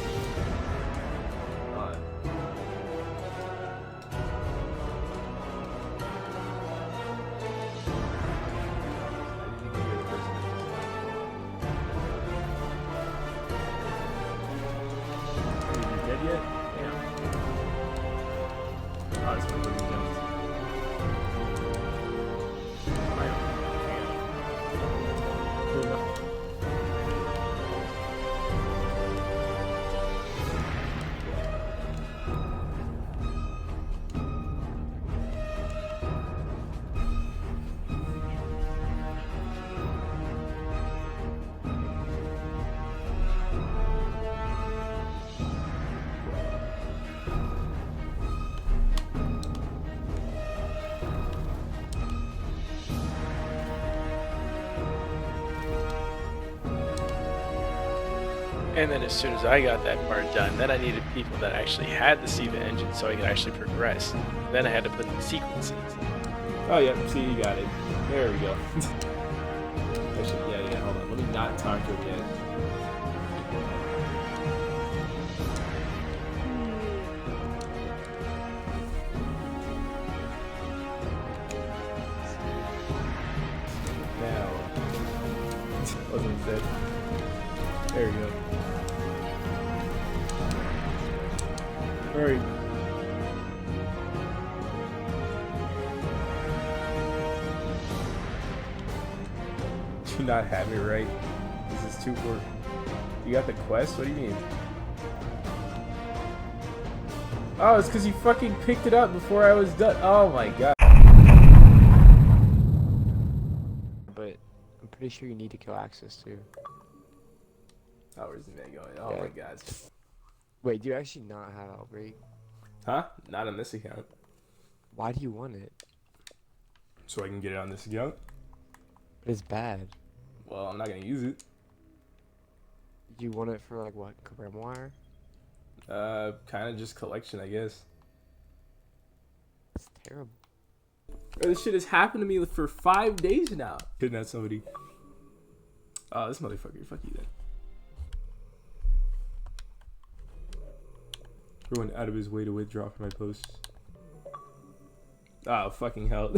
And then as soon as I got that part done, then I needed people that actually had the SIVA engine so I could actually progress. Then I had to put in sequences. Oh, yeah, see, you got it. There we go. Actually, yeah, hold on. Let me not talk to him yet. Now. Wasn't fit. There we go. Alright. Do not have it right. This is too short. You got the quest? What do you mean? Oh, it's because you fucking picked it up before I was done. Oh my god. But I'm pretty sure you need to kill Access too. Oh, where's the man going? Oh my god. Wait, do you actually not have Outbreak? Huh? Not on this account. Why do you want it? So I can get it on this account? But it's bad. Well, I'm not gonna use it. You want it for like what? Grimoire? Kind of just collection, I guess. That's terrible. Bro, this shit has happened to me for 5 days now. Kidnap somebody. Oh, this motherfucker. Fuck you then. Going out of his way to withdraw from my posts. Oh, fucking hell.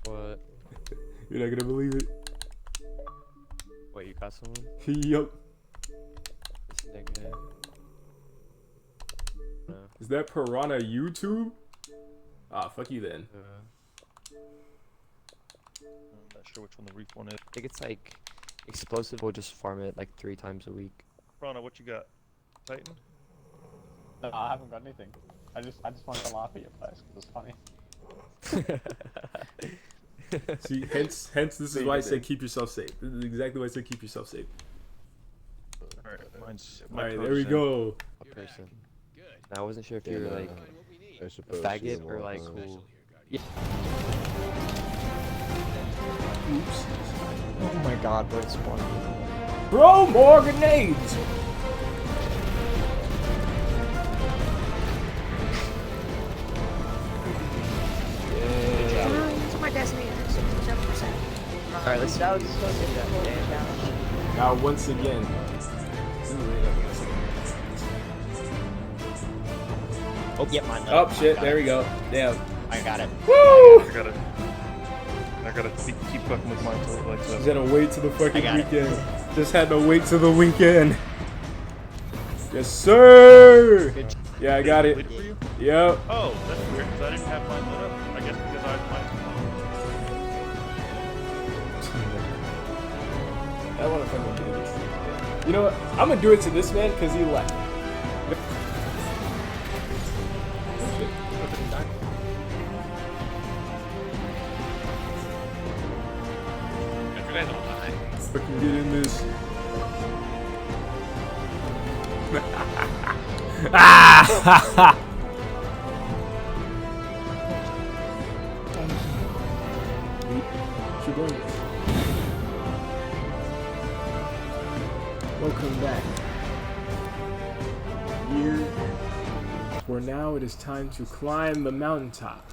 What? You're not gonna believe it. Wait, you got someone? Yup. This nigga. No. Is that Piranha YouTube? Ah, fuck you then. I'm not sure which one the reef one is. I think it's like Explosive will just farm it like 3 times a week. Rana, what you got? Titan? No, I haven't got anything. I just wanted to laugh at your place because it's funny. See, hence this is why I said keep yourself safe. This is exactly why I said keep yourself safe. Alright, mine's... Alright, there we go. A person. I wasn't sure if you were like a faggot or like cool. Yeah. Oops. Oh my god, bro, it's spawning. Bro, more grenades! My destiny is 67%. Alright, let's go. Now, once again. Oh, yep, mine. Oh, shit, there we go. Damn. I got it. Woo! I gotta keep fucking with mine until it lights up. Just had to wait till the fucking weekend. Just had to wait till the weekend. Yes, sir! Yeah, I got it. Yep. Oh, that's weird, because I didn't have mine lit up. I guess because I had mine. I want to fucking do this. You know what? I'm gonna do it to this man because he left. Fucking get in this. Ah! Welcome back. Here, for now it is time to climb the mountaintop.